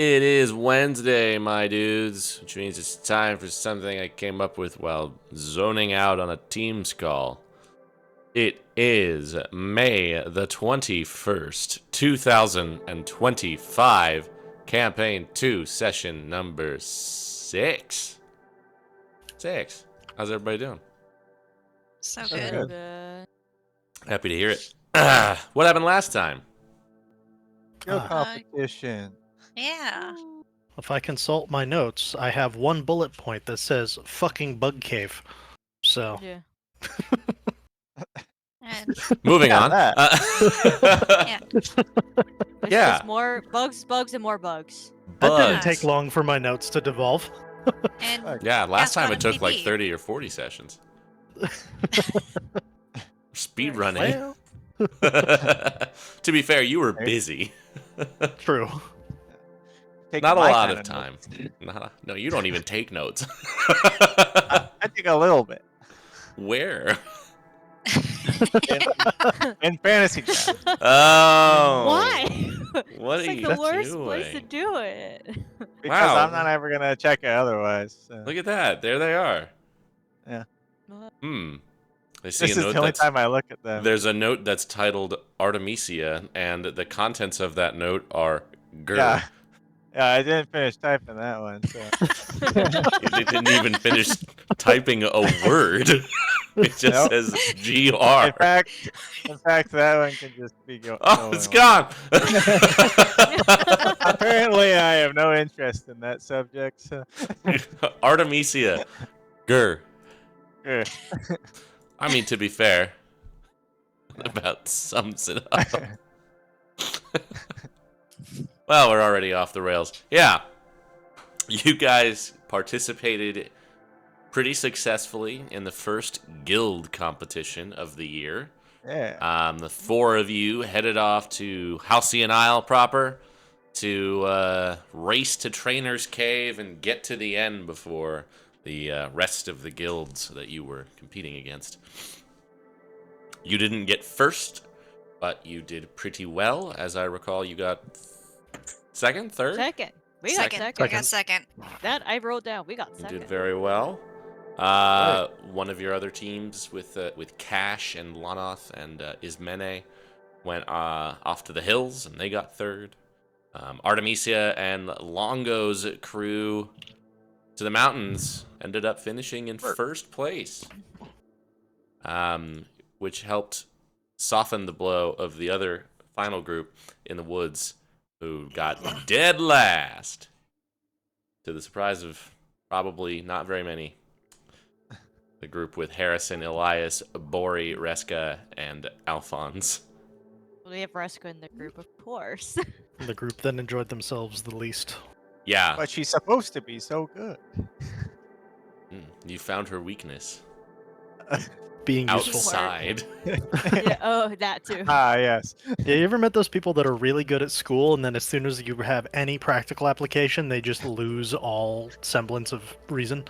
It is Wednesday, my dudes, which means it's time for something I came up with while zoning out on a Teams call. It is May the 21st, 2025, Campaign 2, Session number 6. 6. How's everybody doing? So So good. good. Happy to hear it. What happened last time? Skill Ah. competition. Yeah. If I consult my notes, I have one bullet point that says fucking bug cave. So, Yeah. And Moving Yeah, on. that. It's Yeah. just more bugs, and more bugs. that didn't Bugs. take long for my notes to devolve. and Yeah, last Guess time what, it took like MPB? 30 or 40 sessions. Speed running. Well, To be fair, you were busy. true. Taking Not a my lot kind of time. No, you don't even take notes. I take a little bit Where? in fantasy draft. Oh. Why? What It's are like you the worst place to doing? do it. Because Wow. I'm not ever gonna check it otherwise. So. Look at that. There they are. Yeah. Hmm. I see This a is note the only that's time I look at them. there's a note that's titled Artemisia, and the contents of that note are grr. Yeah. Yeah, I didn't finish typing that one. So. They didn't even finish typing a word. It just Nope. says GR. In fact, that one can just be Oh, it's away. gone. Apparently, I have no interest in that subject. So. Artemisia. Grr. Yeah. I mean, to be fair, that about sums it up. Well, we're already off the rails. Yeah. You guys participated pretty successfully in the first guild competition of the year. Yeah. The four of you headed off to Halcyon Isle proper to race to Trainer's Cave and get to the end before the rest of the guilds that you were competing against. You didn't get first, but you did pretty well. As I recall, you got second, third? Second. We second. got I second. got second. That I wrote down. We got You second. did very well. Right. One of your other teams with Cash and Lanoth and Ismene went off to the hills, and they got third. Artemisia and Longo's crew to the mountains ended up finishing in first place, which helped soften the blow of the other final group in the woods, who got dead last, to the surprise of probably not very many. The group with Harrison, Elias, Bori, Reska, and Alphonse. We have Reska in the group, of course. The group that enjoyed themselves the least. Yeah, But she's supposed to be so good. You found her weakness. Being useful. Outside. Yeah, oh, that too. Ah, yes. Yeah, you ever met those people that are really good at school, and then as soon as you have any practical application, they just lose all semblance of reason?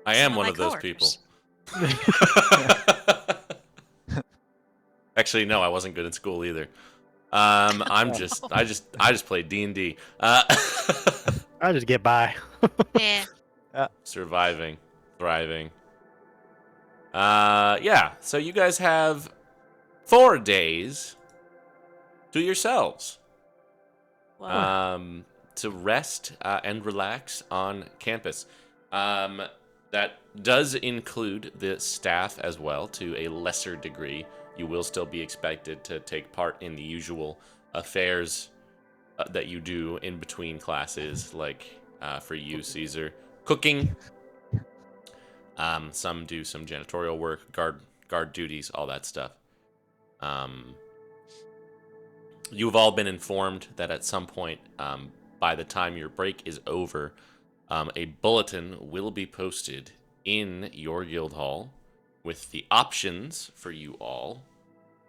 I am Some one my of those coworkers. people. Actually, no, I wasn't good in school either. I just played D&D. I just get by. Yeah. Surviving, thriving. Yeah. So you guys have 4 days to yourselves. Wow. To rest and relax on campus. That does include the staff as well, to a lesser degree. You will still be expected to take part in the usual affairs that you do in between classes, like for you, Caesar, cooking. Some do some janitorial work, guard duties, all that stuff. You've all been informed that at some point, by the time your break is over, a bulletin will be posted in your guild hall with the options for you all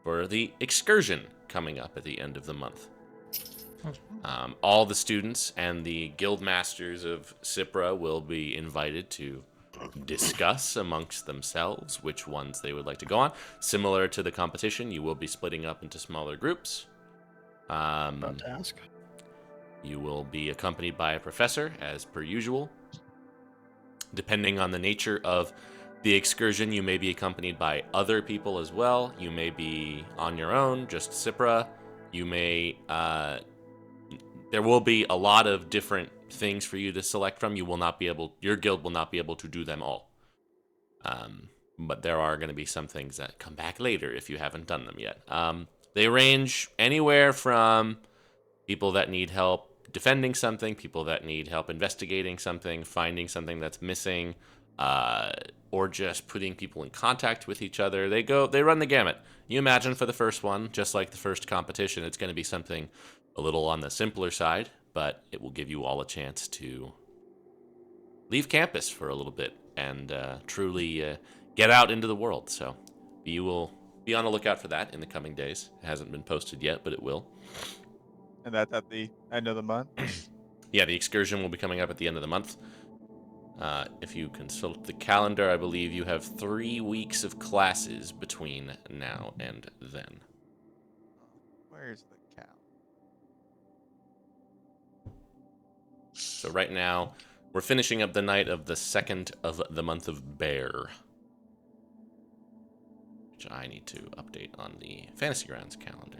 for the excursion coming up at the end of the month. All the students and the guild masters of Cipra will be invited to discuss amongst themselves which ones they would like to go on. Similar to the competition, you will be splitting up into smaller groups. About to ask. You will be accompanied by a professor, as per usual. Depending on the nature of the excursion, you may be accompanied by other people as well. You may be on your own, just Cipra. You may. There will be a lot of different things for you to select from. You will not be able. Your guild will not be able to do them all. But there are going to be some things that come back later if you haven't done them yet. They range anywhere from people that need help defending something, people that need help investigating something, finding something that's missing, or just putting people in contact with each other. They run the gamut. You imagine for the first one, just like the first competition, it's going to be something a little on the simpler side, but it will give you all a chance to leave campus for a little bit and truly get out into the world. So you will be on the lookout for that in the coming days. It hasn't been posted yet, but it will. And that's at the end of the month. Yeah, the excursion will be coming up at the end of the month. If you consult the calendar, I believe you have 3 weeks of classes between now and then. Where's the cow? So right now, we're finishing up the night of the 2nd of the month of Bear, which I need to update on the Fantasy Grounds calendar.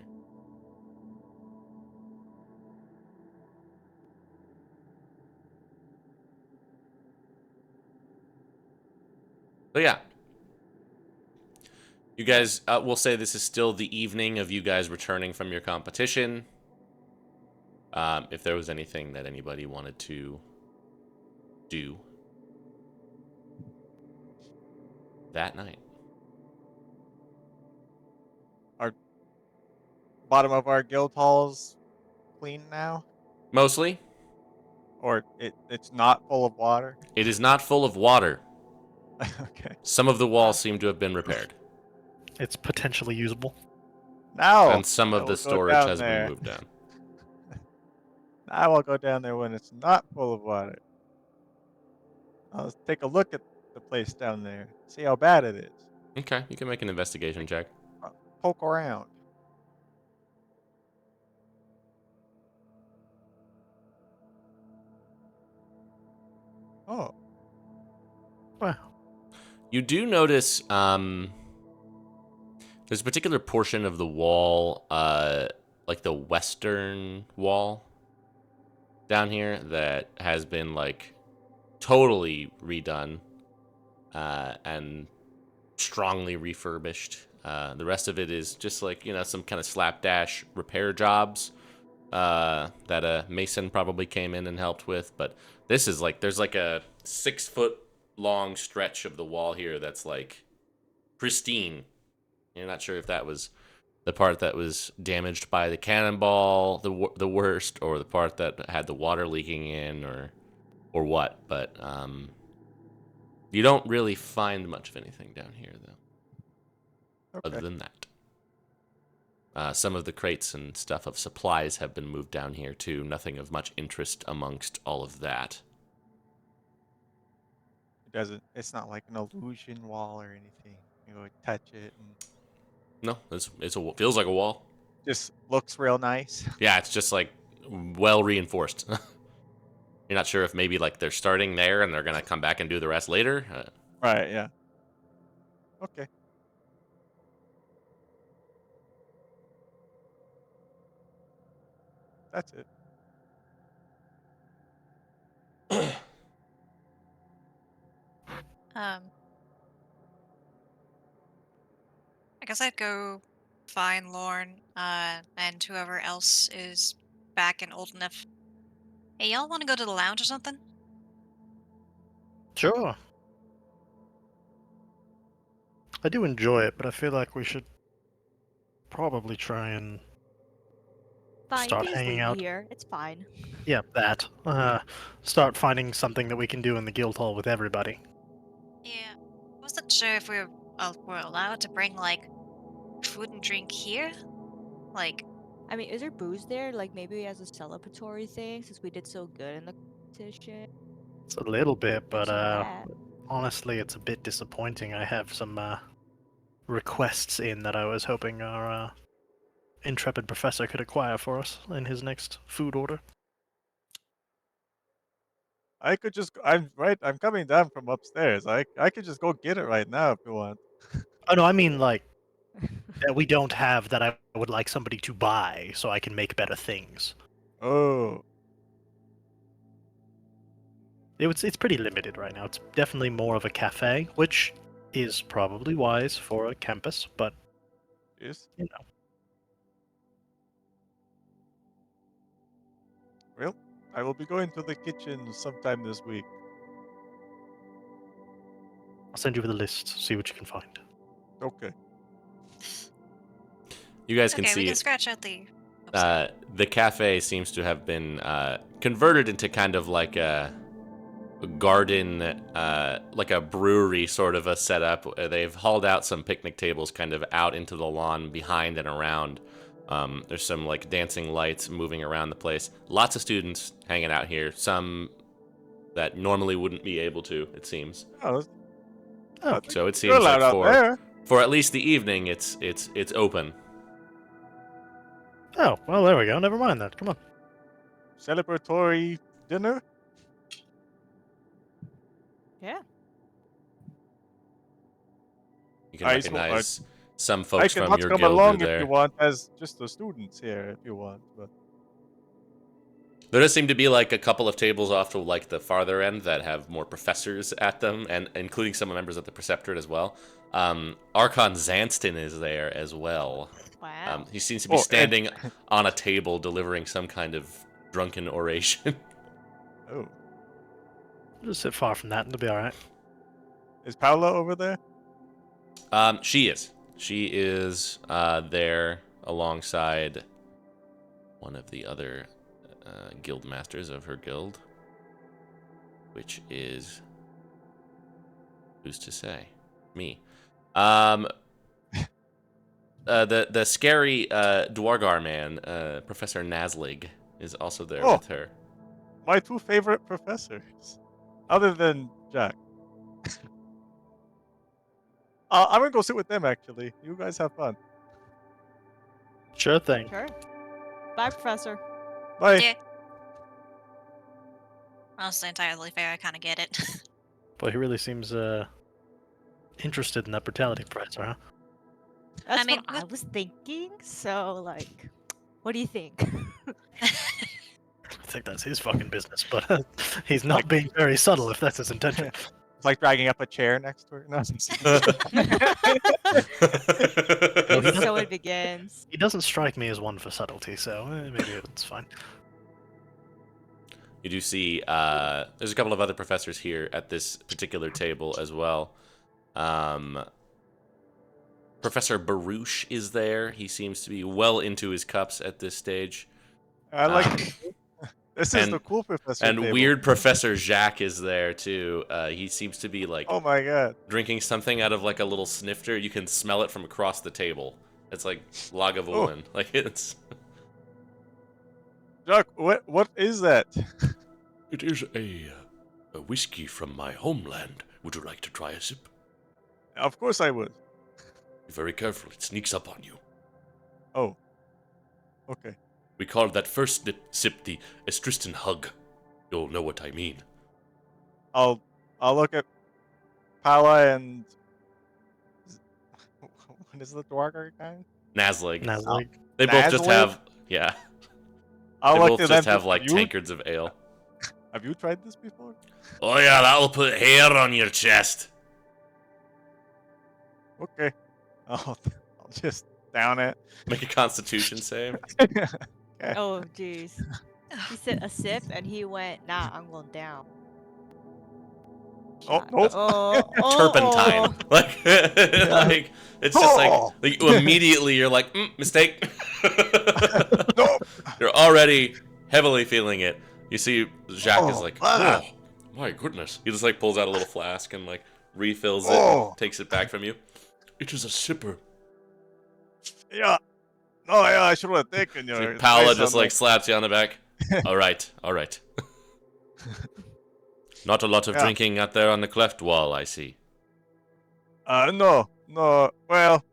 So yeah, you guys, we'll say this is still the evening of you guys returning from your competition. If there was anything that anybody wanted to do that night. Bottom of our guild halls clean now, Mostly, or it's not full of water. it is not full of water. Okay. Some of the walls seem to have been repaired, It's potentially usable. Now and some I of the will go storage down has been there. moved down. I will go down there when it's not full of water. I'll take a look at the place down there, see how bad it is. Okay, you can make an investigation check. Poke around. Oh, Well, You do notice there's a particular portion of the wall, like the western wall down here, that has been like totally redone and strongly refurbished. The rest of it is just like, some kind of slapdash repair jobs that a mason probably came in and helped with. But this is like, there's like a 6-foot long stretch of the wall here that's like pristine. You're not sure if that was the part that was damaged by the cannonball, the worst, or the part that had the water leaking in, or what. But you don't really find much of anything down here, though. okay. Other than that, some of the crates and stuff of supplies have been moved down here too. Nothing of much interest amongst all of that. It's not like an illusion wall or anything. You go touch it and No, feels like a wall. just looks real nice. Yeah, it's just like well reinforced. You're not sure if maybe like they're starting there and they're gonna come back and do the rest later. Right, yeah. Okay. That's it. I guess I'd go find Lorne, and whoever else is back and old enough. Hey, y'all want to go to the lounge or something? sure. I do enjoy it, but I feel like we should probably try and Fine, Start you can just hanging leave me out. here. It's fine. yeah, that. Start finding something that we can do in the guild hall with everybody. Yeah. Wasn't sure if we were allowed to bring like food and drink here. Like, I mean, is there booze there? Like maybe as a celebratory thing, since we did so good in the competition. It's a little bit, but So that. honestly, it's a bit disappointing. I have some requests in that I was hoping our intrepid professor could acquire for us in his next food order. I could just. I'm right. I'm coming down from upstairs. I could just go get it right now if you want. Oh no, I mean like that we don't have that I would like somebody to buy so I can make better things. Oh, It's pretty limited right now. It's definitely more of a cafe, which is probably wise for a campus, but yes. you know. Well, I will be going to the kitchen sometime this week. I'll send you the list, see what you can find. Okay. You guys can Okay, we see can scratch out the. Oh, sorry. the cafe seems to have been converted into kind of like a garden, like a brewery sort of a setup. They've hauled out some picnic tables kind of out into the lawn behind and around. There's some like dancing lights moving around the place. Lots of students hanging out here. Some that normally wouldn't be able to, it seems. Oh, Oh, So it you're seems allowed like out there. for at least the evening, it's open. Oh, well, there we go. Never mind that. Come on. Celebratory dinner. Yeah. You can I recognize some I folks can from not your come guild along are if you there. want, as just the students here if you want. But There does seem to be like a couple of tables off to like the farther end that have more professors at them, and including some members of the Preceptorate as well. Archon Zanston is there as well. Wow. He seems to be Oh, and- standing on a table delivering some kind of drunken oration. oh, Just sit far from that and it'll be alright. is Paula over there? She is. She is there alongside one of the other guild masters of her guild, which is, who's to say, me. The scary Dwargar man, Professor Naslig, is also there Oh. with her. My two favorite professors, other than Jack. I'm gonna go sit with them. Actually, you guys have fun. Sure thing. Sure. Bye, Professor. Bye. Yeah. Well, it's entirely fair. I kind of get it. Boy, he really seems interested in that brutality professor, huh? That's mean, what I was thinking. So, like, what do you think? I think that's his fucking business, but he's not being very subtle if that's his intention. It's like dragging up a chair next to her. No. So it begins. He doesn't strike me as one for subtlety, so maybe it's fine. You do see there's a couple of other professors here at this particular table as well. Professor Baruch is there. He seems to be well into his cups at this stage. I like. This is and- the cool professor. And table. weird Professor Jacques is there too. He seems to be like Oh my god. drinking something out of like a little snifter. You can smell it from across the table. It's like Lagavulin. Like it's. Jack, what is that? It is a whiskey from my homeland. Would you like to try a sip? Of course I would. Be very careful. It sneaks up on you. Oh. Okay. We call that first sip the Estristan hug. You'll know what I mean. I'll look at Paula and what is the Dwargar guy? Naslig. Naslig. They both just Naslig? have, yeah. I'll They look both to just them. have like you, tankards of ale. Have you tried this before? Oh yeah, that'll put hair on your chest. Okay. I'll just down it. Make a Constitution save. Oh, jeez. He said a sip, and he went, "Nah, I'm going down." Oh, Shot. nope. Turpentine. Like, like it's just Oh. like immediately you're like, mistake. Nope. You're already heavily feeling it. You see, Jacques is Oh, like, ah. oh, my goodness. He just like pulls out a little flask and like refills it, Oh. and takes it back from you. It is a sipper. Yeah. No, yeah, I should have taken your. So Paula advice just on like slaps you on the back. All right, all right. Not a lot of Yeah. drinking out there on the cleft wall, I see. No. Well,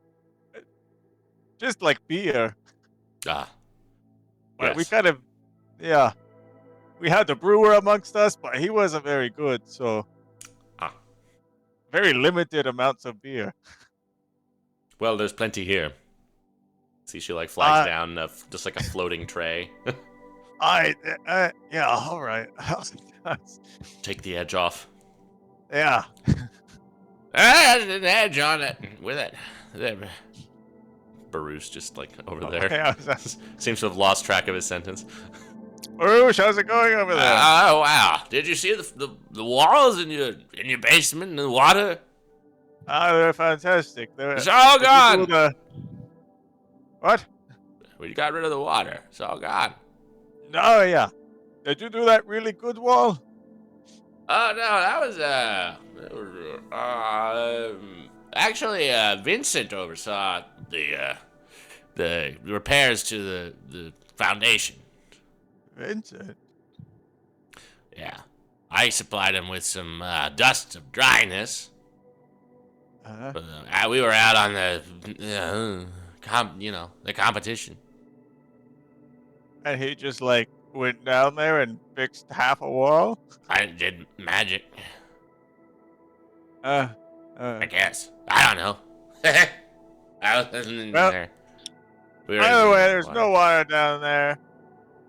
just like beer. Ah, But we yes. kind of, yeah. We had the brewer amongst us, but he wasn't very good, so Ah. very limited amounts of beer. Well, there's plenty here. See, she like flags Uh, down just like a floating tray. Yeah, all right. Take the edge off. Yeah. There's an edge on it. With it. There. Baruch just like over there. Yeah. Seems to have lost track of his sentence. Baruch, how's it going over there? Oh wow! Did you see the walls in your basement and the water? They're fantastic. It's all Did you gone. do the- What? We got rid of the water. It's all gone. No, yeah. Did you do that really good wall? Oh no, that was actually Vincent oversaw the repairs to the foundation. Vincent. Yeah, I supplied him with some dust of dryness. Uh-huh. But, we were out on the the competition. And he just like went down there and fixed half a wall? I did magic, Uh, I guess. I don't know. I wasn't in Well, there. We were by in the way, the there's water. no water down there.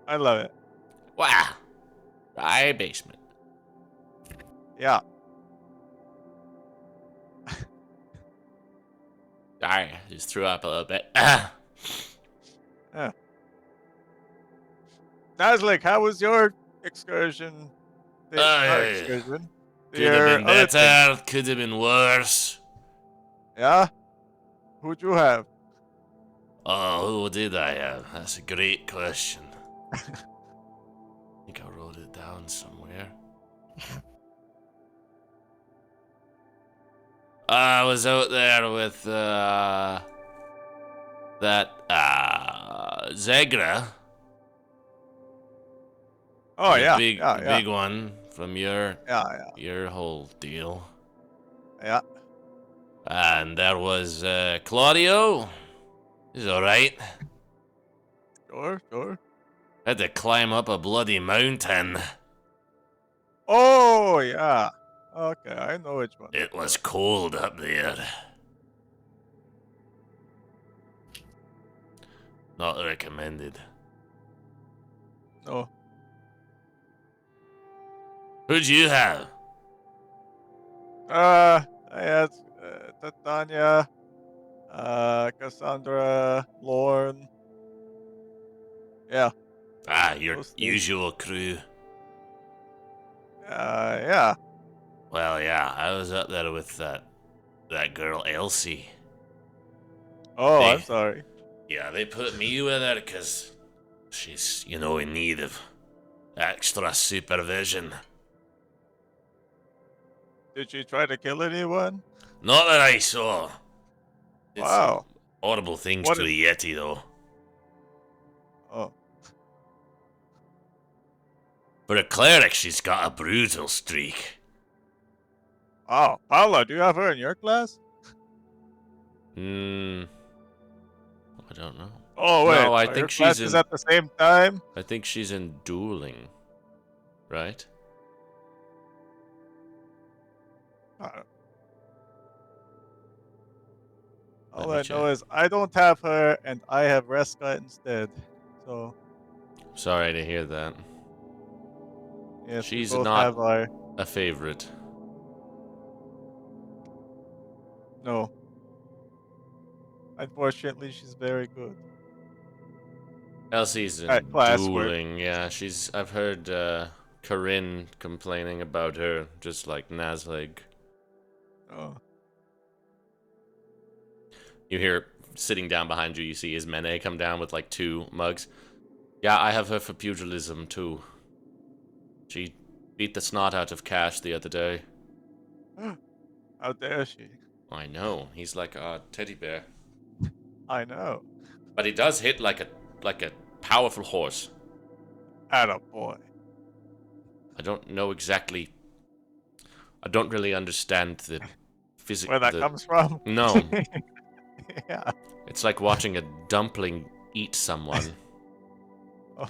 I love it. Wow. Dry basement. Yeah. Sorry, I just threw up a little bit. Nazlik, how was your excursion? Not yeah. excursion. Could have Your been other thing. better. Could have been worse. Yeah? Who'd you have? Oh, who did I have? That's a great question. I think I wrote it down somewhere. I was out there with that Zegra. Oh, the yeah. big, Yeah, yeah. big one from your Yeah, whole deal. yeah. And there was Claudio. He's all right. Sure. Had to climb up a bloody mountain. Oh, yeah. Okay, I know which one. It was cold up there. Not recommended. No. Who'd you have? I had Titania, Cassandra, Lorne. Yeah. Ah, your Those three. usual crew. Yeah. Well, yeah, I was up there with that girl Elsie. Oh, They- I'm sorry. Yeah, they put me with her because she's, in need of extra supervision. Did she try to kill anyone? Not that I saw. Did some Wow. horrible things What to the Yeti, though. Oh. For a cleric, she's got a brutal streak. Oh, Paula, do you have her in your class? I don't know. Oh, wait. No, I so think your she's classes in- at the same time? I think she's in dueling, right? All Let I me know check. is I don't have her, and I have Resca instead. So, Sorry to hear that. yes, we She's both not- have our... A favorite. No. Unfortunately, she's very good. Elsie's in At classwork. dueling. Yeah, I've heard Corinne complaining about her, just like Nazleg. Oh. You hear sitting down behind you. You see Ismene come down with like 2 mugs. Yeah, I have her for pugilism too. She beat the snot out of Cash the other day. How dare she? I know, he's like a teddy bear, I know. but he does hit like a powerful horse. Attaboy. I don't know exactly. I don't really understand the physics. Where that comes from? No, Yeah. it's like watching a dumpling eat someone. Oh.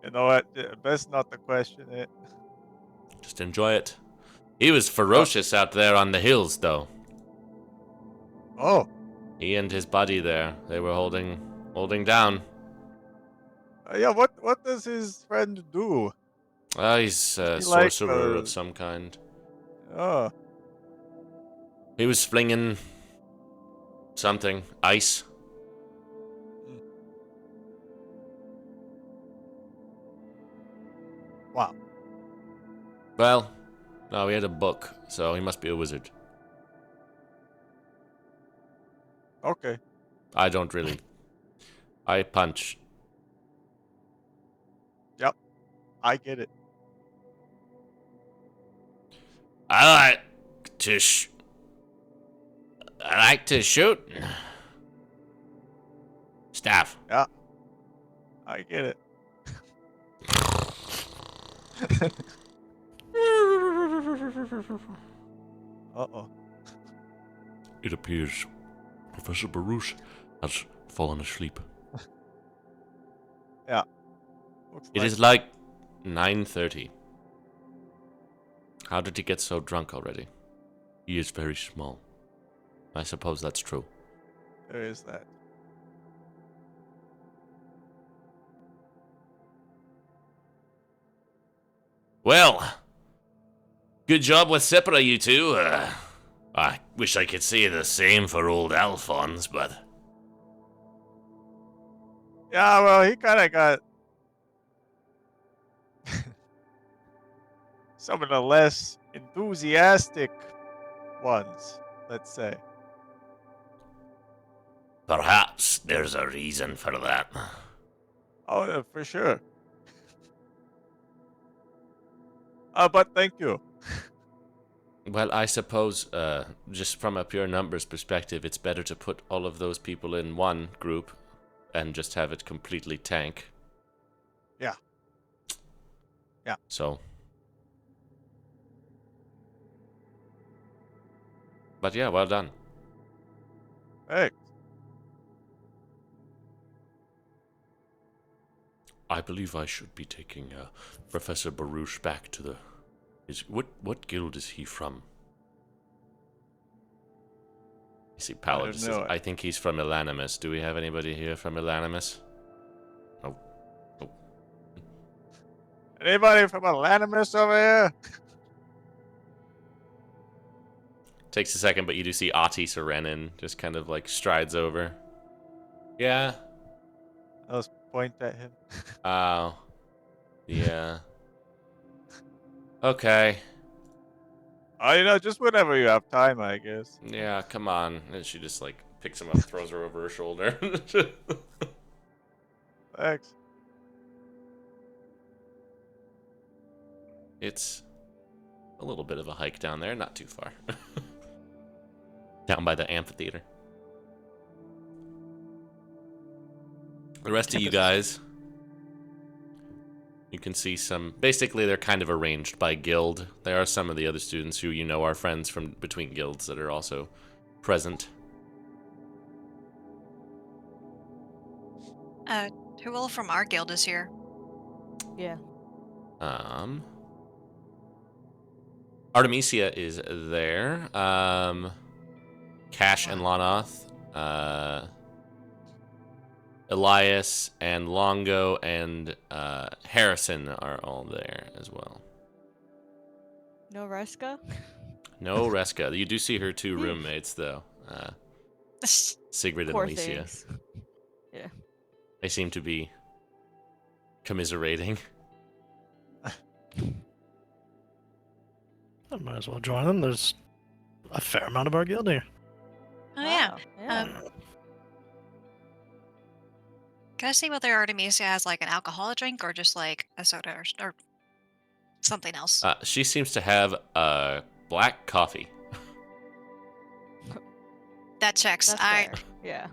You know what? Best not to question it. Just enjoy it. He was ferocious out there on the hills, though. Oh, He and his buddy there, they were holding down. yeah. What does his friend do? He's Is a he like sorcerer of some kind. Oh, He was flinging something, ice. mm. Wow. Well, no, he had a book, so he must be a wizard. Okay. I don't really. I punch. Yep. I get it. I like to shoot. Staff. Yeah. I get it. Uh-oh. It appears Professor Baruch has fallen asleep. Looks It like is like 9:30. How did he get so drunk already? He is very small. I suppose that's true. there is that. Well, good job with Sepra, you two. I wish I could say the same for old Alphonse, but Yeah, well, he kind of got some of the less enthusiastic ones, let's say. perhaps there's a reason for that. Oh, yeah, for sure. But thank you. Well, I suppose, just from a pure numbers perspective, it's better to put all of those people in one group and just have it completely tank. Yeah. Yeah. So. But yeah, well done. Thanks. I believe I should be taking Professor Baruch back to the. What guild is he from? You see, Paladin don't says, know. I think he's from Elanimus. Do we have anybody here from Elanimus? Oh. Anybody from Elanimus over here? Takes a second, but you do see Ati Serenin just kind of like strides over. Yeah. I'll just point at him. Oh. Yeah. Okay. Oh, just whenever you have time, I guess. Yeah, come on. And she just like picks him up, throws her over her shoulder. Thanks. It's a little bit of a hike down there, not too far. Down by the amphitheater. The rest of you guys, you can see some. Basically, they're kind of arranged by guild. There are some of the other students who you know are friends from between guilds that are also present. Who all from our guild is here? Yeah. Artemisia is there. Cash and Lonoth. Elias and Longo and Harrison are all there as well. No Reska? No Reska. You do see her two roommates though. Sigrid and Poor Alicia. things. Yeah. They seem to be commiserating. I might as well join them. There's a fair amount of our guild here. Oh yeah. Wow, yeah. Can I see whether Artemisia has like an alcoholic drink or just like a soda or something else? She seems to have black coffee. That checks. That's fair. Yeah.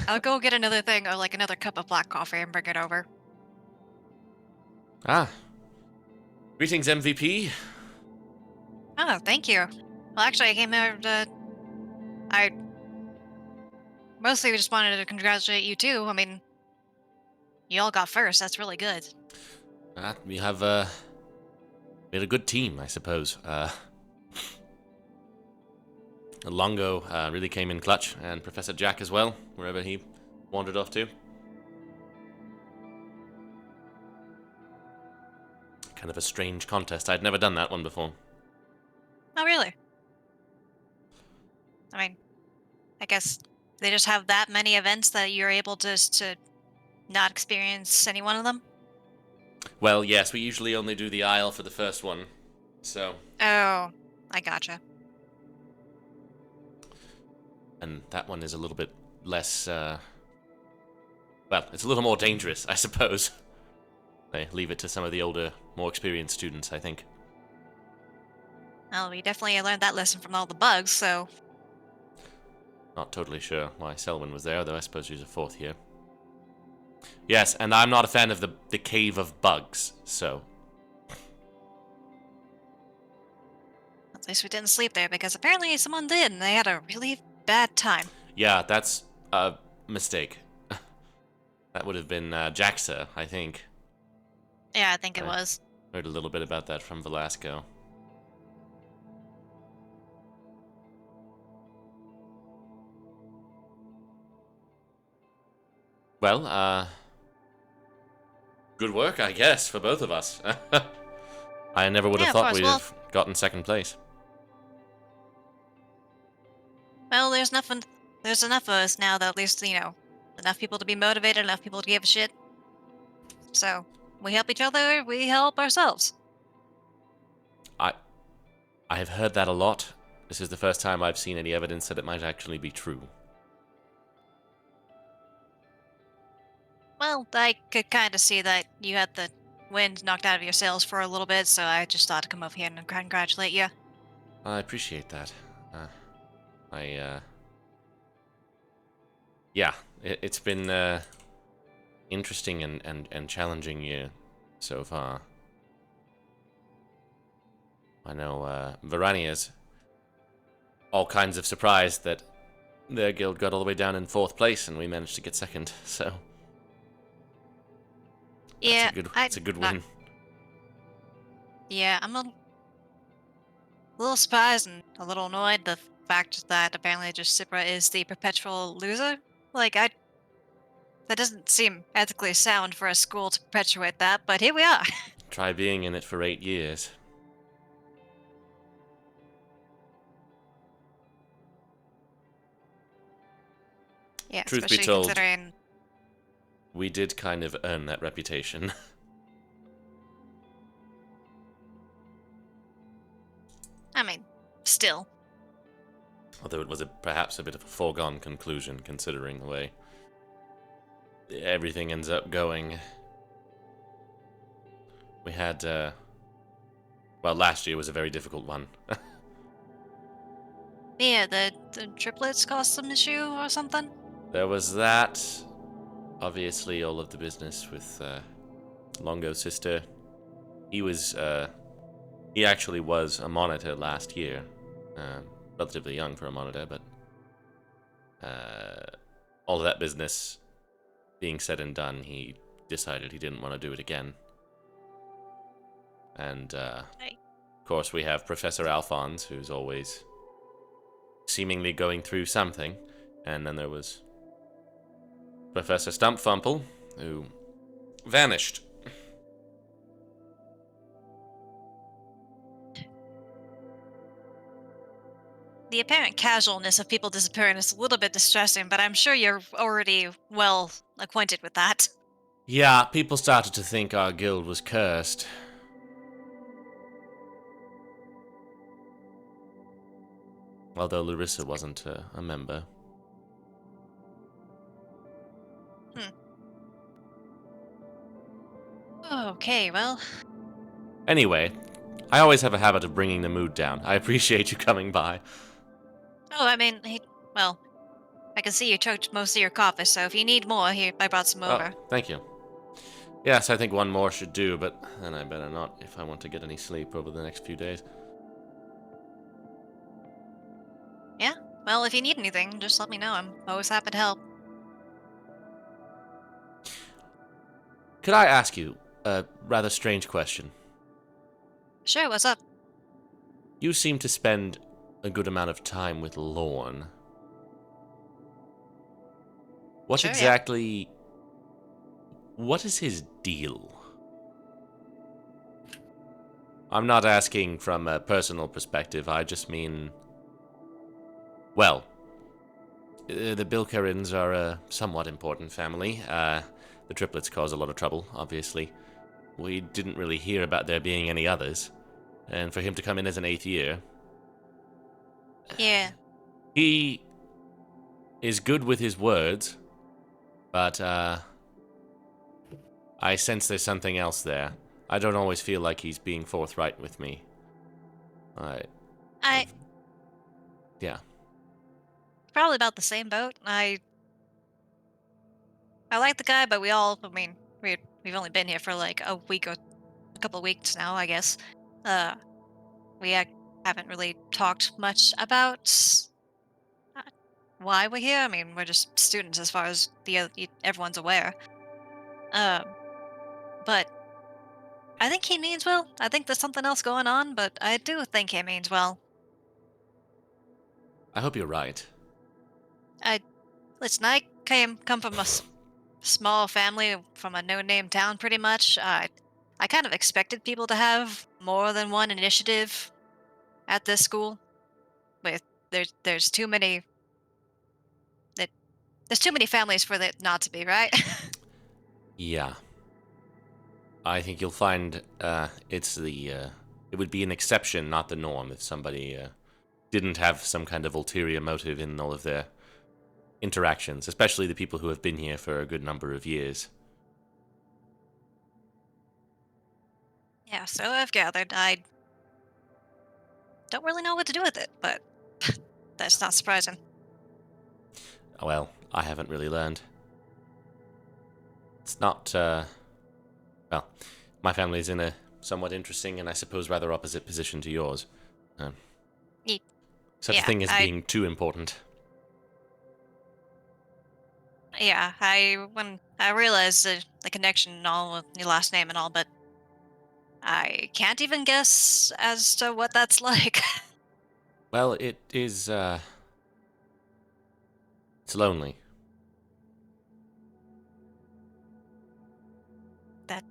I'll go get another thing or like another cup of black coffee and bring it over. Ah. Greetings, MVP. Oh, thank you. Well, actually, I came there to. I mostly just wanted to congratulate you too. I mean, you all got first. That's really good. We have we had a good team, I suppose. Longo really came in clutch, and Professor Jack as well, wherever he wandered off to. Kind of a strange contest. I'd never done that one before. Oh, really? I mean, I guess they just have that many events that you're able just to not experience any one of them? Well, yes, we usually only do the Isle for the first one, so... Oh, I gotcha. And that one is a little bit less, well, it's a little more dangerous, I suppose. They leave it to some of the older, more experienced students, I think. Well, we definitely learned that lesson from all the bugs, so... Not totally sure why Selwyn was there, though I suppose she's a fourth year. Yes, and I'm not a fan of the Cave of Bugs, so... At least we didn't sleep there, because apparently someone did, and they had a really bad time. Yeah, that's a mistake. That would have been Jaxa, I think. Yeah, I think it Right. was. Heard a little bit about that from Velasco. Well, good work, I guess, for both of us. I never would have Yeah, of thought course, we'd well- have gotten second place. Well, there's enough of us now that at least, enough people to be motivated, enough people to give a shit. So, we help each other, we help ourselves. I have heard that a lot. This is the first time I've seen any evidence that it might actually be true. Well, I could kind of see that you had the wind knocked out of your sails for a little bit, so I just thought to come over here and congratulate you. I appreciate that. Yeah, it's been interesting and challenging year so far. I know Varania's all kinds of surprised that their guild got all the way down in 4th place and we managed to get 2nd, so Yeah, that's a good win. Yeah, I'm a little surprised and a little annoyed the fact that apparently just Cipra is the perpetual loser. Like, that doesn't seem ethically sound for a school to perpetuate that, but here we are. Try being in it for 8 years. Yeah, Truth be especially told- considering. We did kind of earn that reputation. I mean, still. Although it was perhaps a bit of a foregone conclusion, considering the way everything ends up going. We had, well, last year was a very difficult one. Yeah, the triplets caused some issue or something. There was that. Obviously, all of the business with Longo's sister. He actually was a monitor last year. Relatively young for a monitor, but all of that business being said and done, he decided he didn't want to do it again. And, Hey. of course, we have Professor Alphonse, who's always seemingly going through something. And then there was Professor Stumpfumple, who vanished. The apparent casualness of people disappearing is a little bit distressing, but I'm sure you're already well acquainted with that. Yeah, people started to think our guild was cursed. Although Larissa wasn't a member. Okay, well, Anyway, I always have a habit of bringing the mood down. I appreciate you coming by. I mean, well, I can see you choked most of your coffee, so if you need more, here, I brought some over. Oh, thank you. Yes, I think one more should do, but then I better not if I want to get any sleep over the next few days. Yeah, well, if you need anything, just let me know. I'm always happy to help. Could I ask you, a rather strange question. Sure, what's up? You seem to spend a good amount of time with Lorne. What Sure, yeah. exactly... What is his deal? I'm not asking from a personal perspective, I just mean... Well, the Bilkerins are a somewhat important family. The triplets cause a lot of trouble, obviously. We didn't really hear about there being any others. And for him to come in as an 8th year... Yeah. He is good with his words, but, I sense there's something else there. I don't always feel like he's being forthright with me. I Yeah. probably about the same boat. I like the guy, but we've only been here for like a week or a couple of weeks now, I guess. Uh, haven't really talked much about uh, why we're here. I mean, we're just students as far as everyone's aware. Um, but I think he means well. I think there's something else going on, but I do think he means well. I hope you're right. Listen, I come from a small family from a no-name town, pretty much. I kind of expected people to have more than one initiative at this school. With there's too many that there's too many families for that not to be, right? Yeah. I think you'll find, it would be an exception, not the norm, if somebody, didn't have some kind of ulterior motive in all of their interactions, especially the people who have been here for a good number of years. Yeah, so I've gathered. I don't really know what to do with it, but that's not surprising. Well, I haven't really learned. It's not, well, my family's in a somewhat interesting and I suppose rather opposite position to yours. Ye- Such a yeah, thing as being too important. Yeah, when I realized the connection and all with your last name and all, but I can't even guess as to what that's like. Well, it is, it's lonely. That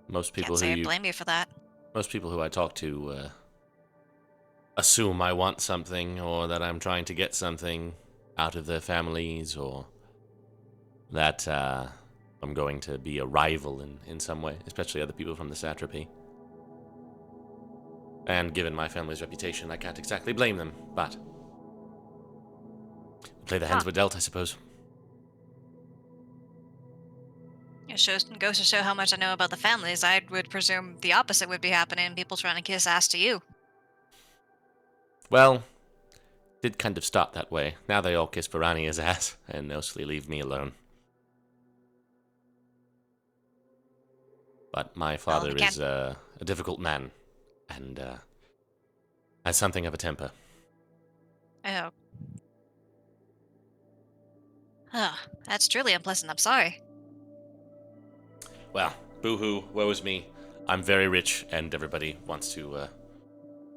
Most can't people say I blame you for that. most people who I talk to, assume I want something, or that I'm trying to get something out of their families, or that, I'm going to be a rival in some way, especially other people from the satrapy. And given my family's reputation, I can't exactly blame them, but... play the hands Huh. we're dealt, I suppose. It goes to show how much I know about the families. I would presume the opposite would be happening, people trying to kiss ass to you. Well, did kind of start that way. Now they all kiss Varania's ass, and mostly leave me alone. But my father we is a difficult man, and has something of a temper. Oh. Huh. That's truly unpleasant. I'm sorry. Well, boo-hoo, woe is me. I'm very rich, and everybody wants to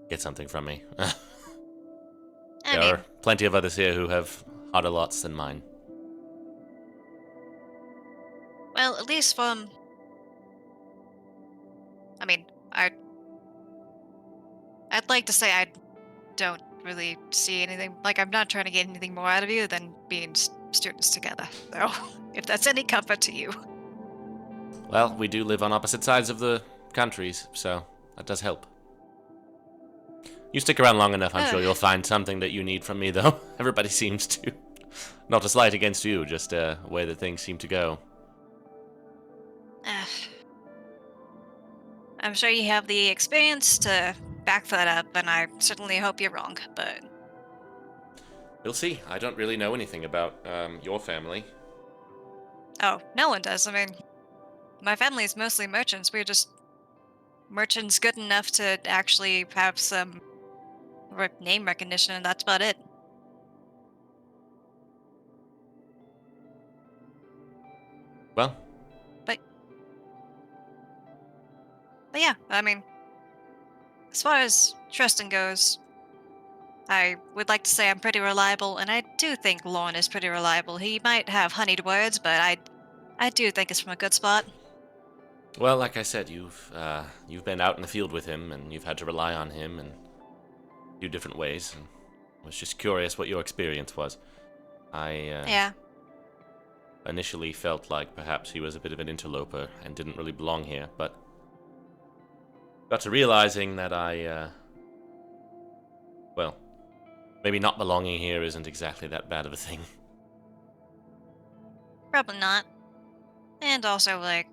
get something from me. I There mean, are plenty of others here who have harder lots than mine. well, at least from. I mean, I'd like to say I don't really see anything. Like, I'm not trying to get anything more out of you than being students together. So, if that's any comfort to you. Well, we do live on opposite sides of the countries, so that does help. You stick around long enough, I'm sure you'll find something that you need from me, though. Everybody seems to. Not a slight against you, just a way that things seem to go. I'm sure you have the experience to back that up, and I certainly hope you're wrong, but. We'll see. I don't really know anything about your family. Oh, no one does. I mean, my family is mostly merchants. We're just merchants good enough to actually have some name recognition, and that's about it. Well, But But yeah, I mean, as far as Tristan goes, I would like to say I'm pretty reliable, and I do think Lorne is pretty reliable. He might have honeyed words, but I do think it's from a good spot. Well, like I said, you've been out in the field with him, and you've had to rely on him in a few different ways. And I was just curious what your experience was. I Yeah. initially felt like perhaps he was a bit of an interloper and didn't really belong here, but got to realizing that well, maybe not belonging here isn't exactly that bad of a thing. Probably not. And also, like,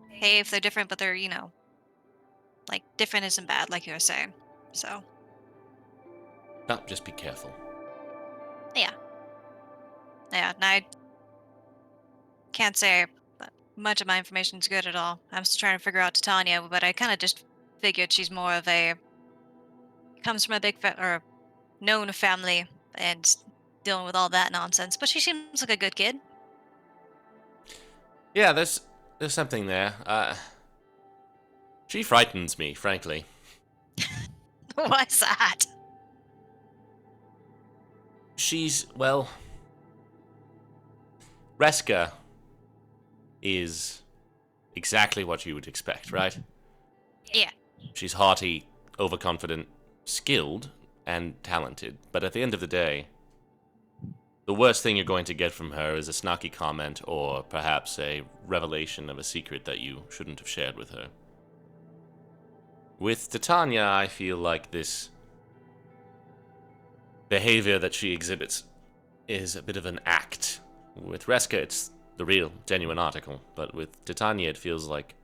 hey, if they're different, but they're, like, different isn't bad, like you were saying. So, No, just be careful. yeah. Yeah, and I can't say that much of my information is good at all. I'm still trying to figure out Titania, but I kind of just figured she's more of a, comes from a or known family and dealing with all that nonsense. But she seems like a good kid. Yeah, there's something there. She frightens me, frankly. Why's that? She's, well, Reska is exactly what you would expect, right? Yeah. She's haughty, overconfident, skilled, and talented. But at the end of the day, the worst thing you're going to get from her is a snarky comment or perhaps a revelation of a secret that you shouldn't have shared with her. With Titania, I feel like this behavior that she exhibits is a bit of an act. With Reska, it's the real, genuine article, but with Titania, it feels like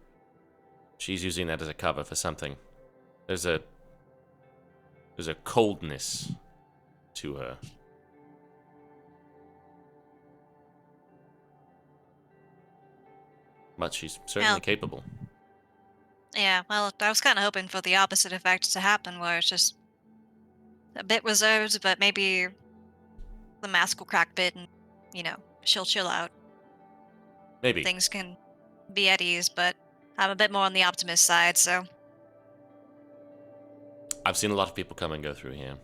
she's using that as a cover for something. There's a coldness to her. But she's certainly Well, capable. yeah, well, I was kind of hoping for the opposite effect to happen, where it's just a bit reserved, but maybe the mask will crack a bit and, she'll chill out. Maybe. Things can be at ease, but I'm a bit more on the optimist side, so. I've seen a lot of people come and go through here.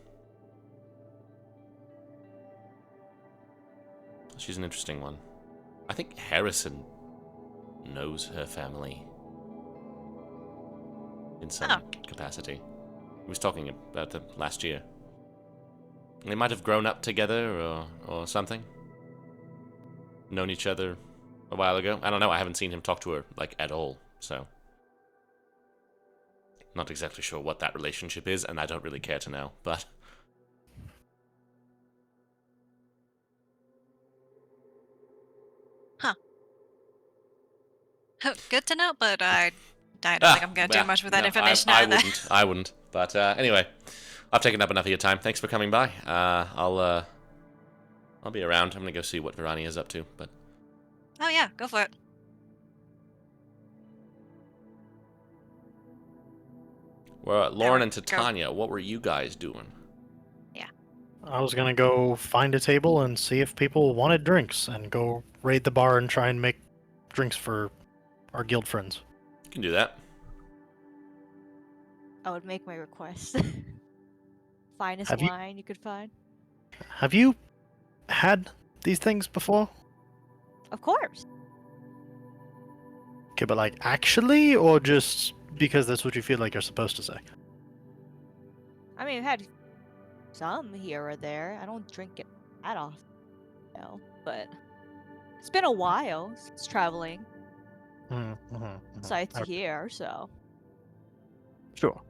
She's an interesting one. I think Harrison knows her family in some capacity. He was talking about them last year. They might have grown up together or something. Known each other a while ago. I don't know. I haven't seen him talk to her, like, at all, so. Not exactly sure what that relationship is, and I don't really care to know, but. Huh. Good to know, but I don't think I'm going to do much with that information either. I wouldn't. But anyway, I've taken up enough of your time. Thanks for coming by. I'll be around. I'm gonna go see what Virani is up to. But Oh yeah, go for it. well, Lauren and go. Titania, what were you guys doing? I was gonna go find a table and see if people wanted drinks, and go raid the bar and try and make drinks for our guild friends. You can do that. I would make my request. Finest Have you- wine you could find. Have you had these things before? Of course. Okay, but like actually, or just because that's what you feel like you're supposed to say? I mean, I've had some here or there. I don't drink it that often, but it's been a while since traveling side to here, so. Sure.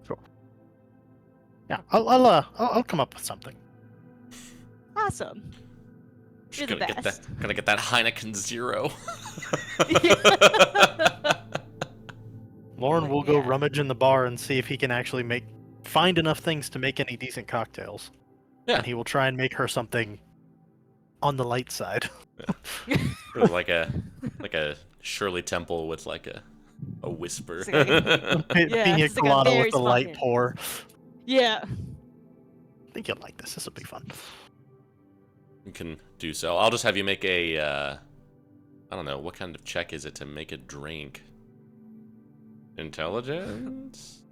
Yeah, I'll come up with something. Awesome. You're the best. Gonna get that Heineken Zero. Lauren will go Yeah. rummage in the bar and see if he can actually find enough things to make any decent cocktails. Yeah. And he will try and make her something on the light side. Sort of like a Shirley Temple with like a whisper. It's like Pina it's like a colada very with a light small- pour. Yeah. I think you'll like this. This will be fun. You can do so. I'll just have you make a I don't know, what kind of check is it to make a drink? Intelligence?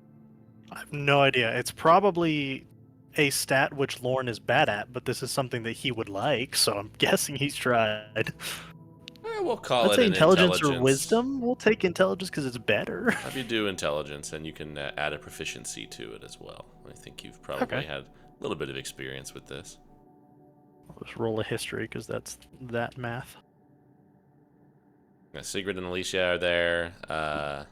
I have no idea. It's probably a stat which Lorne is bad at, but this is something that he would like, so I'm guessing he's tried. We'll call Let's it say an intelligence or intelligence. wisdom. We'll take intelligence because it's better. If you do intelligence, and you can add a proficiency to it as well. I think you've probably Okay. had a little bit of experience with this. I'll just roll a history because that's that math. Sigrid and Alicia are there.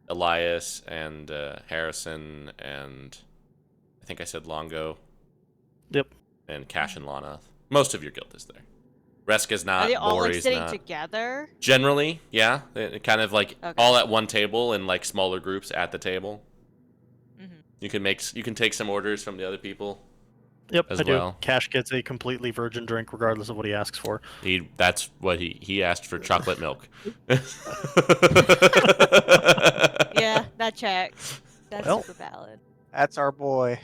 Elias and Harrison and I think I said Longo. Yep. And Cash and Lana. Most of your guild is there. Reska's not. Are they all like Bori's sitting not. together? Generally, yeah. They're kind of like Okay. all at one table in like smaller groups at the table. Mm-hmm. You can take some orders from the other people. Yep, As I do. well. Cash gets a completely virgin drink regardless of what he asks for. That's what he asked for, chocolate milk. Yeah, that checks. That's Well. super valid. That's our boy.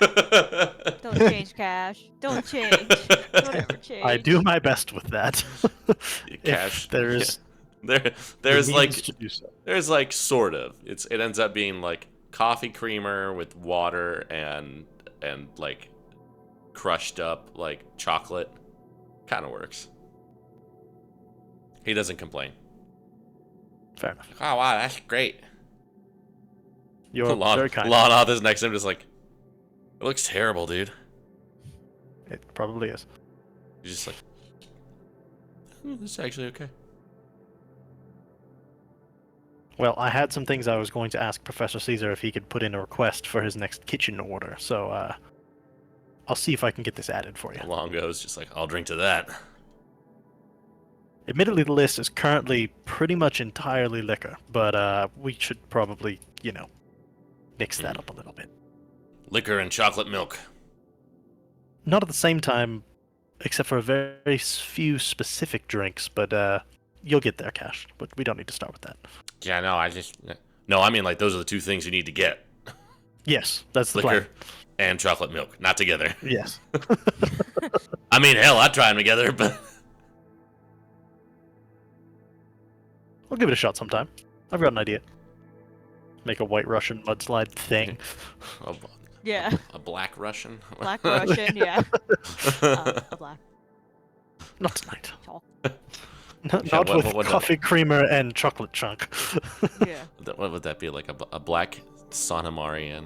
Don't change, Cash. Don't change. Don't ever change. I do my best with that. Cash. If there's There's the like means to do so. there's like sort of. It ends up being like coffee creamer with water and like crushed up like chocolate. Kind of works. He doesn't complain. Fair enough. Oh wow, that's great. You're very kind. Lana is next to him, just like, it looks terrible, dude. It probably is. He's just like, this is actually okay. Well, I had some things I was going to ask Professor Caesar if he could put in a request for his next kitchen order, so I'll see if I can get this added for you. Longo's just like, I'll drink to that. Admittedly, the list is currently pretty much entirely liquor, but we should probably, mix that up a little bit. Liquor and chocolate milk. Not at the same time, except for very few specific drinks, but you'll get there, Cash. But we don't need to start with that. Yeah, no, I mean, like, those are the two things you need to get. Yes, that's the Liquor plan. and chocolate milk, not together. Yes. I mean, hell, I'd try them together, but... We'll give it a shot sometime. I've got an idea. Make a White Russian mudslide thing. Yeah. A black Russian? Black Russian, yeah. A black Not tonight. chocolate. Not what- with what- coffee creamer and chocolate chunk. Yeah. What would that be, like a black Sonamarian?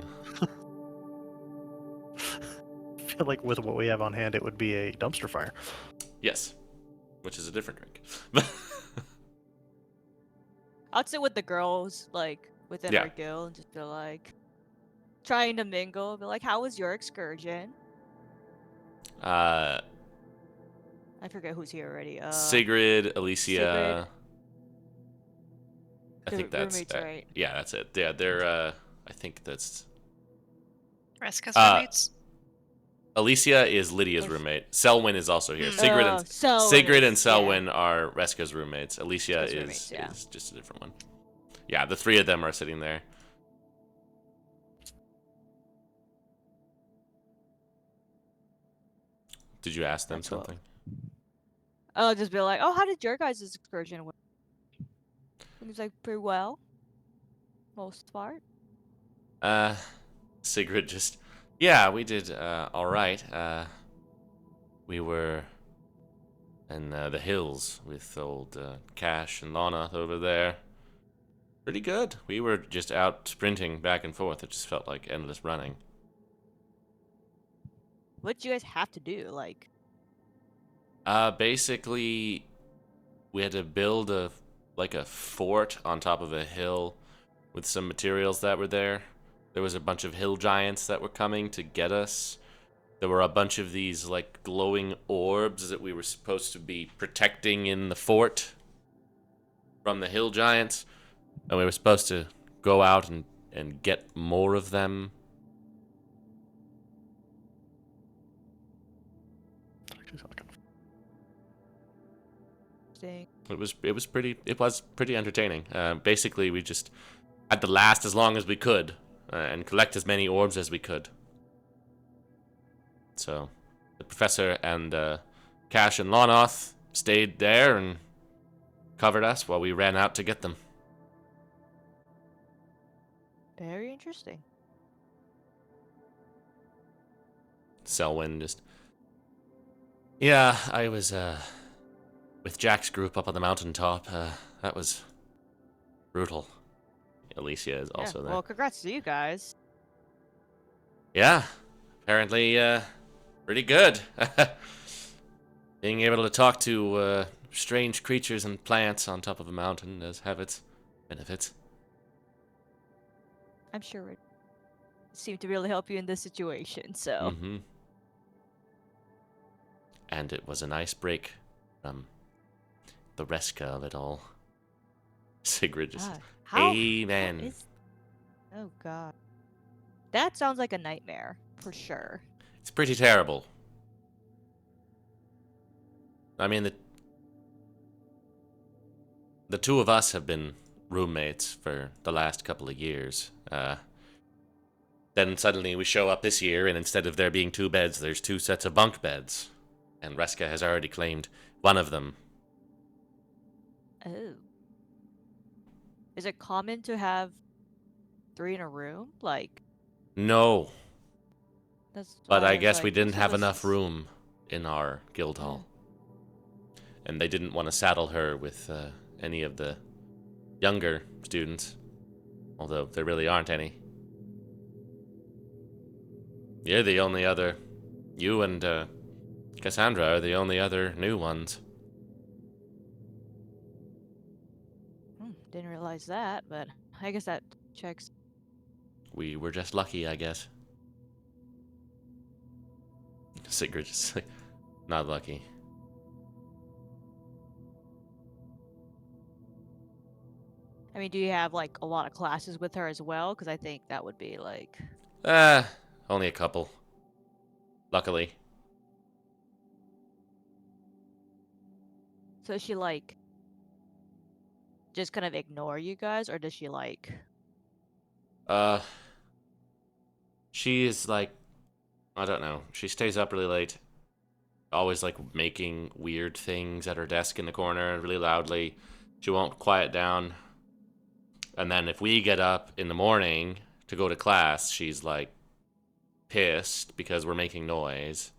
I feel like with what we have on hand, it would be a dumpster fire. Yes, which is a different drink. I'd sit with the girls, like, within Yeah. our guild, and just be like, trying to mingle, be like, how was your excursion? I forget who's here already. Sigrid, Alicia. Sigrid. I The think that's roommates, right? Yeah, that's it. Yeah, they're. I think that's Reska's Uh, roommates. Alicia is Lydia's If- roommate. Selwyn is also here. Mm. Sigrid and is- Selwyn are Reska's roommates. Alicia Reska's is roommates, yeah. is just a different one. Yeah, the three of them are sitting there. Did you ask them That's what- something? I'll just be like, oh, how did your guys' excursion went? It was like pretty well. Most part. Sigrid just, yeah, we did all right. We were in the hills with old Cash and Lana over there. Pretty good. We were just out sprinting back and forth. It just felt like endless running. What did you guys have to do? Like, Basically, we had to build a fort on top of a hill with some materials that were there. There was a bunch of hill giants that were coming to get us. There were a bunch of these like glowing orbs that we were supposed to be protecting in the fort from the hill giants, and we were supposed to go out and get more of them. thing. It was pretty entertaining. Basically, we just had to last as long as we could and collect as many orbs as we could. So, the professor and Cash and Lonoth stayed there and covered us while we ran out to get them. Very interesting. Selwyn just. Yeah, I was with Jack's group up on the mountaintop. That was brutal. Alicia is Yeah. also there. Well, congrats to you guys. Yeah, apparently pretty good. Being able to talk to strange creatures and plants on top of a mountain does have its benefits. I'm sure it seemed to really help you in this situation. So. Mm-hmm. And it was a nice break from the Reska of it all. Sigrid just, God, how amen. is? Oh God, that sounds like a nightmare for sure. It's pretty terrible. I mean, the two of us have been roommates for the last couple of years. Then suddenly we show up this year, and instead of there being 2 beds, there's 2 sets of bunk beds. And Reska has already claimed one of them. Oh, is it common to have 3 in a room? Like No, that's but why I was guess we like, didn't most of have us enough is- room in our guild hall. And they didn't want to saddle her with any of the younger students. Although there really aren't any. You're the only other. You and Cassandra are the only other new ones. Didn't realize that, but I guess that checks. We were just lucky, I guess. Sigrid just like, not lucky. I mean, do you have like a lot of classes with her as well? Because I think that would be like. Only a couple. Luckily. So is she like just kind of ignore you guys, or does she like? She is like, I don't know. She stays up really late. Always like making weird things at her desk in the corner really loudly. She won't quiet down. And then if we get up in the morning to go to class, she's like pissed because we're making noise.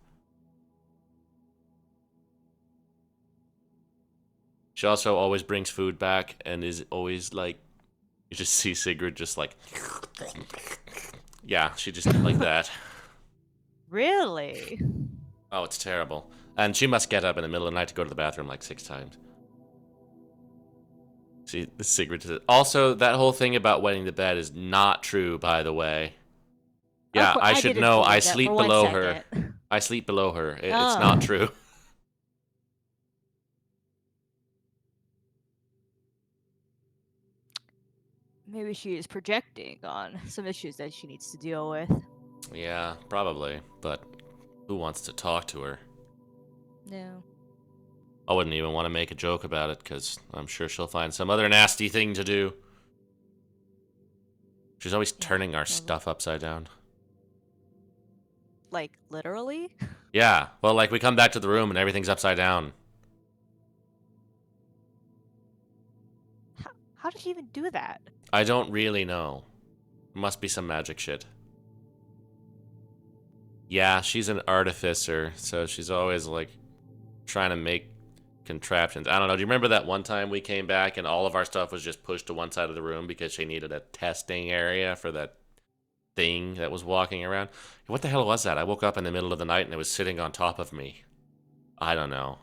She also always brings food back and is always like, you just see Sigrid just like, yeah, she just like that. Really? Oh, it's terrible. And she must get up in the middle of the night to go to the bathroom like 6 times. See, the Sigrid says. Also, that whole thing about wetting the bed is not true, by the way. Yeah, I should didn't know. believe I that sleep for one below her. second. I sleep below her. It's Oh. not true. Maybe she is projecting on some issues that she needs to deal with. Yeah, probably. But who wants to talk to her? No. I wouldn't even want to make a joke about it, because I'm sure she'll find some other nasty thing to do. She's always turning our stuff upside down. Like literally? Yeah, well, like we come back to the room and everything's upside down. How did she even do that? I don't really know. Must be some magic shit. Yeah, she's an artificer, so she's always like trying to make contraptions. I don't know. Do you remember that one time we came back and all of our stuff was just pushed to one side of the room because she needed a testing area for that thing that was walking around? What the hell was that? I woke up in the middle of the night and it was sitting on top of me. I don't know.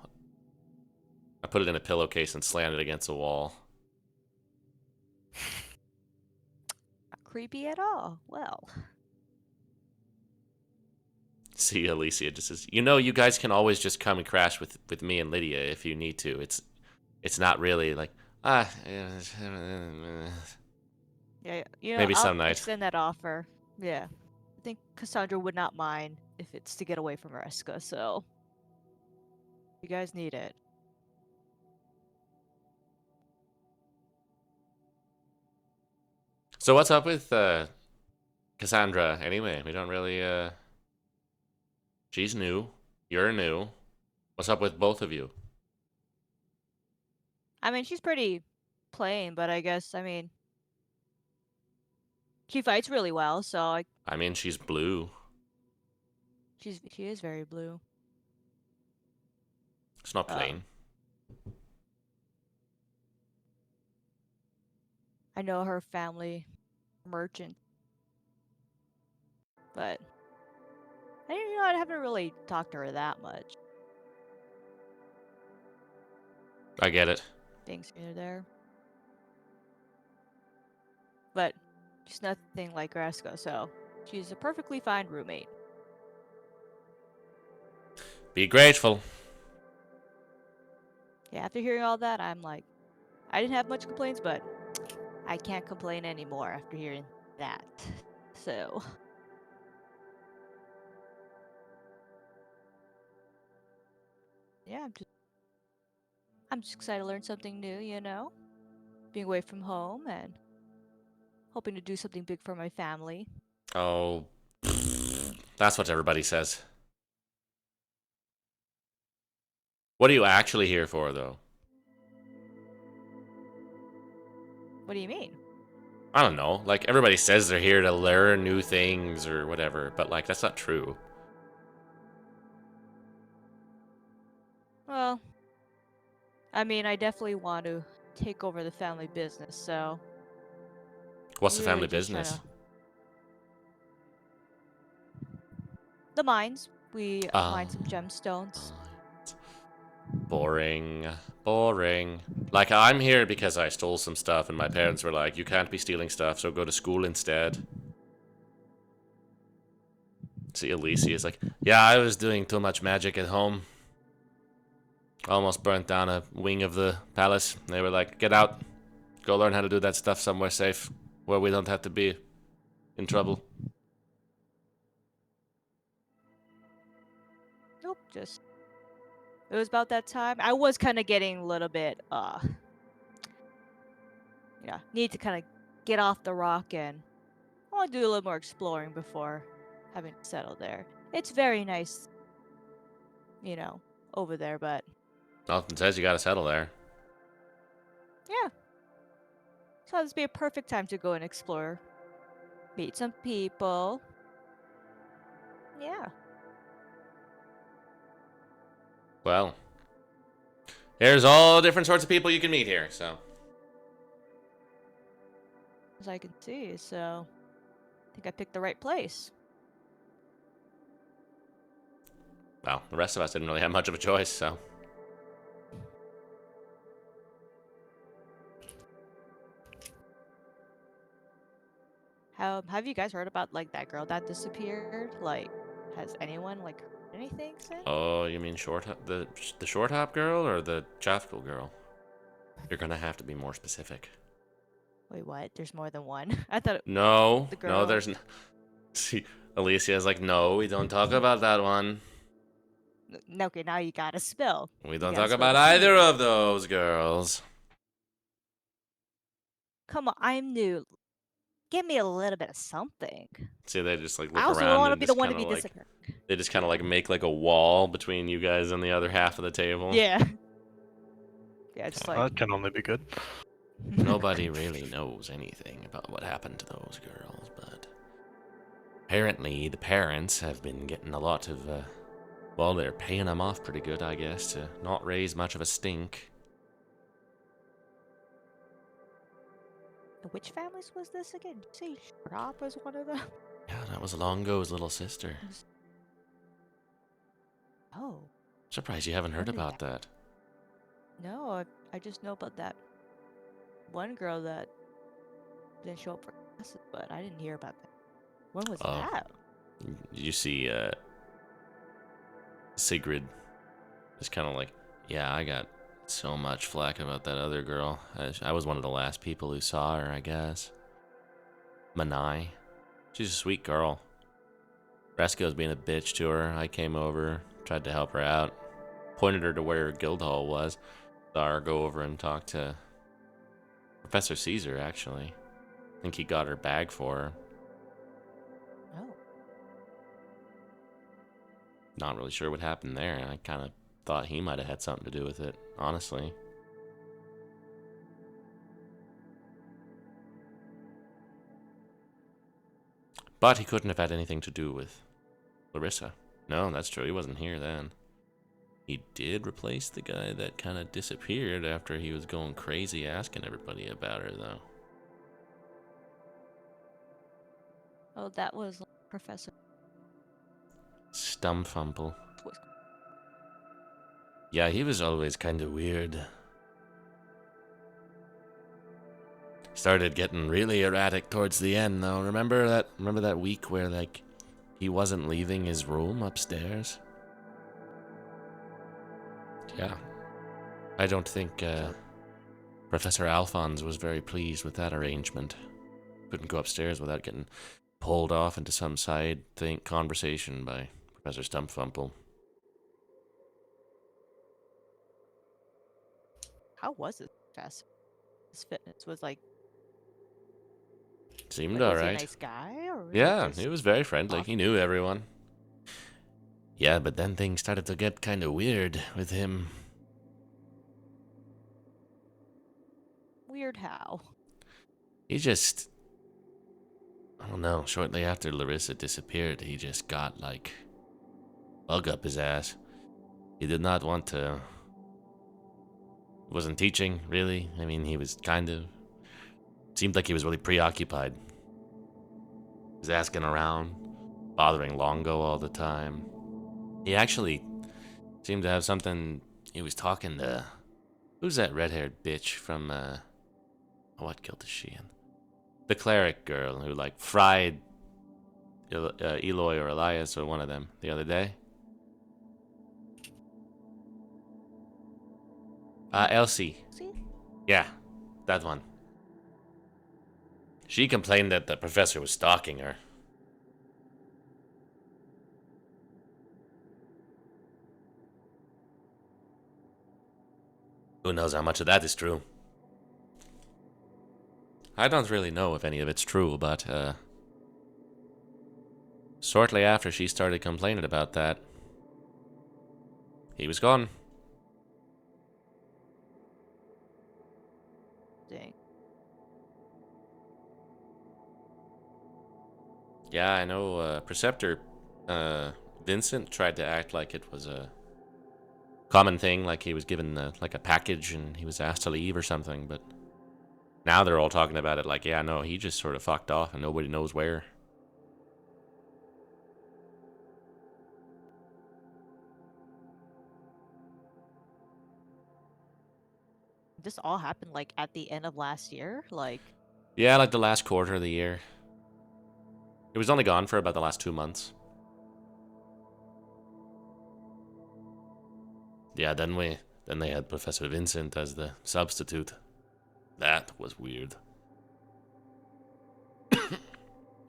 I put it in a pillowcase and slammed it against the wall. Not creepy at all. Well. See, Alicia just says, you know, you guys can always just come and crash with me and Lydia if you need to. It's not really like, Yeah, maybe I'll some night. extend that offer. Yeah. I think Cassandra would not mind if it's to get away from Reska, so you guys need it. So what's up with Cassandra anyway? We don't really she's new. You're new. What's up with both of you? I mean, she's pretty plain, but I guess, I mean, She fights really well, so I mean, she's blue. she is very blue. It's not Oh. plain. I know her family merchant, but I haven't really talked to her that much. I get it. Things here there, but she's nothing like Grasko, so she's a perfectly fine roommate. Be grateful. Yeah, after hearing all that, I'm like, I didn't have much complaints, but I can't complain anymore after hearing that. So, yeah, I'm just excited to learn something new, being away from home and hoping to do something big for my family. Oh, that's what everybody says. What are you actually here for, though? What do you mean? I don't know. Like, everybody says they're here to learn new things or whatever, but, like, that's not true. Well, I mean, I definitely want to take over the family business, so What's the really family just trying business? to the mines. We mine some gemstones. Boring. Boring. Like, I'm here because I stole some stuff, and my parents were like, you can't be stealing stuff, so go to school instead. See, Alicia is like, yeah, I was doing too much magic at home. Almost burnt down a wing of the palace. They were like, get out. Go learn how to do that stuff somewhere safe, where we don't have to be in trouble. Nope, just it was about that time. I was kind of getting a little bit need to kind of get off the rock, and I want to do a little more exploring before having to settle there. It's very nice, over there, but Nothing says you gotta settle there. yeah. So this would be a perfect time to go and explore, meet some people. Yeah. Well, there's all different sorts of people you can meet here, so. As I can see, so I think I picked the right place. Well, the rest of us didn't really have much of a choice, so. Have you guys heard about like that girl that disappeared? Like, has anyone like heard anything since? Oh, you mean the short hop girl or the Chathville girl? You're gonna have to be more specific. Wait, what? There's more than one. I thought No, the no, girl. there's no. See, Alicia's like, no, we don't talk about that one. Okay, now you gotta spill. We You don't gotta talk spill about the either tea. of those girls. Come on, I'm new. Give me a little bit of something. See, they just like I look also don't around want to and be the just one kind to of be like disappeared. they just kind of Yeah. like make like a wall between you guys and the other half of the table. Yeah. Yeah, just like That can only be good. Nobody really knows anything about what happened to those girls, but apparently the parents have been getting a lot of, well, they're paying them off pretty good, I guess, to not raise much of a stink. Which families was this again? Did you say Rob was one of them? Yeah, that was Longo's little sister. Oh, Surprised you haven't heard When did about that. no, I just know about that one girl that didn't show up for classes, but I didn't hear about that. When was Oh. that? You see, Sigrid is kind of like, yeah, I got so much flack about that other girl. I was one of the last people who saw her, I guess. Manai. She's a sweet girl. Resco's being a bitch to her. I came over, tried to help her out, pointed her to where her guild hall was. Saw her go over and talk to Professor Caesar, actually. I think he got her bag for her. Oh, Not really sure what happened there. I kind of thought he might have had something to do with it, honestly. But he couldn't have had anything to do with Larissa. No, that's true. He wasn't here then. He did replace the guy that kind of disappeared after he was going crazy asking everybody about her, though. Oh, that was Professor Stumfumble. Twist. Yeah, he was always kind of weird. Started getting really erratic towards the end, though. Remember that week where, like, he wasn't leaving his room upstairs? Yeah. I don't think, Professor Alphonse was very pleased with that arrangement. Couldn't go upstairs without getting pulled off into some side conversation by Professor Stumpfumple. How was it, Professor? His fitness was like Seemed was he a alright. nice guy, or was Yeah, he just he was very friendly. off? He knew everyone. Yeah, but then things started to get kind of weird with him. Weird how? He just... I don't know, shortly after Larissa disappeared, he just got, like, bug up his ass. He did not want to... Wasn't teaching, really. I mean, he was kind of... Seemed like he was really preoccupied. He was asking around, bothering Longo all the time. He actually seemed to have something... He was talking to... Who's that red-haired bitch from, what guild is she in? The cleric girl who, like, fried Eloy or Elias or one of them the other day. Elsie. See? Yeah, that one. She complained that the professor was stalking her. Who knows how much of that is true? I don't really know if any of it's true, but, shortly after she started complaining about that, he was gone. Dang. Yeah, I know, Preceptor, Vincent tried to act like it was a common thing, like he was given, like a package and he was asked to leave or something, but now they're all talking about it like, yeah, no, he just sort of fucked off and nobody knows where. This all happened like at the end of last year, like. Yeah, like the last quarter of the year. It was only gone for about the last 2 months. Yeah, then they had Professor Vincent as the substitute. That was weird.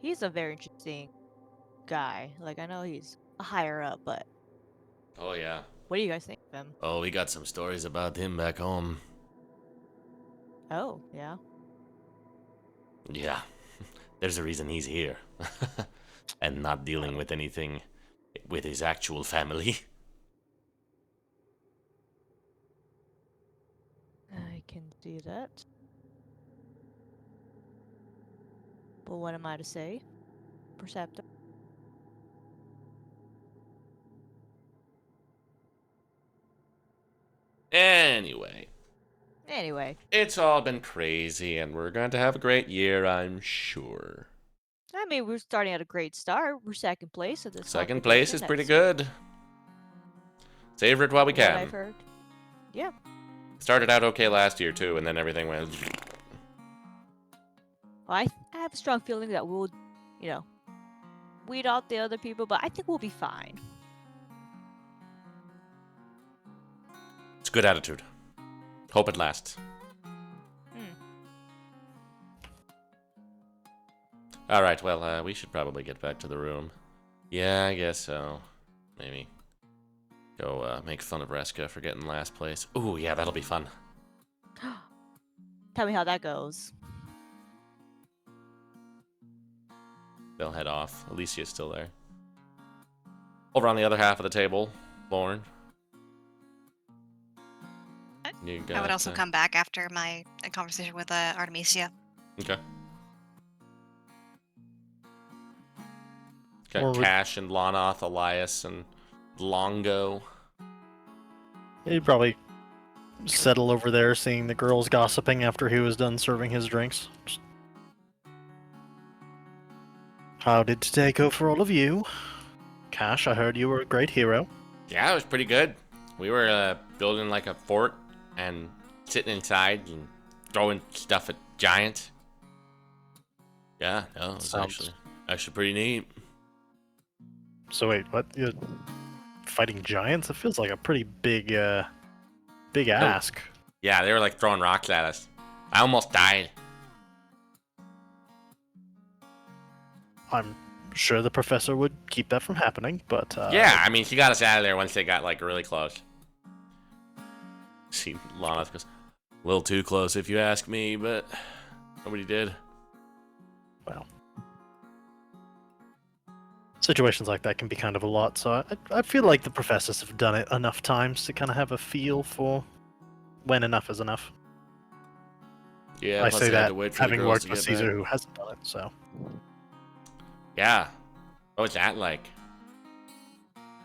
He's a very interesting guy. Like, I know he's a higher up, but Oh yeah. what do you guys think of him? Oh, we got some stories about him back home. Oh, yeah. Yeah. There's a reason he's here. And not dealing with anything with his actual family. I can see that. But what am I to say? Perceptor. Anyway, Anyway, it's all been crazy, and we're going to have a great year, I'm sure. I mean, we're starting at a great start. We're second place at this Second place competition is pretty next year, good. Savor it while we from what I've can. heard. Yeah. Started out okay last year, too, and then everything went... Well, I have a strong feeling that we'll, weed out the other people, but I think we'll be fine. It's a good attitude. Hope it lasts. Alright, well, we should probably get back to the room. Yeah, I guess so. Maybe. Go, make fun of Reska for getting last place. Ooh, yeah, that'll be fun. Tell me how that goes. They'll head off. Alicia's still there. Over on the other half of the table, Lauren. You I would got, also come back after my conversation with Artemisia. Okay. Got Or would- Cash and Lonoth, Elias, and Longo. He'd probably settle over there seeing the girls gossiping after he was done serving his drinks. How did today go for all of you? Cash, I heard you were a great hero. Yeah, it was pretty good. We were building like a fort and sitting inside and throwing stuff at giants. Yeah, no, it was Sounds- actually pretty neat. So wait, what? You're fighting giants? It feels like a pretty big ask. Yeah, they were like throwing rocks at us. I almost died. I'm sure the professor would keep that from happening, but Yeah, I mean, she got us out of there once they got like really close. See, Lana goes, a little too close if you ask me, but nobody did. well, situations like that can be kind of a lot. So I feel like the professors have done it enough times to kind of have a feel for when enough is enough. Yeah, I plus say they had that to wait for the having girls worked to with get Caesar, back. who hasn't done it. So Yeah. What was that like?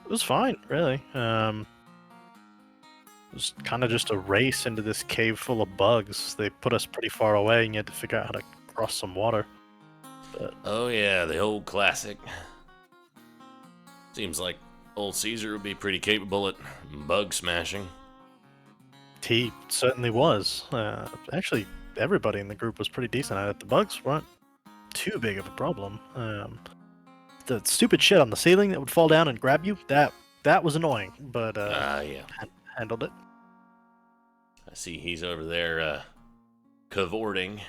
it was fine, really. It was kind of just a race into this cave full of bugs. They put us pretty far away, and you had to figure out how to cross some water. Oh yeah, the old classic. Seems like old Caesar would be pretty capable at bug smashing. He certainly was. Actually, everybody in the group was pretty decent at it. The bugs weren't too big of a problem. The stupid shit on the ceiling that would fall down and grab you, that was annoying, but Yeah. handled it. I see he's over there cavorting.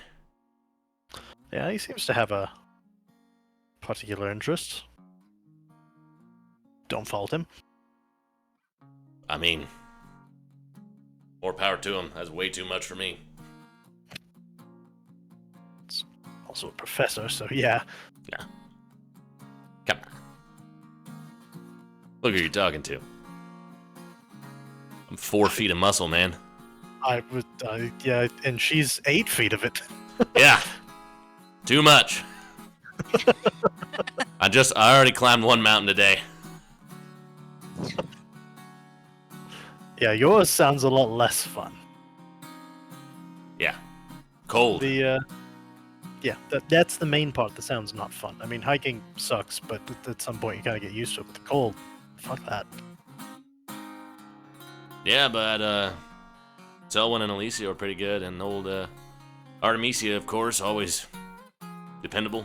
Yeah, he seems to have a particular interest. Don't fault him. I mean, more power to him. That's way too much for me. Also a professor, so yeah. Come on. Look who you're talking to. I'm 4 feet of muscle, man. Yeah, and she's 8 feet of it. Yeah. Too much. I already climbed one mountain today. Yeah, yours sounds a lot less fun. Yeah. Cold. That's the main part that sounds not fun. I mean, hiking sucks, but at some point you gotta get used to it. But the cold, fuck that. Yeah, but Selwyn and Alicia are pretty good, and old Artemisia, of course, always dependable.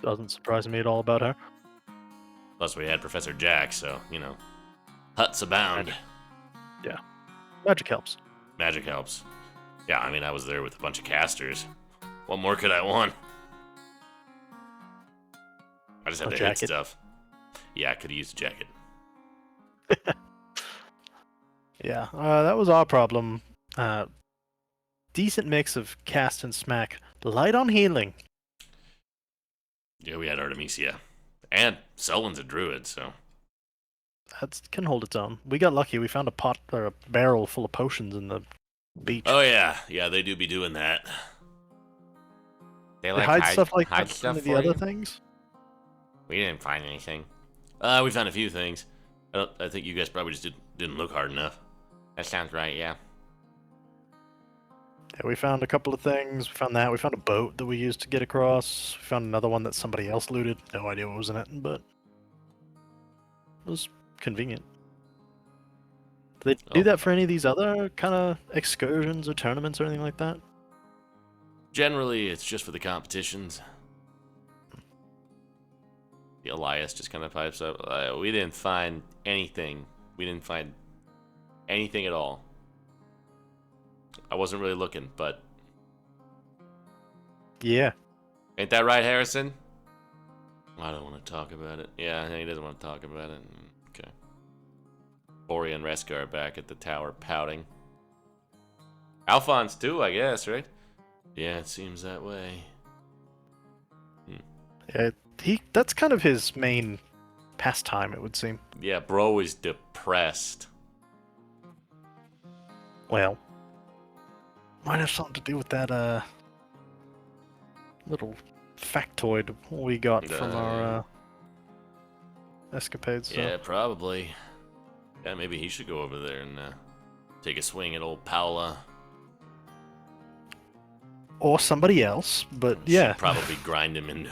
Doesn't surprise me at all about her. Plus, we had Professor Jack, so, huts abound. Magic helps. Magic helps. Yeah, I mean, I was there with a bunch of casters. What more could I want? I just had A to hit jacket. stuff. Yeah, I could have used a jacket. Yeah, that was our problem. Decent mix of cast and smack. Light on healing. Yeah, we had Artemisia. And Selwyn's a druid, so. That can hold its own. We got lucky. We found a pot or a barrel full of potions in the beach. Oh, yeah. Yeah, they do be doing that. They They like hide stuff like hide that stuff in the for other you? things. We didn't find anything. We found a few things. I think you guys probably just didn't look hard enough. That sounds right, yeah. Yeah, we found a couple of things. We found that. We found a boat that we used to get across. We found another one that somebody else looted. No idea what was in it, but it was convenient. Do they do Oh. that for any of these other kind of excursions or tournaments or anything like that? Generally, it's just for the competitions. The Elias just kind of pipes up. We didn't find anything. We didn't find anything at all. I wasn't really looking, but Yeah. ain't that right, Harrison? I don't want to talk about it. Yeah, he doesn't want to talk about it. Okay. Bori and Reska are back at the tower pouting. Alphonse too, I guess, right? Yeah, it seems that way. Yeah, that's kind of his main pastime, it would seem. Yeah, bro is depressed. Well, might have something to do with that little factoid we got from our escapades. So. Yeah, probably. Yeah, maybe he should go over there and take a swing at old Paula. Or somebody else, but Should yeah. probably grind him into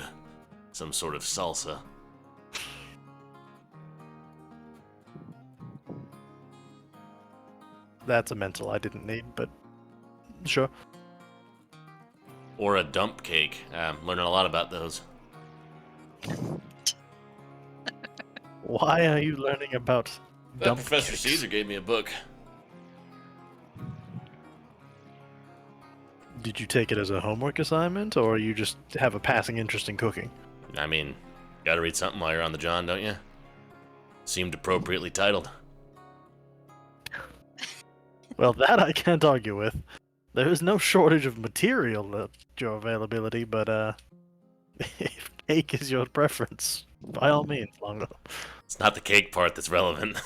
some sort of salsa. That's a mental I didn't need, but sure. Or a dump cake. Learning a lot about those. Why are you learning about dump Professor cakes? Caesar gave me a book. Did you take it as a homework assignment, or you just have a passing interest in cooking? I mean, gotta read something while you're on the John, don't you? Seemed appropriately titled. Well, that I can't argue with. There is no shortage of material at your availability, but if cake is your preference, by all means, Longo. It's not the cake part that's relevant.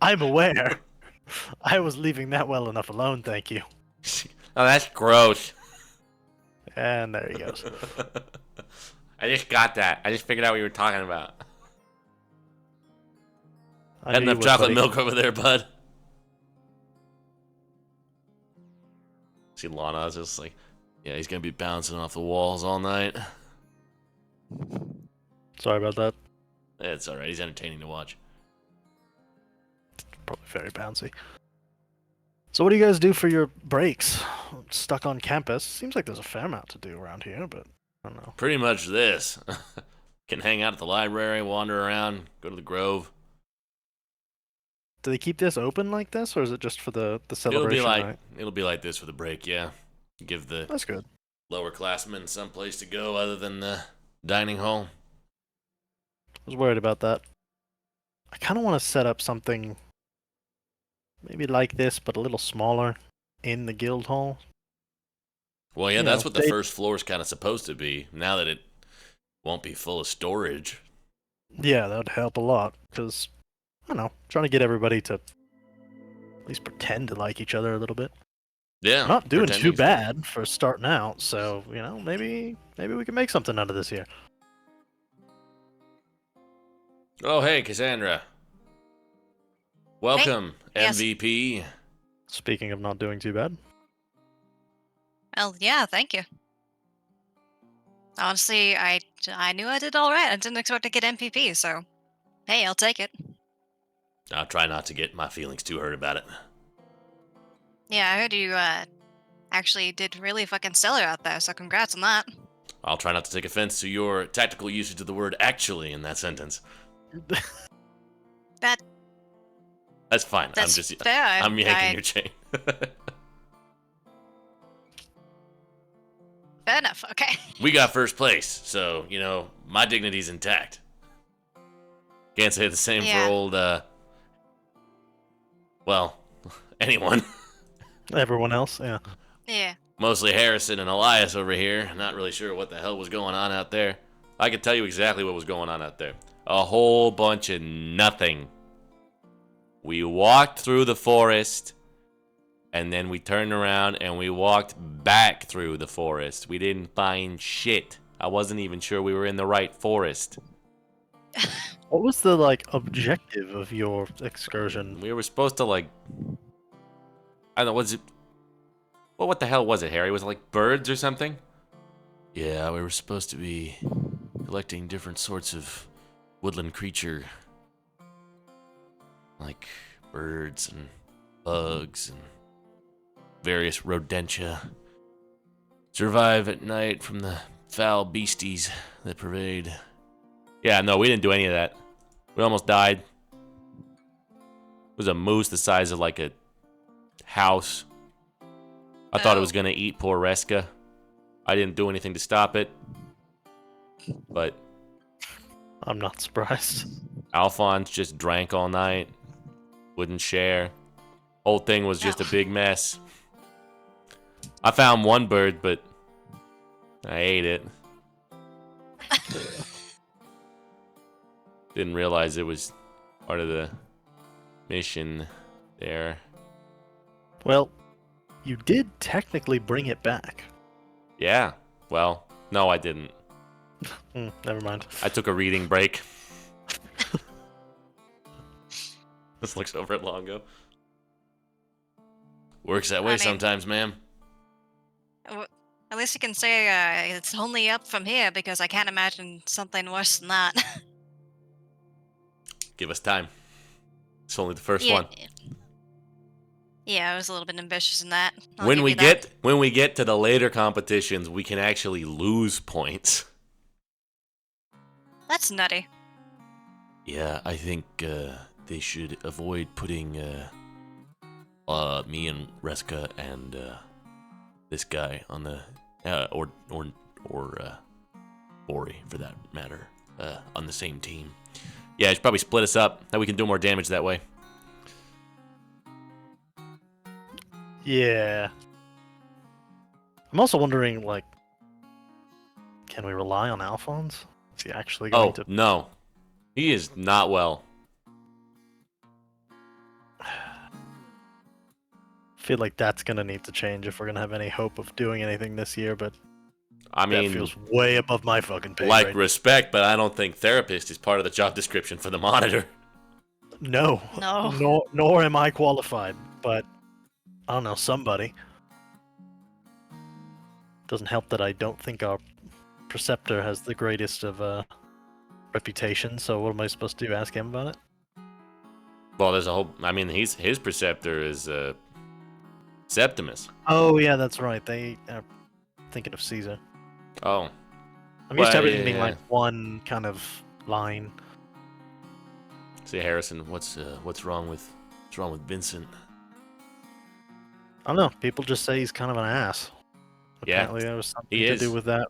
I'm aware. I was leaving that well enough alone, thank you. Oh, that's gross. And there he goes. I just got that. I just figured out what you were talking about. I Had knew you enough would, chocolate buddy. milk over there, bud. See, Lana's just like, yeah, he's gonna be bouncing off the walls all night. Sorry about that. It's alright, he's entertaining to watch. Probably very bouncy. So what do you guys do for your breaks? Stuck on campus? Seems like there's a fair amount to do around here, but I don't know. Pretty much this. Can hang out at the library, wander around, go to the Grove. Do they keep this open like this, or is it just for the celebration night? It'll be like this for the break, yeah. Give the That's good. lower classmen some place to go other than the dining hall. I was worried about that. I kind of want to set up something maybe like this, but a little smaller in the guild hall. Well, yeah, You that's know, what the they- first floor is kind of supposed to be. Now that it won't be full of storage. Yeah, that would help a lot, because, I don't know, trying to get everybody to at least pretend to like each other a little bit. Yeah, Not doing too pretending's- bad for starting out, so, you know, maybe we can make something out of this here. Oh, hey, Cassandra. Welcome, Yes. MVP. Speaking of not doing too bad. Well, yeah, thank you. Honestly, I knew I did all right. I didn't expect to get MPP, so hey, I'll take it. I'll try not to get my feelings too hurt about it. Yeah, I heard you actually did really fucking stellar out there, so congrats on that. I'll try not to take offense to your tactical usage of the word actually in that sentence. That That's fine. that's I'm just fair. I'm yanking I- your chain. Fair enough. Okay. We got first place, so, you know, my dignity's intact. Can't say the same Yeah. for old, well, anyone. Everyone else, yeah. Yeah. Mostly Harrison and Elias over here. Not really sure what the hell was going on out there. I can tell you exactly what was going on out there. A whole bunch of nothing. We walked through the forest, and then we turned around and we walked back through the forest. We didn't find shit. I wasn't even sure we were in the right forest. What was the, like, objective of your excursion? We were supposed to, like, I don't know, was it, well, what the hell was it, Harry? Was it like birds or something? Yeah, we were supposed to be collecting different sorts of woodland creature, like birds and bugs and various rodentia. Survive at night from the foul beasties that pervade. Yeah, no, we didn't do any of that. We almost died. It was a moose the size of like a house. I thought it was Oh. gonna eat poor Reska. I didn't do anything to stop it. But I'm not surprised. Alphonse just drank all night. Wouldn't share. Whole thing was just a Oh. big mess. I found one bird, but I ate it. Didn't realize it was part of the mission there. Well, you did technically bring it back. Yeah, well, No, I didn't. Never mind. I took a reading break. This looks over at Longo. Works that way I mean- sometimes, ma'am. At least you can say it's only up from here because I can't imagine something worse than that. Give us time. It's only the first yeah. one. Yeah, I was a little bit ambitious in that. I'll When give we you that. get to the later competitions, we can actually lose points. That's nutty. Yeah, I think they should avoid putting me and Reska and this guy on the or Ori for that matter on the same team. Yeah, should probably split us up. That we can do more damage that way. Yeah. I'm also wondering, like, can we rely on Alphonse? Is he actually going Oh to? no, he is not well. Feel like that's gonna need to change if we're gonna have any hope of doing anything this year. But I that mean, feels way above my fucking pay like grade. respect, but I don't think therapist is part of the job description for the monitor. No. No. Nor am I qualified. But I don't know, somebody. Doesn't help that I don't think our preceptor has the greatest of reputation. So what am I supposed to do? Ask him about it? Well, there's a whole. I mean, his preceptor is Septimus. Oh yeah, that's right. They are thinking of Caesar. Oh, I'm used to Well, everything being yeah. like one kind of line. see, Harrison, what's wrong with Vincent? I don't know. People just say he's kind of an ass. Yeah, Apparently there was something he to is. do with that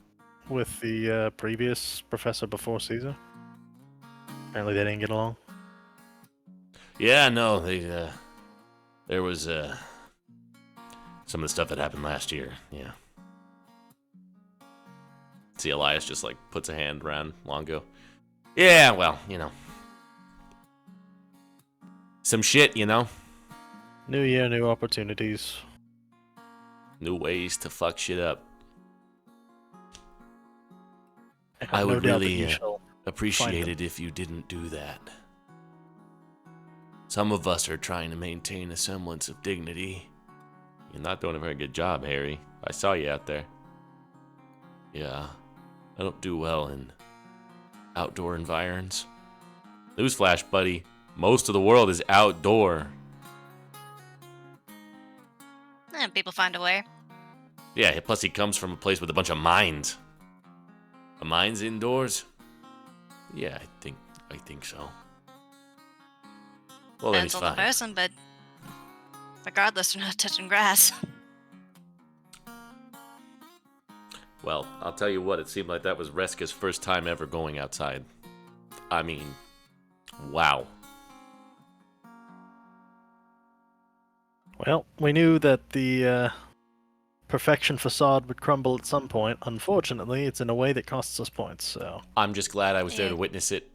with the previous professor before Caesar. Apparently they didn't get along. Yeah, no, there was some of the stuff that happened last year. Yeah. See, Elias just like puts a hand around Longo. Yeah, well, some shit, New year, new opportunities. new ways to fuck shit up. have I no would doubt that really you shall appreciate them. it if you didn't do that. Some of us are trying to maintain a semblance of dignity. You're not doing a very good job, Harry. I saw you out there. Yeah, I don't do well in outdoor environs. Newsflash, buddy. Most of the world is outdoor. People find a way. Yeah, plus he comes from a place with a bunch of mines. A mine's indoors? Yeah, I think so. Well, then Depends he's on the fine. person, but regardless, they're not touching grass. Well, I'll tell you what, it seemed like that was Reska's first time ever going outside. I mean, wow. Well, we knew that the perfection facade would crumble at some point. Unfortunately, it's in a way that costs us points, so... I'm just glad I was there Yeah. to witness it.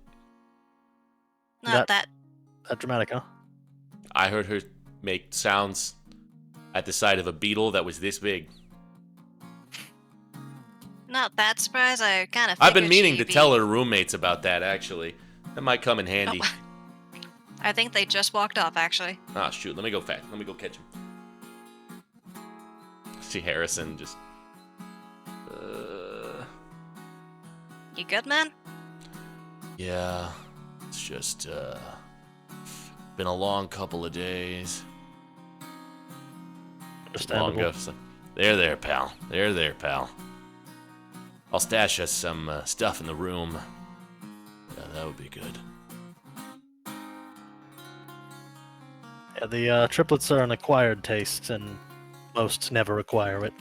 Not that. That dramatic, huh? I heard her make sounds at the sight of a beetle that was this big. Not that surprised. I kind of. I've been meaning to tell her roommates about that, actually. That might come in handy. Oh. I think they just walked off, actually. Ah, shoot. Let me go fast. Let me go catch him. See Harrison just... You good, man? Yeah. It's just, been a long couple of days. Understandable. Longo. There, pal. There, pal. I'll stash us some stuff in the room. Yeah, that would be good. Yeah, the triplets are an acquired taste, and most never acquire it.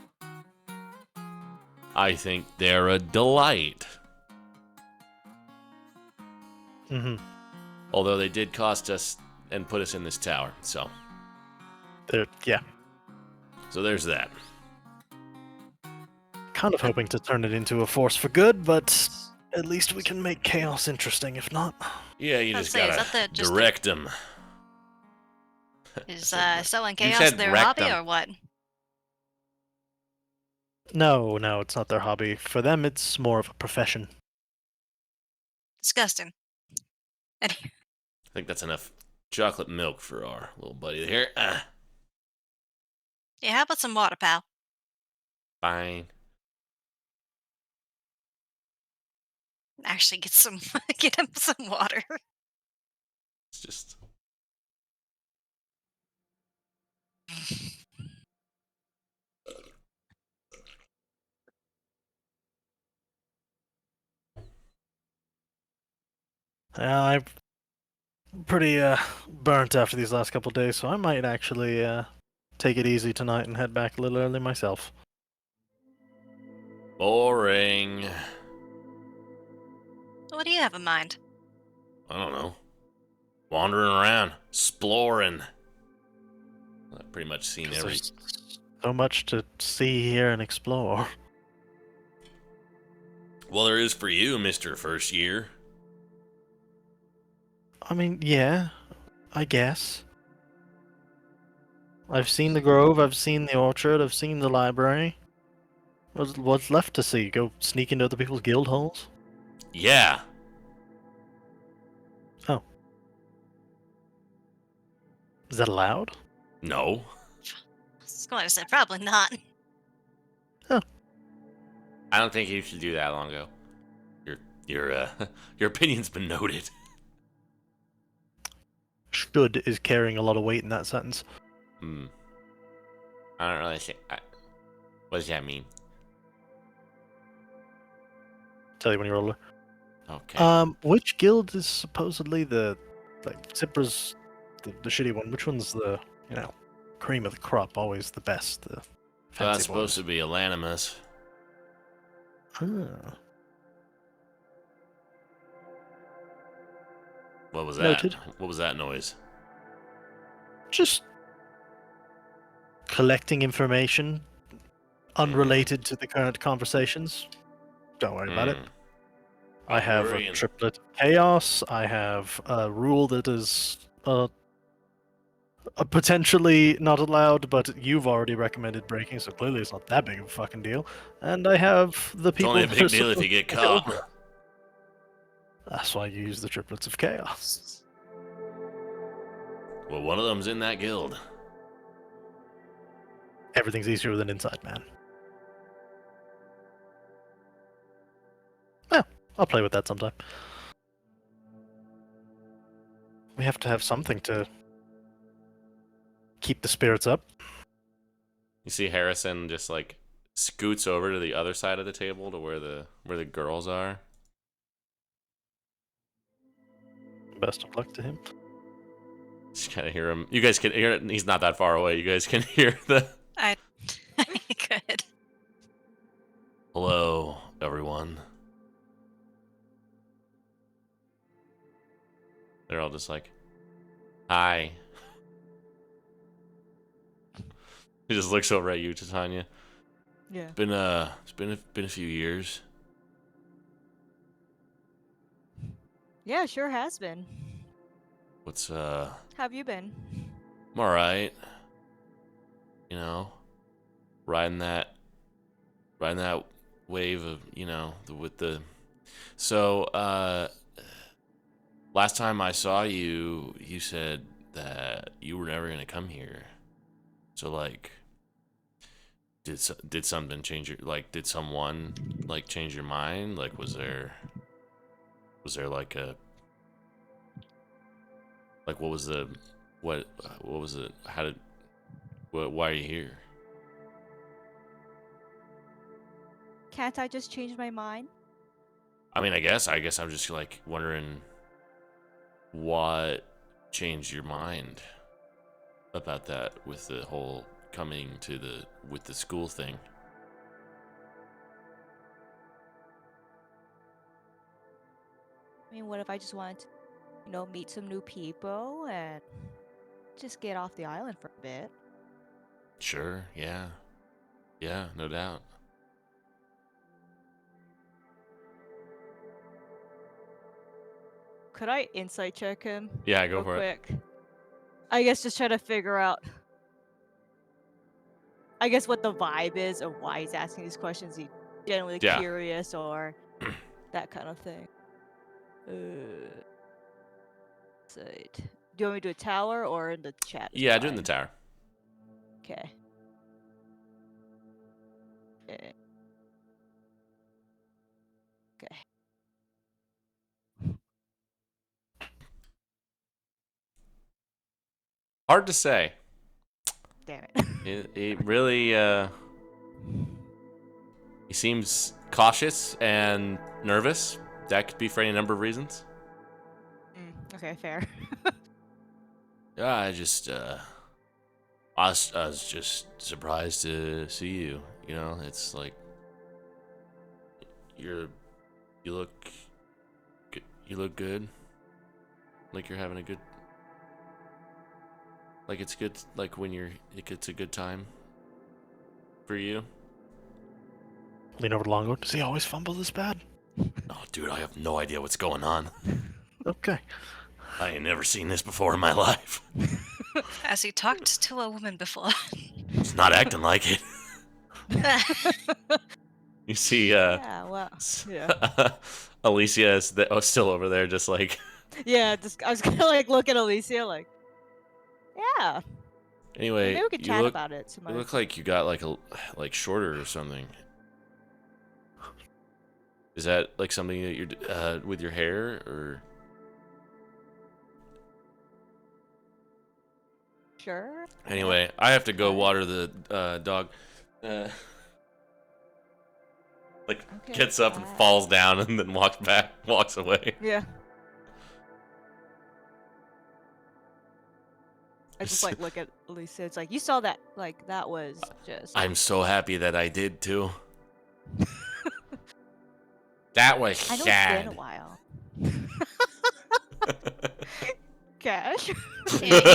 I think they're a delight. Mm-hmm. Although they did cost us and put us in this tower, so Yeah, there's that. kind of hoping to turn it into a force for good, but at least we can make chaos interesting, if not. Yeah, you Let's just see, is gotta that just direct them. Is sowing You chaos said their wreck hobby them. or what? No, no, it's not their hobby. For them, it's more of a profession. Disgusting. And I think that's enough chocolate milk for our little buddy here. yeah, how about some water, pal? Fine. Actually, get some, get him some water. It's just. I'm pretty burnt after these last couple days, so I might actually take it easy tonight and head back a little early myself. Boring. What do you have in mind? I don't know. Wandering around, exploring. I've pretty much seen 'Cause every. there's so much to see, hear, and explore. Well, there is for you, Mr. First Year. I mean, yeah, I guess. I've seen the grove, I've seen the orchard, I've seen the library. What's left to see? Go sneak into other people's guild halls? Yeah. Oh. Is that allowed? No. I was going to say probably not. I don't think you should do that, Longo. Your your opinion's been noted. Should is carrying a lot of weight in that sentence. Hmm. I don't really think. What does that mean? Tell you when you roll it. Okay. Which guild is supposedly the Zipra's the shitty one? Which one's the cream of the crop? Always the best. The So fancy that's supposed boys. to be Elanimus. Ah, What was that? noted. What was that noise? Just collecting information unrelated to the current conversations. Don't worry about it. Hmm. I have a worrying. triplet of chaos. I have a rule that is potentially not allowed, but you've already recommended breaking, so clearly it's not that big of a fucking deal. And I have the It's people. only a that big are deal if you supposed get to take over. caught. That's why you use the triplets of chaos. Well, one of them's in that guild. Everything's easier with an inside man. Well, I'll play with that sometime. We have to have something to keep the spirits up. You see Harrison just like scoots over to the other side of the table to where the girls are. Best of luck to him. Just kind of hear him. You guys can hear it. He's not that far away. You guys can hear the I could. hello, everyone. They're all just like, hi. He just looks over at you, Titania. Yeah. It's been a few years. Yeah, sure has been. What's How have you been? I'm all right. You know, riding that wave of with the. So last time I saw you, you said that you were never gonna come here. So like, did something change your did someone change your mind? Like, was there like a what was the what was it? How did why are you here? Can't I just change my mind? I mean, I guess I'm just like wondering what changed your mind about that with the whole coming to with the school thing. I mean, what if I just wanted to, meet some new people and just get off the island for a bit? Sure, yeah. Yeah, no doubt. Could I insight check him Yeah, go real for it. quick? I guess just try to figure out. I guess what the vibe is or why he's asking these questions. He genuinely Yeah. curious or that kind of thing. Site. Do you want me to do a tower or in the chat? is Yeah, do it in the fine? tower. Okay. Okay. Okay. Hard to say. Damn it. It really, he seems cautious and nervous. That could be for any number of reasons. Okay, fair. Yeah, I was just surprised to see you. You know, it's like you look good. Like you're having a good, like it's good, like when it's a good time for you. Lean over to Longo. Does he always fumble this bad? Oh, dude, I have no idea what's going on. Okay. I ain't never seen this before in my life. Has he talked to a woman before? It's not acting like it. You see, Yeah, well, yeah. Alicia is still over there, just like. Yeah, I was gonna like look at Alicia like, yeah. Anyway, Maybe we could chat about it some you other look like you got like shorter or something. Is that like something that you're with your hair or? Sure. Anyway, I have to go water the dog. Like Okay, gets up and bye. falls down and then walks away. Yeah. I just like look at Alicia. It's like you saw that. Like that was just. I'm so happy that I did too. That was I know sad. it's been a while. Cash. You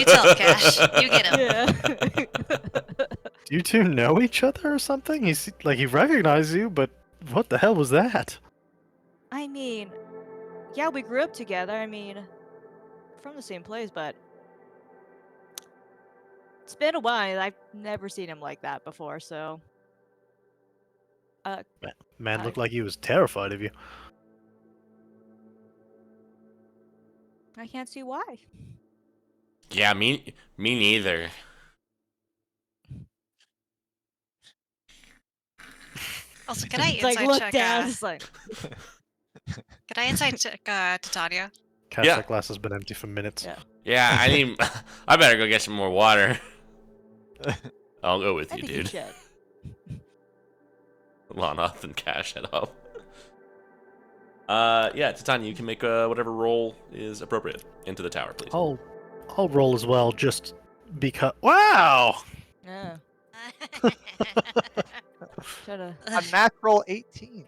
tell him, Cash. You get him. Yeah. Do you two know each other or something? He's like he recognized you, but what the hell was that? I mean, yeah, we grew up together. I mean, from the same place, but it's been a while. I've never seen him like that before. So. Man Hi. looked like he was terrified of you. I can't see why. Yeah, me neither. Also, can I It's like insight look check? down. It's like Can I insight check Titania? Cash, Yeah. that glass has been empty for minutes. yeah. Yeah, I better go get some more water. I'll go with I you, think you dude. should. Lana and Cash head up. Yeah, Titania, you can make whatever roll is appropriate into the tower, please. I'll roll as well, just because. Wow! Yeah. Shoulda. A natural 18.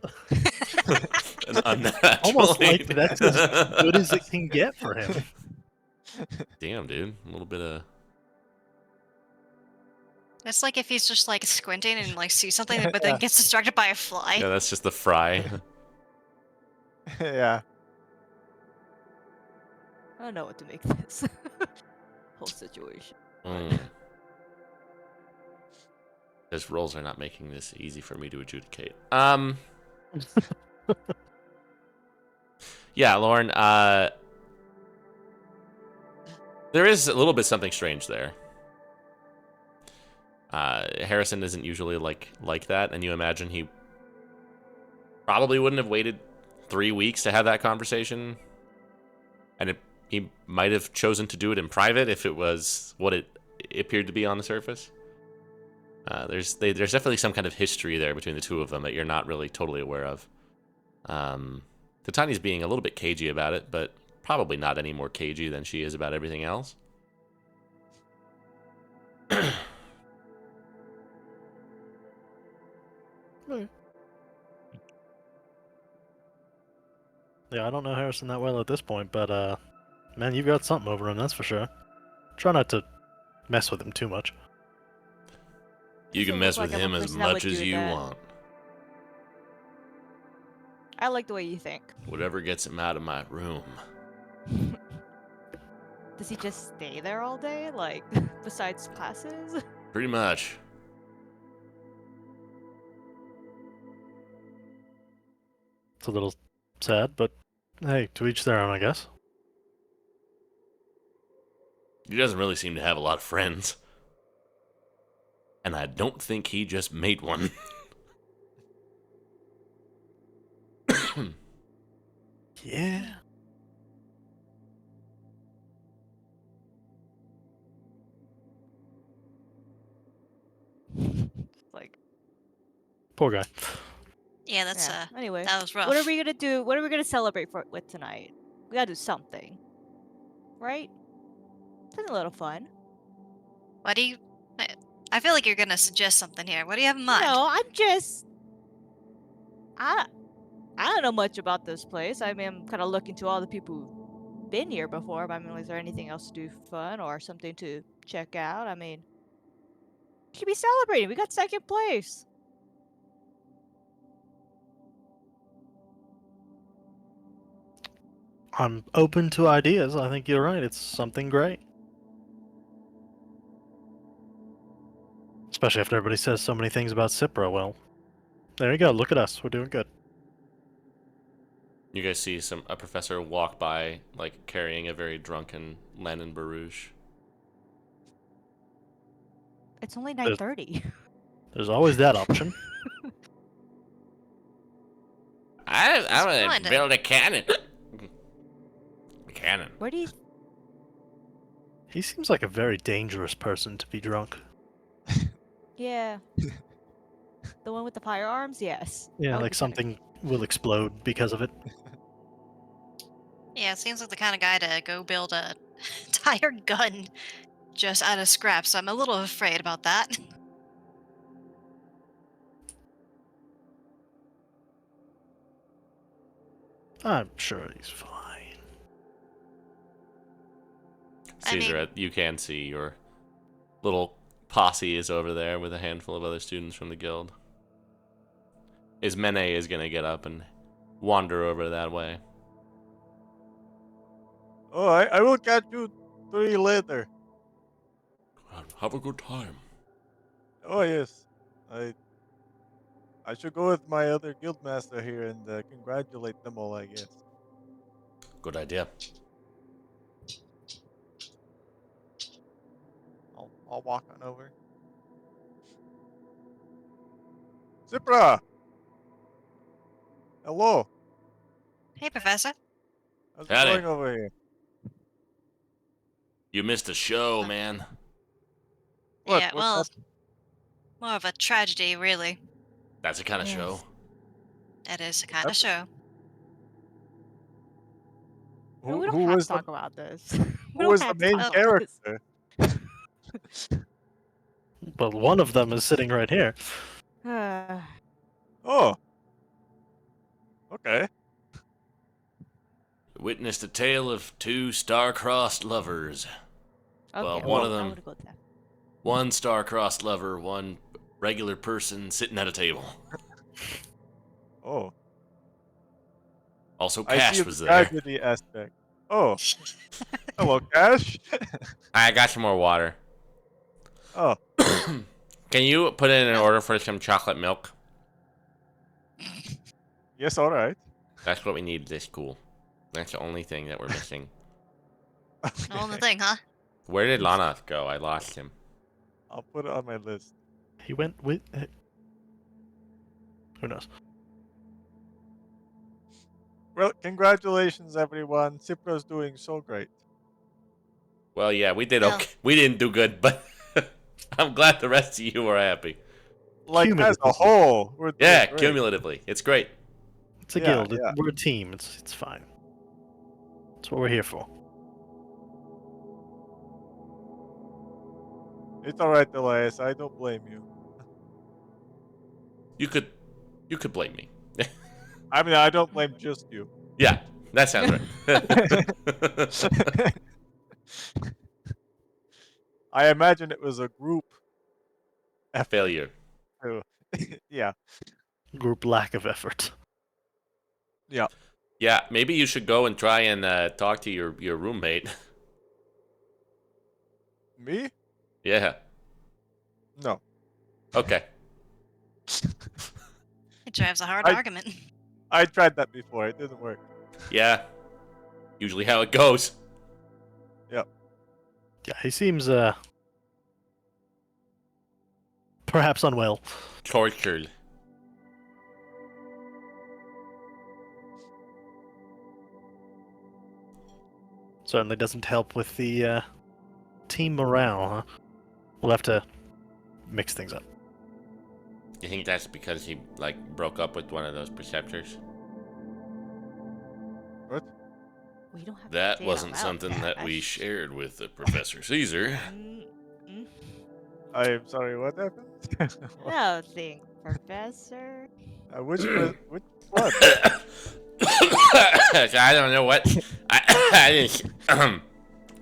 An unnatural Almost like 8. that's as good as it can get for him. Damn, dude. A little bit of. It's like if he's just like squinting and like sees something, but then Yeah. gets distracted by a fly. Yeah, that's just the fry. Yeah. I don't know what to make this whole situation. His rolls are not making this easy for me to adjudicate. Yeah, Lauren, there is a little bit something strange there. Harrison isn't usually like that, and you imagine he probably wouldn't have waited 3 weeks to have that conversation, and he might have chosen to do it in private if it was what it appeared to be on the surface. There's definitely some kind of history there between the two of them that you're not really totally aware of. Titania's being a little bit cagey about it, but probably not any more cagey than she is about everything else. Yeah, I don't know Harrison that well at this point, but man, you've got something over him, that's for sure. Try not to mess with him too much. You can Doesn't mess look with like I'm a him as person that would much as do you that. want. I like the way you think. Whatever gets him out of my room. Does he just stay there all day, like besides classes? Pretty much. It's a little sad, but hey, to each their own, I guess. He doesn't really seem to have a lot of friends. And I don't think he just made one. Yeah. Like, Poor guy. Yeah, that's yeah. Anyway, that was rough. what are we gonna do? What are we gonna celebrate with tonight? We gotta do something, right? Something a little fun. What do you? I feel like you're gonna suggest something here. What do you have in mind? No, I'm just. I don't know much about this place. I mean, I'm kind of looking to all the people who've been here before. But I mean, is there anything else to do fun or something to check out? I mean, we should be celebrating. We got second place. I'm open to ideas. I think you're right. It's something great. Especially after everybody says so many things about Cipro. Well, there you go. Look at us. We're doing good. You guys see a professor walk by, like, carrying a very drunken Lennon Barouche. It's only There's- 9:30. There's always that option. I'm fine, gonna build a cannon. A cannon. Where do you? He seems like a very dangerous person to be drunk. Yeah. The one with the firearms? Yes. Yeah, That would like be kinda- something will explode because of it. Yeah, it seems like the kind of guy to go build a tire gun just out of scraps. So I'm a little afraid about that. I'm sure he's fine. I mean- Caesar, you can see your little posse is over there with a handful of other students from the guild. Ismene is gonna get up and wander over that way. Oh, I will catch you 3 later. Have a good time. Oh yes, I should go with my other guild master here and congratulate them all. I guess. Good idea. I'll walk on over. Zipra! Hello. Hey, Professor. How's it Howdy. going over here? You missed a show, man. What? Yeah, What's well, up? more of a tragedy, really. That's the kind of Yes. show. That is the kind Yep. of show. No, Who, we don't who have was to the talk about this. who was the main about character? But one of them is sitting right here. Oh. Okay. Witnessed a tale of two star-crossed lovers. Okay, Well, one well, of I them- wanna go there. One star-crossed lover, one regular person sitting at a table. Oh. Also, I see Cash the was there. tragedy aspect. Oh. Hello, Cash. I got some more water. Oh. Can you put in an order for some chocolate milk? Yes. All right. That's what we need this cool. That's the only thing that we're missing. The only Okay. thing, huh? Where did Lana go? I lost him. I'll put it on my list. He went with. Who knows? Well, congratulations, everyone. Cipro's doing so great. Well, yeah, we did Well- okay. We didn't do good, but I'm glad the rest of you were happy. Like as a Cumulatively. whole, we're doing Yeah, great. cumulatively. It's great. It's a Yeah, guild. yeah. We're a team. It's fine. That's what we're here for. It's all right, Elias. I don't blame you. You could blame me. I mean, I don't blame just you. Yeah, that sounds right. I imagine it was a group effort. Failure. Too. Yeah. Group lack of effort. Yeah. Yeah, maybe you should go and try and talk to your roommate. Me? Yeah. No. Okay. It drives a hard I- argument. I tried that before. It didn't work. Yeah. Usually how it goes. Yeah, he seems perhaps unwell. Tortured. Certainly doesn't help with the team morale, huh? We'll have to mix things up. You think that's because he, like, broke up with one of those preceptors? What? We don't have to That say it out wasn't loud, something that we Cash. shared with the Professor Caesar. Mm. I'm sorry. What happened? No thing, Professor. Which one? I don't know what. I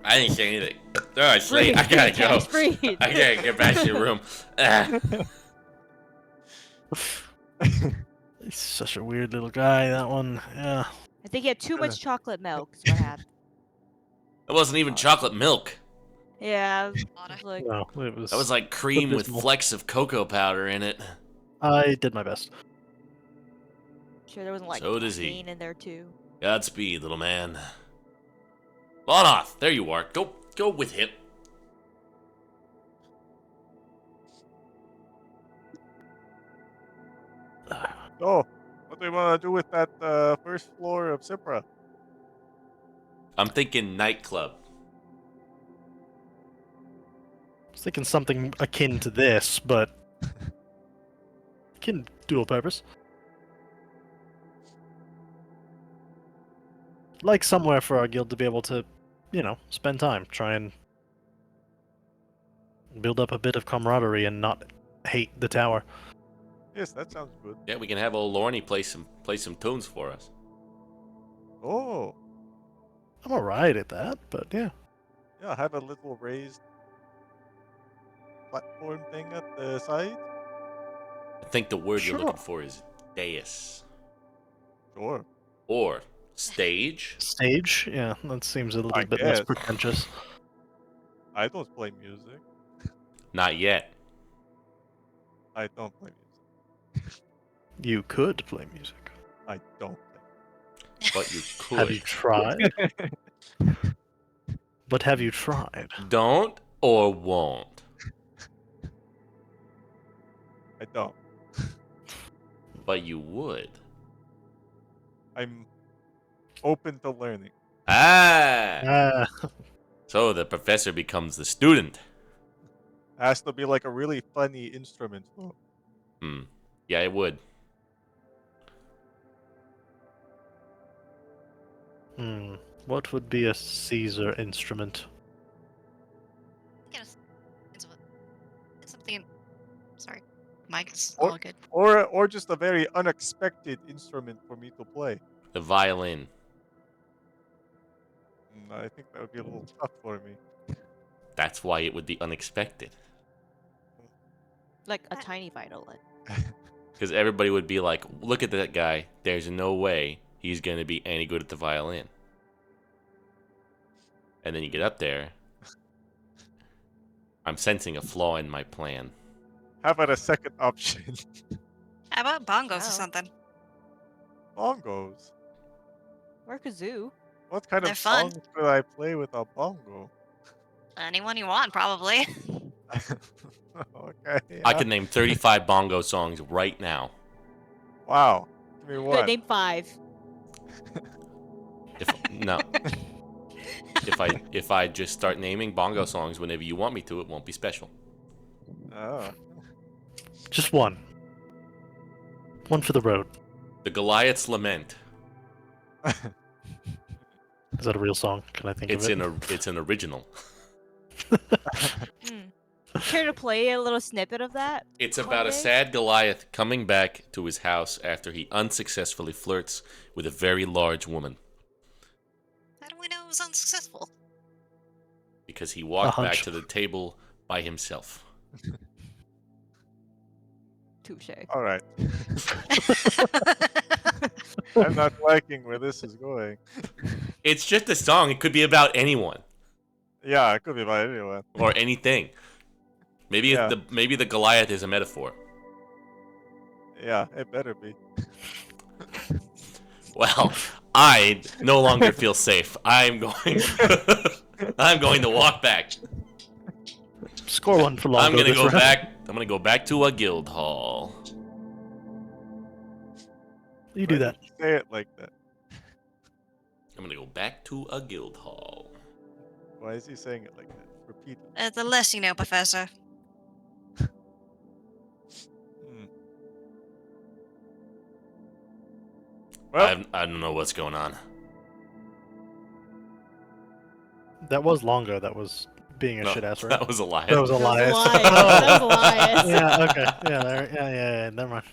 didn't say anything. Oh, it's late. I gotta go. Cash, breathe. I gotta get back to your room. He's such a weird little guy, that one. Yeah. I think he had too much chocolate milk. Is what happened. It wasn't even chocolate milk. Yeah, Water. it was like No, it was. That was like cream with abysmal. flecks of cocoa powder in it. I did my best. sure there wasn't like So does he. caffeine in there too. Godspeed, little man. Lonoth, there you are. Go with him. Oh, what do we want to do with that first floor of Cipra? I'm thinking nightclub. I was thinking something akin to this, but can dual purpose. Like somewhere for our guild to be able to, spend time, try and build up a bit of camaraderie and not hate the tower. Yes, that sounds good. Yeah, we can have old Lorne play some tunes for us. Oh, I'm alright at that, but yeah. yeah, have a little raised platform thing at the side. I think the word you're looking Sure. for is dais. Sure. Or stage. Stage? Yeah, that seems a little I bit less guess. pretentious. I don't play music. Not yet. I don't play music. You could play music. I don't But you Have you could. tried? play. But have you tried? Don't or won't. I don't. But you would. I'm open to learning. Ah! Ah, So the professor becomes the student. Has to be like a really funny instrument. though. Hmm. Yeah, it would. what would be a Caesar instrument? Get us something. Sorry, Mike's Or- all good. Or just a very unexpected instrument for me to play. The violin. I think that would be a little tough for me. That's why it would be unexpected. Like a tiny violin. Because everybody would be like, look at that guy. There's no way he's going to be any good at the violin. And then you get up there. I'm sensing a flaw in my plan. How about a second option? How about bongos or Oh. something? Bongos. Or kazoo. What kind They're of fun. songs could I play with a bongo? Anyone you want, probably. Okay. I yeah. can name 35 bongo songs right now. Wow. Give me Good, one. name 5. No. If I just start naming bongo songs whenever you want me to, it won't be special. Oh. Just one. One for the road. The Goliath's Lament. Is that a real song? Can I think It's of it? it's an original. Care to play a little snippet of that? It's about a Holiday? sad Goliath coming back to his house after he unsuccessfully flirts with a very large woman. How do we know it was unsuccessful? Because he walked back hunch. to the table by himself. Touche. All right. I'm not liking where this is going. It's just a song. It could be about anyone Yeah, it could be about anyone. or anything. Maybe Yeah. maybe the Goliath is a metaphor. Yeah, it better be. Well, I no longer feel safe. I'm going. I'm going to walk back. Score one for Longo. I'm gonna this go round. back. I'm gonna go back to a guild hall. You do Why that. did you say it like that? I'm gonna go back to a guild hall. Why is he saying it like that? Repeat it. The less you know, Professor. Hmm. Well, I don't know what's going on. That was Longo. That was being a No, shit ass, right? that was Elias. That was That was Elias. Elias. That was Elias. Yeah. Okay. Yeah. Yeah. Never mind.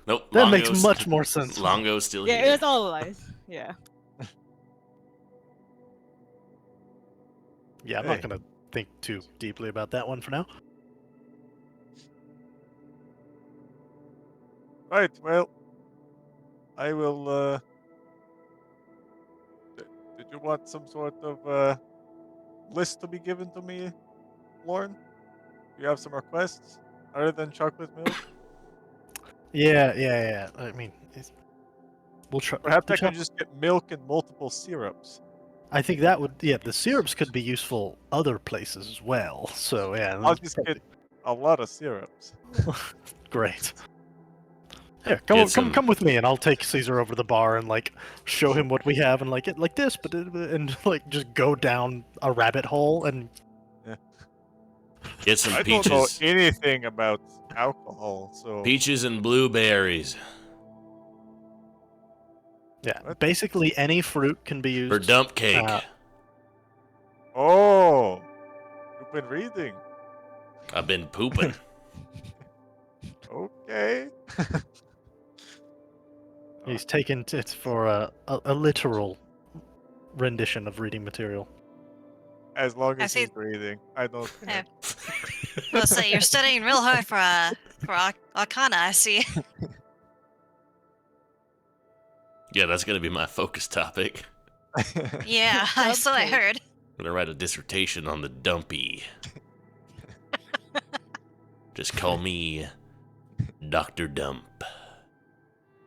Nope. That makes Longo's- much more sense. Longo's still Yeah, here. it was all Elias. Yeah. Yeah, I'm Hey. not gonna think too deeply about that one for now. right. Well, I will. Did you want some sort of list to be given to me, Lauren? Do you have some requests other than chocolate milk? Yeah. I mean, we'll try. Perhaps we'll I try- can just get milk and multiple syrups. I think that would. Yeah, the syrups could be useful other places as well. So yeah, I'll that's just probably get a lot of syrups. great. Here, Get some- come with me, and I'll take Caesar over to the bar and like show him what we have, and like it like this, but and like just go down a rabbit hole and Get some I don't know peaches. anything about alcohol, so Peaches and blueberries yeah, What? basically any fruit can be used. for dump cake. oh, you've been reading. I've been pooping. Okay. He's taken it for a literal rendition of reading material. As long I as see- he's breathing, I don't care. Let's say you're studying real hard for Arcana, I see. Yeah, that's gonna be my focus topic. Yeah, so I Cupcake. heard. I'm gonna write a dissertation on the dumpy. Just call me Dr. Dump.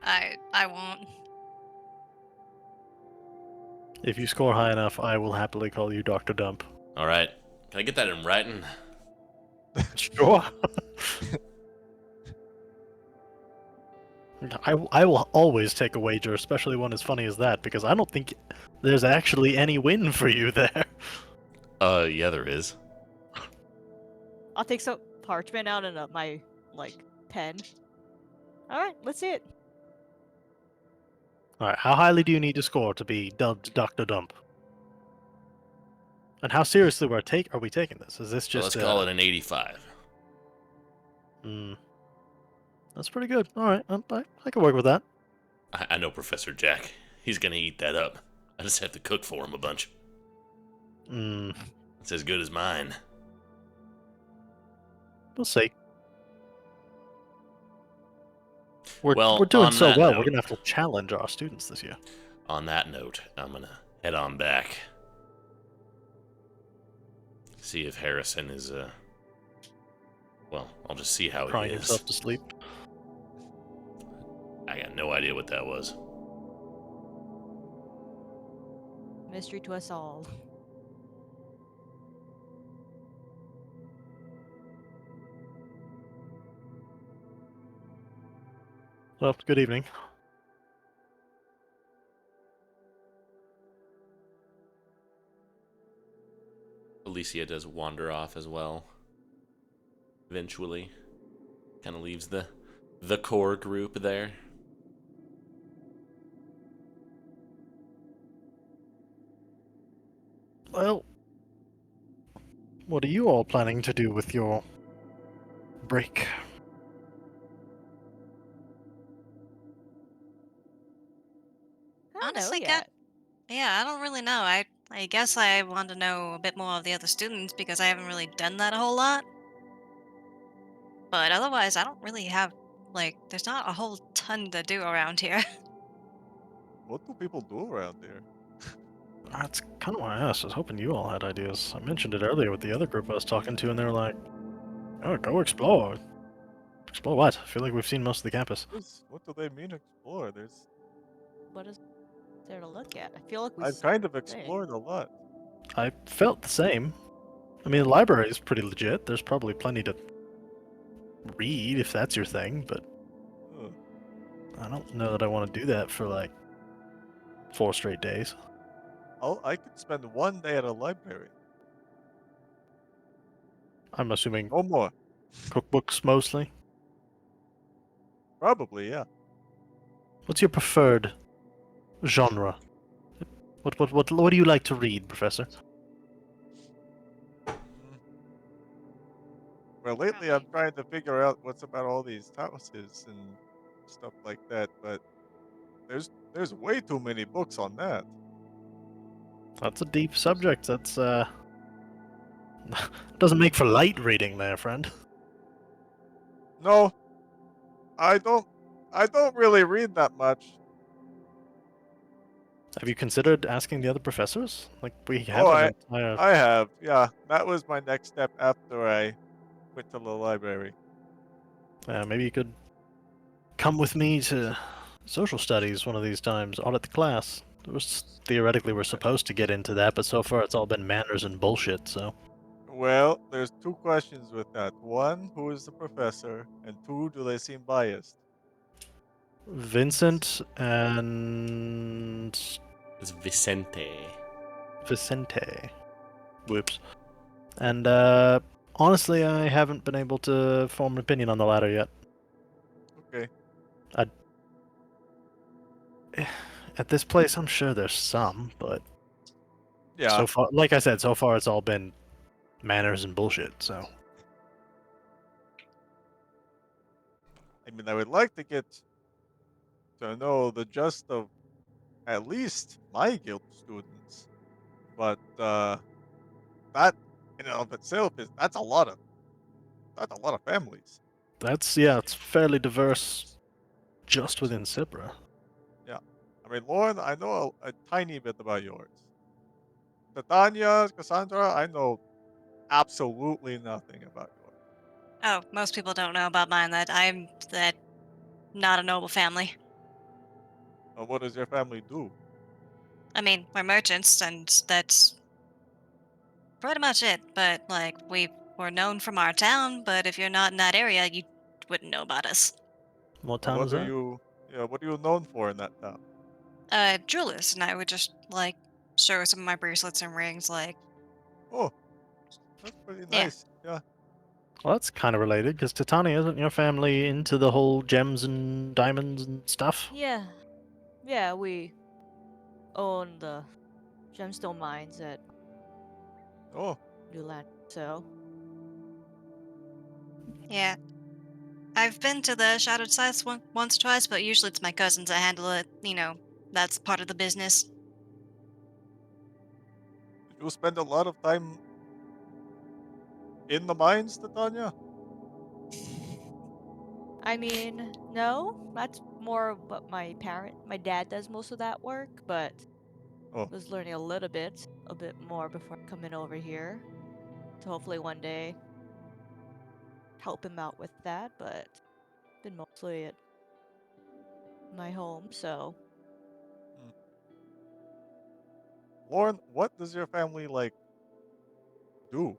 I won't. If you score high enough, I will happily call you Dr. Dump. All right. Can I get that in writing? Sure. I will always take a wager, especially one as funny as that, because I don't think there's actually any win for you there. Yeah, there is. I'll take some parchment out and my pen. All right, let's see it. All right, how highly do you need to score to be dubbed Dr. Dump? And how seriously are we taking this? Is this So just let's call it an 85. That's pretty good. All right, I can work with that. I know Professor Jack. He's gonna eat that up. I just have to cook for him a bunch. It's as good as mine. We'll see. We're Well, doing on so that well. note- We're gonna have to challenge our students this year. On that note, I'm gonna head on back. See if Harrison is, well, I'll just see how Crying he is. himself to sleep. I got no idea what that was. Mystery to us all. Well, good evening. Alicia does wander off as well. Eventually. Kind of leaves the core group there. Well, what are you all planning to do with your break? I don't know Honestly, yet. Yeah, I don't really know. I guess I want to know a bit more of the other students because I haven't really done that a whole lot. But otherwise, I don't really have there's not a whole ton to do around here. What do people do around there? That's kind of why I asked. I was hoping you all had ideas. I mentioned it earlier with the other group I was talking to, and they were like, "Oh, go explore." Explore what? I feel like we've seen most of the campus. What do they mean explore? There's What is? there to look at? I feel like we. I've kind of Dang. explored a lot. I felt the same. I mean, the library is pretty legit. There's probably plenty to read if that's your thing, but Ugh. I don't know that I want to do that for like 4 straight days. I could spend one day at a library. I'm assuming No more. cookbooks mostly. Probably, yeah. What's your preferred genre? What do you like to read, Professor? Mm. Well, lately I'm trying to figure out what's about all these houses and stuff like that, but there's way too many books on that. That's a deep subject. That's doesn't make for light reading there, friend. No, I don't really read that much. Have you considered asking the other professors? Like we Oh, have an entire. I have. Yeah, that was my next step after I went to the library. Maybe you could come with me to social studies one of these times, audit the class. Theoretically, we're supposed to get into that, but so far it's all been manners and bullshit, so. Well, there's two questions with that. One, who is the professor? And two, do they seem biased? Vincent and It's Vicente. Vicente. Whoops. And, honestly, I haven't been able to form an opinion on the latter yet. Okay. At this place, I'm sure there's some, but Yeah. so far, like I said, so far it's all been manners and bullshit, so. I mean, I would like to get to know the gist of at least my guild students, but that in and of itself that's a lot of families. Yeah, it's fairly diverse just within Cipra. Yeah. I mean, Lauren, I know a tiny bit about yours. Titania, Cassandra, I know absolutely nothing about yours. Oh, most people don't know about mine that not a noble family. What does your family do? I mean, we're merchants, and that's pretty much it. But like, we're known from our town. But if you're not in that area, you wouldn't know about us. What town is that? What are you known for in that town? Jewelers, and I would just like show some of my bracelets and rings. Like, Oh, that's pretty yeah, nice. Yeah. Well, that's kind of related, because Titania, isn't your family into the whole gems and diamonds and stuff? Yeah. Yeah, we own the gemstone mines at Oh, Newland. So, yeah. I've been to the Shattered Sites once, twice, but usually it's my cousins that handle it. That's part of the business. did you spend a lot of time in the mines, Titania? I mean, no, that's more what my dad does most of that work, but Oh, was learning a bit more before coming over here. To hopefully one day help him out with that, but been mostly at my home, so mm. Lauren, what does your family like do?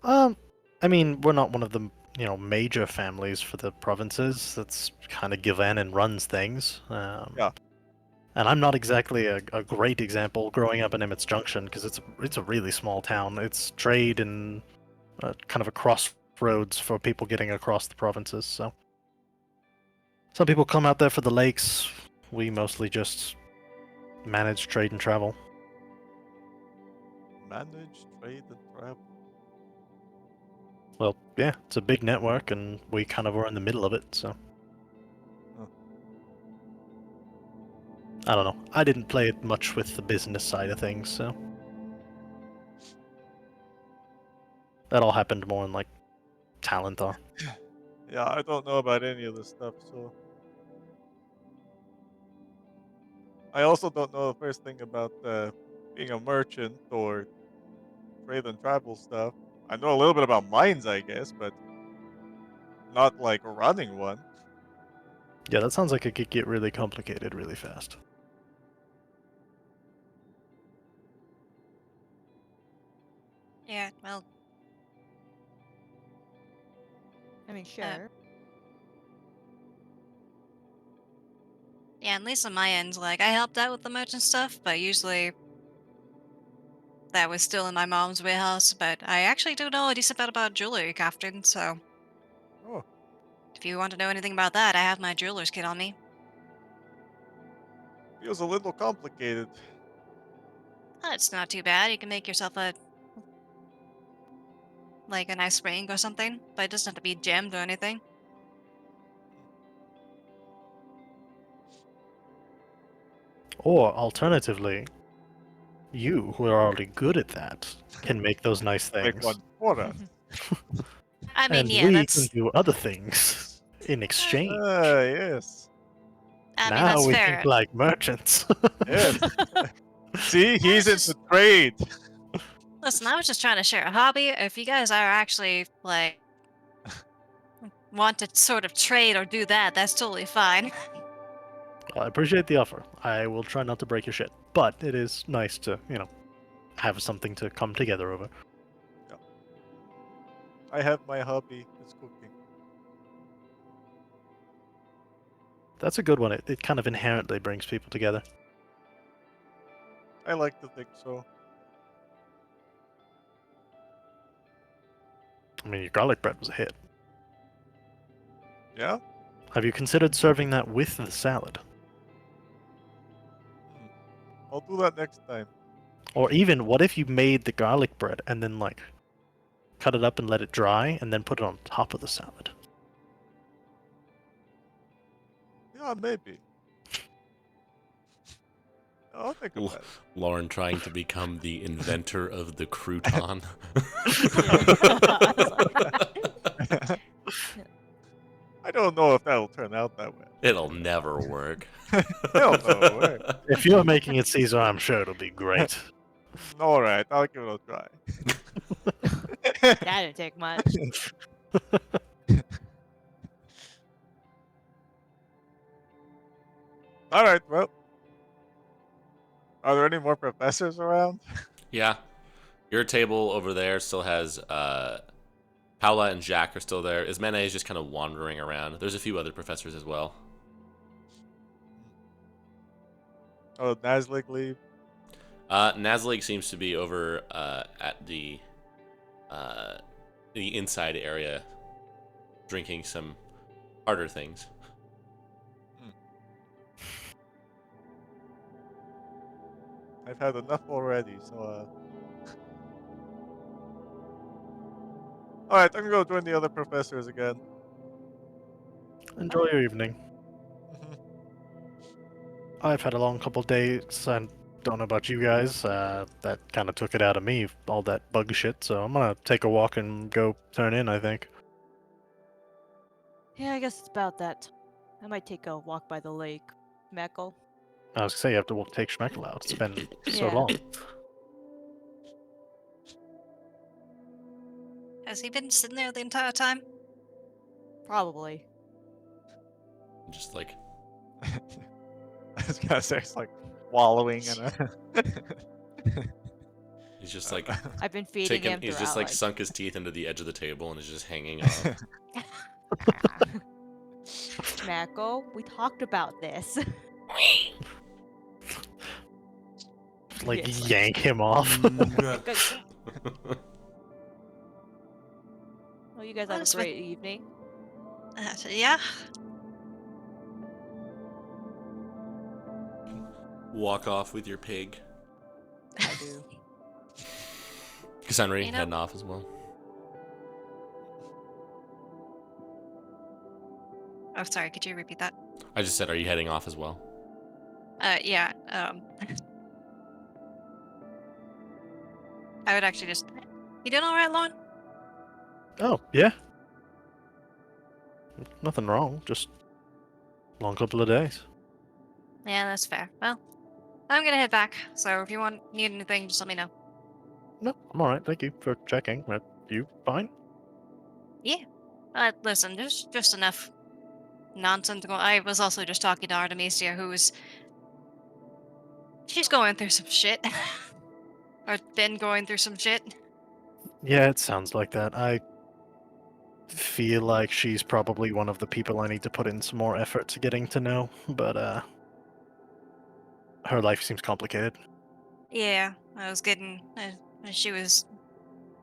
I mean, we're not one of the, major families for the provinces that's kind of given and runs things. Yeah. And I'm not exactly a great example growing up in Emmett's Junction, because it's a really small town. It's trade and kind of a crossroads for people getting across the provinces, so. Some people come out there for the lakes. We mostly just manage trade and travel. Manage, trade, and travel. Well, yeah, it's a big network, and we kind of were in the middle of it, so. Huh. I don't know. I didn't play it much with the business side of things, so. That all happened more in, like, Talentar. Yeah, I don't know about any of this stuff, so. I also don't know the first thing about being a merchant or trade and travel stuff. I know a little bit about mines, I guess, but not like running one. Yeah, that sounds like it could get really complicated really fast. Yeah, well, I mean, sure. yeah, at least on my end, like, I helped out with the merchant stuff, but usually that was still in my mom's warehouse. But I actually do know a decent bit about jewelry crafting, so Oh, if you want to know anything about that, I have my jeweler's kit on me. feels a little complicated. It's not too bad. You can make yourself a nice ring or something, but it doesn't have to be gemmed or anything. Or alternatively, you, who are already good at that, can make those nice Make things. one for us. I mean, And yeah, we can that's do other things in exchange. Yes. I mean, Now that's we fair. think like merchants. Yes. See, I was he's in just- the trade. Listen, I was just trying to share a hobby. If you guys are actually like want to sort of trade or do that, that's totally fine. I appreciate the offer. I will try not to break your shit, but it is nice to, have something to come together over. I have my hobby. It's cooking. That's a good one. It kind of inherently brings people together. I like to think so. I mean, your garlic bread was a hit. Yeah? Have you considered serving that with the salad? Hmm. I'll do that next time. Or even, what if you made the garlic bread and then, cut it up and let it dry and then put it on top of the salad? Yeah, maybe. I'll think L- about it. Lauren trying to become the inventor of the crouton. I don't know if that'll turn out that way. It'll never work. Hell no way. If you're making it Caesar, I'm sure it'll be great. All right, I'll give it a try. That didn't take much. All right, well. Are there any more professors around? Yeah. Your table over there still has Paula and Jack are still there. Ismene is just kind of wandering around. There's a few other professors as well. Oh, Nazlik leave. Nazlig seems to be over at the inside area drinking some harder things. I've had enough already, so Alright, I'm gonna go join the other professors again. Enjoy your evening. Mhm. I've had a long couple days. I don't know about you guys. That kind of took it out of me, all that bug shit. So I'm gonna take a walk and go turn in, I think. Yeah, I guess it's about that. I might take a walk by the lake. Meckle. I was gonna say, you have to take Schmeckel out. It's been so Yeah. long. Has he been sitting there the entire time? Probably. Just like I was gonna say it's like wallowing in a. he's just like I've been feeding him he's throughout. just like sunk his teeth into the edge of the table and is just hanging off. Meckle, we talked about this. Yes. Yank him off. Well, you guys Well, have a it's been- great evening. Yeah. Walk off with your pig. I do. Cassandra You know- heading off as well. Oh, sorry. Could you repeat that? I just said, are you heading off as well? Yeah. I would actually just. You doing all right, Lauren? Oh, yeah. Nothing wrong. Just long couple of days. Yeah, that's fair. Well, I'm gonna head back. So if you need anything, just let me know. No, I'm alright. Thank you for checking. You fine? Listen, there's just enough nonsensical. I was also just talking to Artemisia, she's going through some shit, or been going through some shit. Yeah, it sounds like that. I feel like she's probably one of the people I need to put in some more effort to getting to know, but her life seems complicated. Yeah, I was getting. She was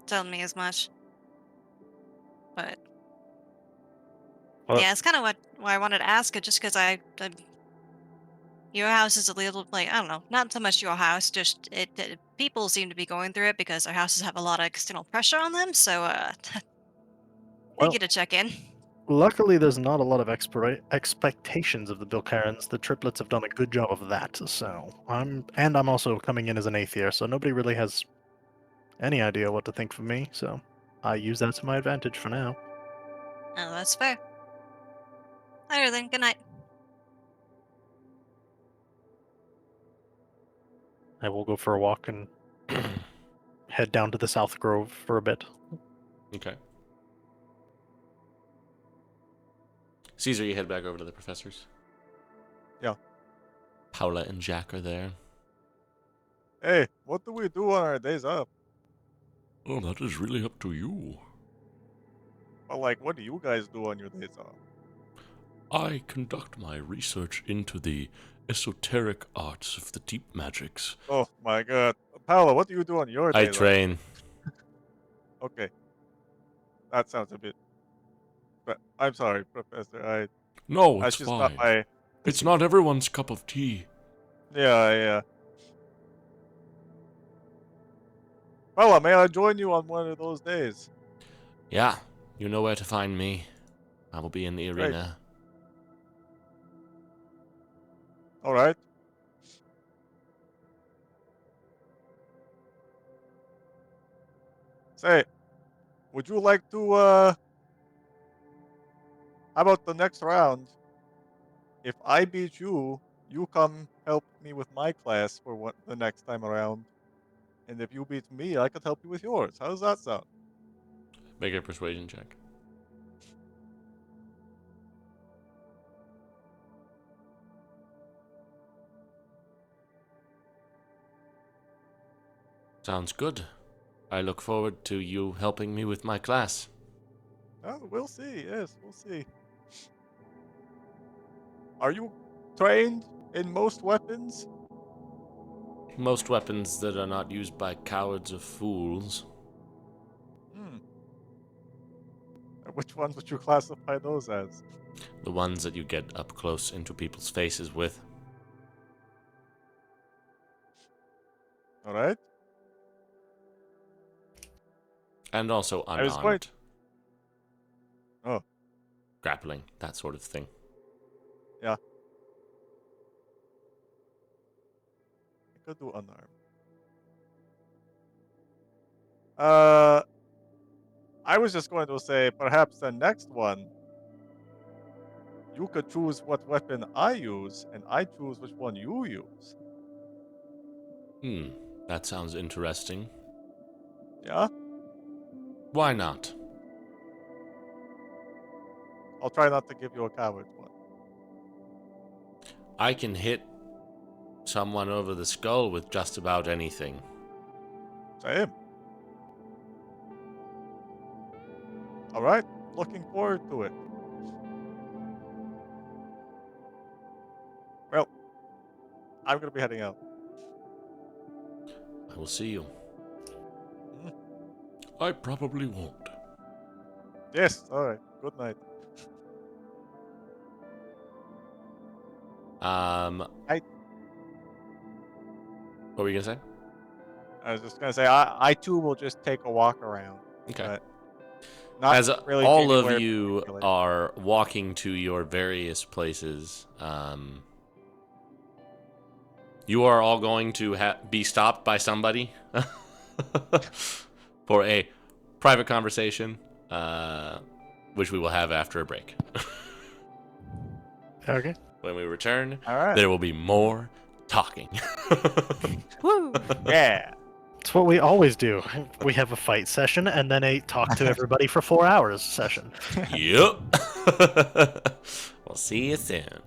telling me as much, but Well, yeah, it's kind of why I wanted to ask it, just because your house is a little like I don't know, not so much your house, just people seem to be going through it because their houses have a lot of external pressure on them. So I well, get to check in. luckily there's not a lot of expectations of the Bilkarans. The triplets have done a good job of that, so I'm also coming in as an eighth year, so nobody really has any idea what to think of me, so I use that to my advantage for now. Oh, that's fair. Alright then, good night. I will go for a walk and head down to the South Grove for a bit. Okay. Caesar, you head back over to the professors. Yeah. Paula and Jack are there. Hey, what do we do on our days off? Oh, that is really up to you. Well, like, what do you guys do on your days off? I conduct my research into the esoteric arts of the deep magics. Oh my god. Paula, what do you do on your I days off? train. Okay. That sounds a bit... But I'm sorry, Professor. No, That's it's just not fine. my... It's not everyone's cup of tea. Yeah. Paula, may I join you on one of those days? Yeah, you know where to find me. I will be in the Great. arena. Alright. Say, would you like to, how about the next round? If I beat you, you come help me with my class for the next time around. And if you beat me, I could help you with yours. How does that sound? Make a persuasion check. Sounds good. I look forward to you helping me with my class. Oh, we'll see. Yes, we'll see. Are you trained in most weapons? Most weapons that are not used by cowards or fools. Hmm. Which ones would you classify those as? The ones that you get up close into people's faces with. Alright. And also I was going... unarmed. Oh, Grappling, that sort of thing. yeah. I could do unarmed. I was just going to say, perhaps the next one, you could choose what weapon I use, and I choose which one you use. That sounds interesting. Yeah? Why not? I'll try not to give you a coward one. I can hit someone over the skull with just about anything. Same. Alright, looking forward to it. Well, I'm gonna be heading out. I will see you. Mhm. I probably won't. Yes, alright. Good night. I What were you gonna say? I was just gonna say, I too will just take a walk around. Okay. But not As really all of anywhere you particular. are walking to your various places, you are all going to be stopped by somebody for a private conversation, which we will have after a break. Okay. When we return, Alright. there will be more talking. Woo! Yeah. It's what we always do. We have a fight session and then a talk to everybody for 4 hours session. Yep. Well, We'll see you soon.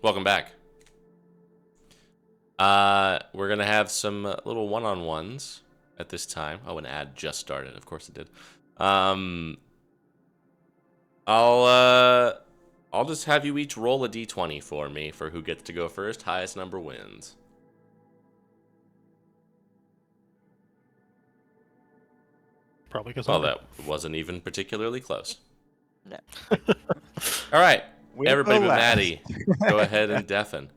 Welcome back. We're gonna have some little one-on-ones at this time. Oh, an ad just started. Of course it did. I'll just have you each roll a d20 for me for who gets to go first. Highest number wins. Probably because Well, that wasn't even particularly close. No. All right, We'll everybody go but last. Maddie, go ahead and deafen.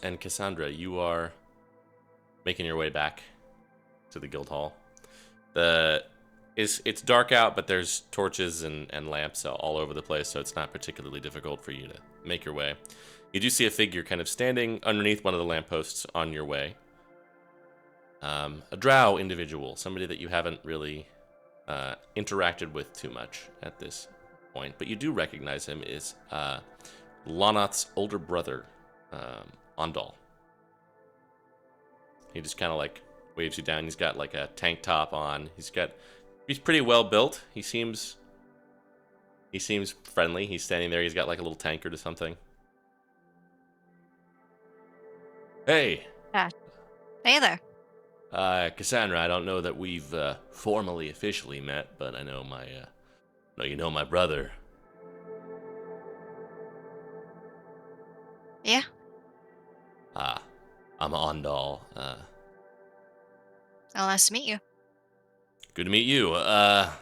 And Cassandra, you are making your way back to the guild hall. It's dark out, but there's torches and lamps all over the place, so it's not particularly difficult for you to make your way. You do see a figure kind of standing underneath one of the lampposts on your way. A drow individual, somebody that you haven't really interacted with too much at this point, but you do recognize him is Lonoth's older brother, Ondal. He just kind of like waves you down. He's got like a tank top on. He's pretty well built. He seems friendly. He's standing there. He's got like a little tankard or something. Hey. Hey there. Cassandra, I don't know that we've formally officially met, but I know you know my brother. Yeah. I'm Ondal. Oh, nice to meet you. Good to meet you. Not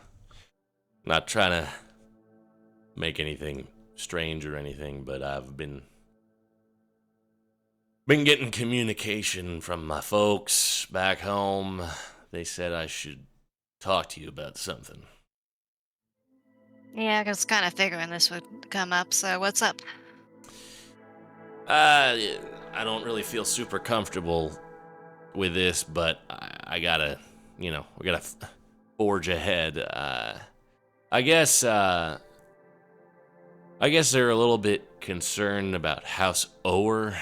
trying to make anything strange or anything, but I've been getting communication from my folks back home. They said I should talk to you about something. Yeah, I was kind of figuring this would come up, so what's up? I don't really feel super comfortable with this, but I gotta, we gotta forge ahead. I guess they're a little bit concerned about House Ower.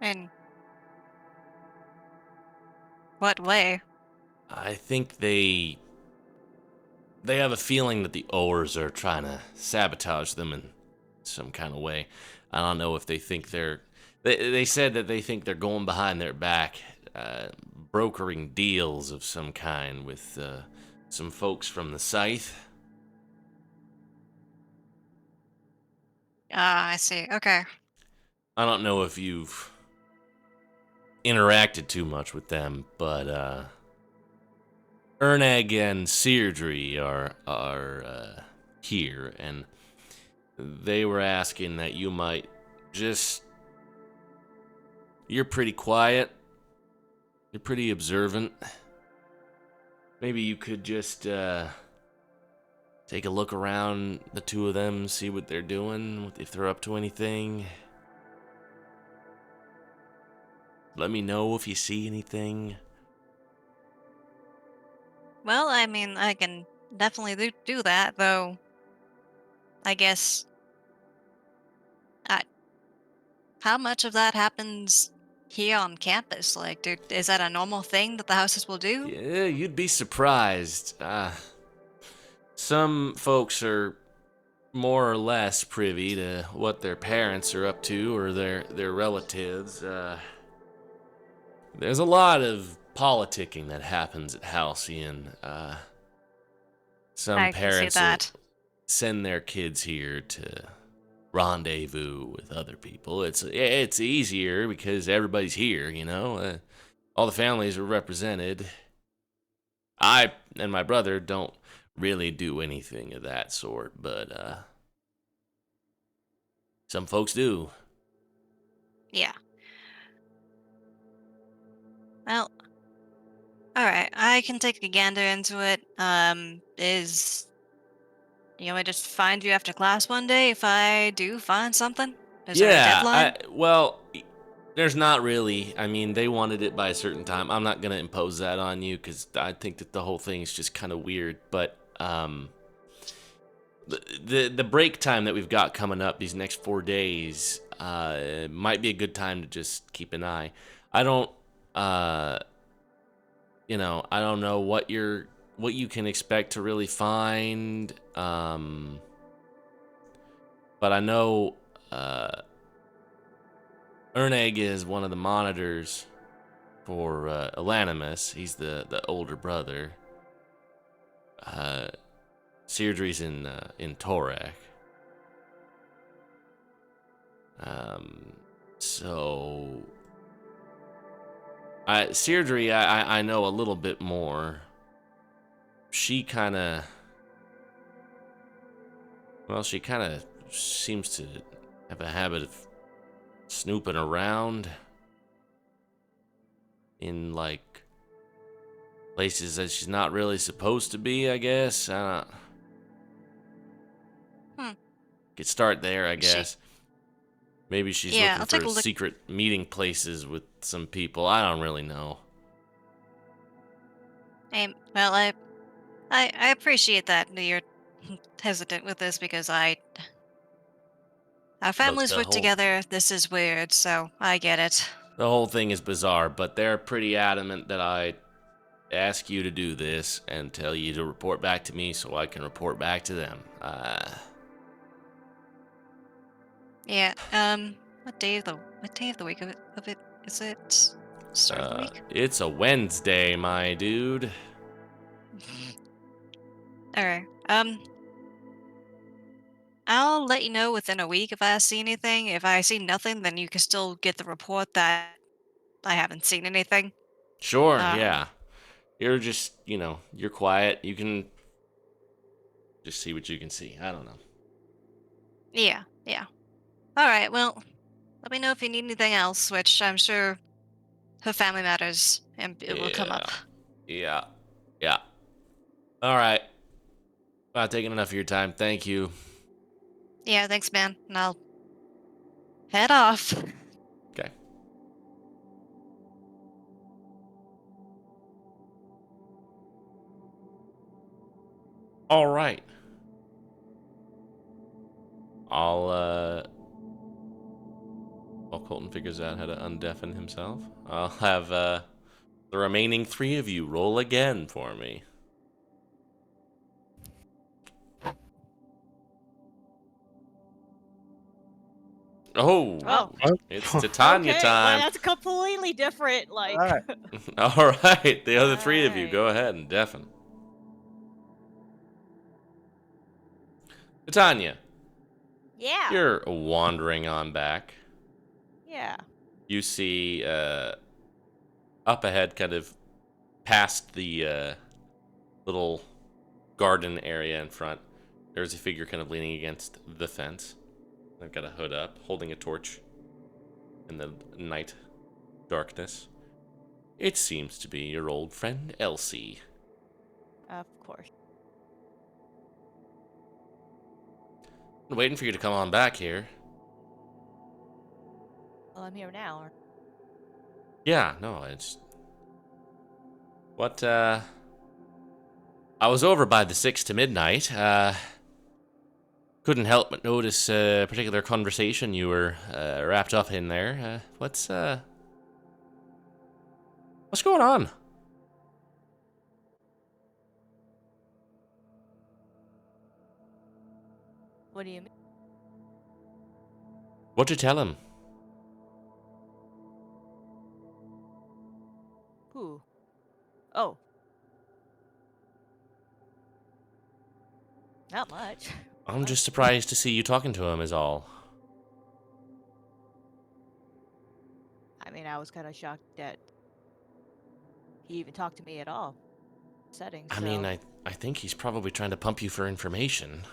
In what way? I think they have a feeling that the Owers are trying to sabotage them in some kind of way. I don't know if they think they said that they think they're going behind their back, brokering deals of some kind with some folks from the Scythe. Ah, I see. Okay. I don't know if you've interacted too much with them, but Erneg and Seirdre are here, and they were asking that you might just... You're pretty quiet. You're pretty observant. Maybe you could just take a look around the two of them, see what they're doing, if they're up to anything. Let me know if you see anything. Well, I mean, I can definitely do that, though. I guess. How much of that happens here on campus? Like, is that a normal thing that the houses will do? Yeah, you'd be surprised. Some folks are more or less privy to what their parents are up to or their relatives. There's a lot of politicking that happens at Halcyon. Some I can see parents will that. send their kids here to rendezvous with other people. It's easier because everybody's here, All the families were represented. I and my brother don't really do anything of that sort, but some folks do. Yeah. Well, alright. I can take a gander into it. You want me to just find you after class one day if I do find something? Is there a deadline? There's not really. I mean, they wanted it by a certain time. I'm not gonna impose that on you because I think that the whole thing is just kind of weird. But the break time that we've got coming up these next 4 days might be a good time to just keep an eye. I don't I don't know what you can expect to really find. But I know Erneg is one of the monitors for Elanimus. He's the older brother. Seirdre's in Torak. So Seirdre, I know a little bit more. She kind of seems to have a habit of snooping around in like places that she's not really supposed to be, I guess. Could start there, I guess. Maybe she's Yeah, I'll looking take for a look. secret meeting places with some people. I don't really know. Well, I appreciate that you're hesitant with this because our Look, families work together. This is weird, so I get it. the whole thing is bizarre, but they're pretty adamant that I ask you to do this and tell you to report back to me so I can report back to them. Yeah. What day of the week of it is it? Start of the week? It's a Wednesday, my dude. Alright. I'll let you know within a week if I see anything. If I see nothing, then you can still get the report that I haven't seen anything. Sure, Um, yeah. You're just, you're quiet. You can just see what you can see. I don't know. Yeah, yeah. Alright, well, let me know if you need anything else, which I'm sure her family matters and it will come up. Yeah. Yeah. All right. Not taking enough of your time. Thank you. Yeah, thanks, man. And I'll head off. Okay. All right. While Colton figures out how to undeafen himself, I'll have the remaining 3 of you roll again for me. Oh, Oh. it's Titania Okay, time. well, that's completely different. Like, Alright. All right, the other 3 of you, Alright. go ahead and deafen. Titania, yeah, you're wandering on back. yeah. You see up ahead, kind of past the little garden area in front, there's a figure kind of leaning against the fence. They've got a hood up, holding a torch in the night darkness. It seems to be your old friend Elsie. Of course. I'm waiting for you to come on back here. Well, I'm here now. Yeah, no, it's... What, I was over by the 6 to midnight. Couldn't help but notice a particular conversation you were wrapped up in there. What's going on? What do you mean? What'd you tell him? Who? Oh. Not much. I'm just surprised to see you talking to him is all. I mean, I was kind of shocked that he even talked to me at all. Setting. I mean, I think he's probably trying to pump you for information,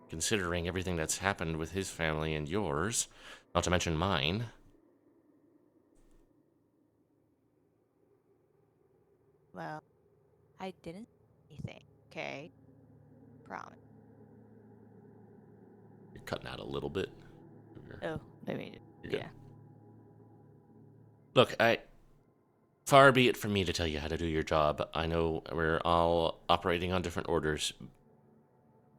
considering everything that's happened with his family and yours, not to mention mine. Well, I didn't say anything. Okay, promise. You're cutting out a little bit. Oh, maybe. You're good. Yeah. Look, far be it from me to tell you how to do your job. I know we're all operating on different orders,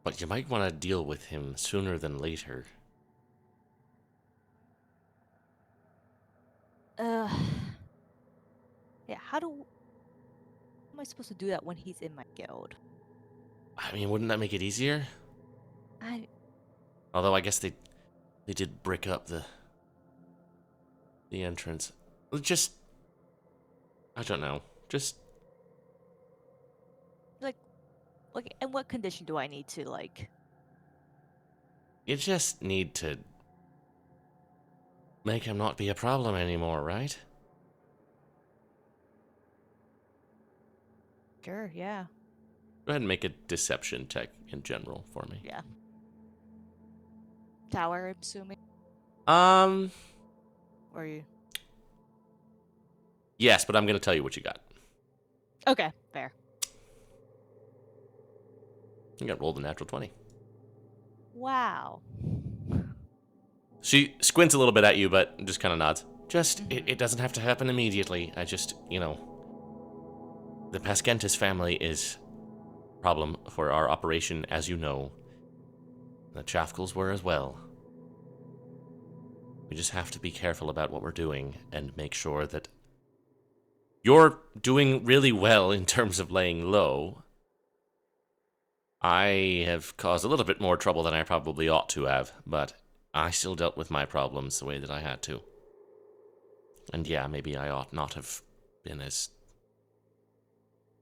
but you might want to deal with him sooner than later. Yeah. How am I supposed to do that when he's in my guild? I mean, wouldn't that make it easier? I Although I guess they did brick up the entrance. Just, I don't know. Just like, in what condition do I need to like? you just need to make him not be a problem anymore, right? Sure. Yeah. Go ahead and make a deception check in general for me. Yeah. Tower, I'm assuming. Or you? Yes, but I'm gonna tell you what you got. Okay. Fair. You got rolled a natural 20. Wow. She squints a little bit at you, but just kind of nods. Just, it doesn't have to happen immediately. I just, the Paskentis family is a problem for our operation, as you know. The Chafkals were as well. We just have to be careful about what we're doing and make sure that you're doing really well in terms of laying low. I have caused a little bit more trouble than I probably ought to have, but I still dealt with my problems the way that I had to. And yeah, maybe I ought not have been as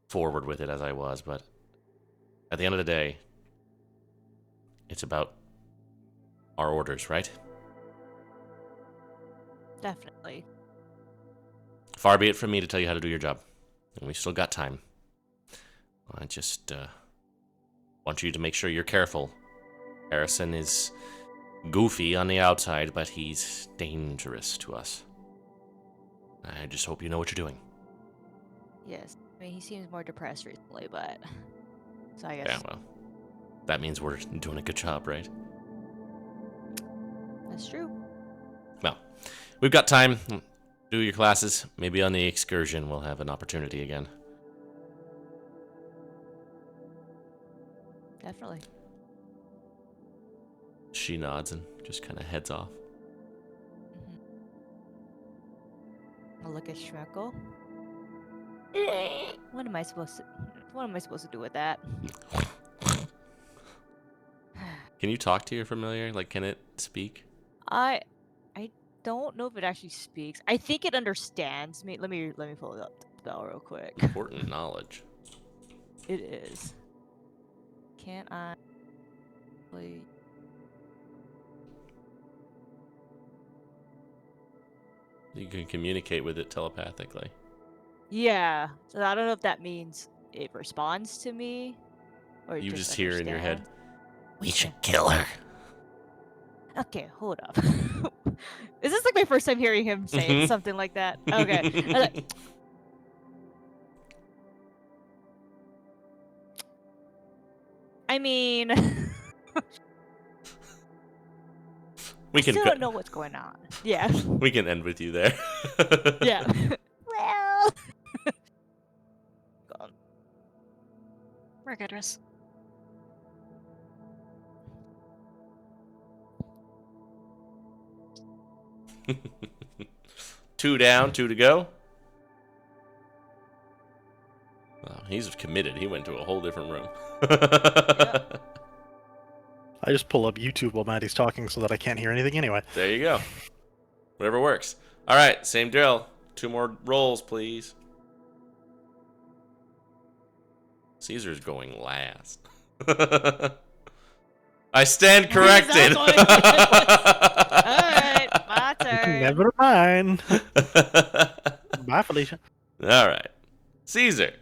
forward with it as I was, but at the end of the day, it's about our orders, right? Definitely. Far be it from me to tell you how to do your job. And we still got time. I just want you to make sure you're careful. Harrison is goofy on the outside, but he's dangerous to us. I just hope you know what you're doing. Yes. I mean, he seems more depressed recently, but so I guess. Yeah, well, that means we're doing a good job, right? That's true. Well, we've got time. Do your classes. Maybe on the excursion we'll have an opportunity again. Definitely. She nods and just kind of heads off. I'll look at Schmeckle. What am I supposed to do with that? Can you talk to your familiar? Like, can it speak? I don't know if it actually speaks. I think it understands me. Let me pull it up the spell real quick. Important knowledge. It is. Can I play? You can communicate with it telepathically. Yeah. So I don't know if that means it responds to me, or it You just hear in your head, understands. "We should kill her." Okay, hold up. Is this like my first time hearing him say Mhm. something like that? Okay. I was like, I mean, We I can still don't know what's going on. Yeah. we can end with you there. Yeah. Well. Gone. We're good, Riss. Two down, two to go. Oh, he's committed. He went to a whole different room. I just pull up YouTube while Maddie's talking so that I can't hear anything anyway. There you go. Whatever works. All right, same drill. 2 more rolls, please. Caesar's going last. I stand corrected. All right, my turn. Never mind. Bye, Felicia. All right. Caesar.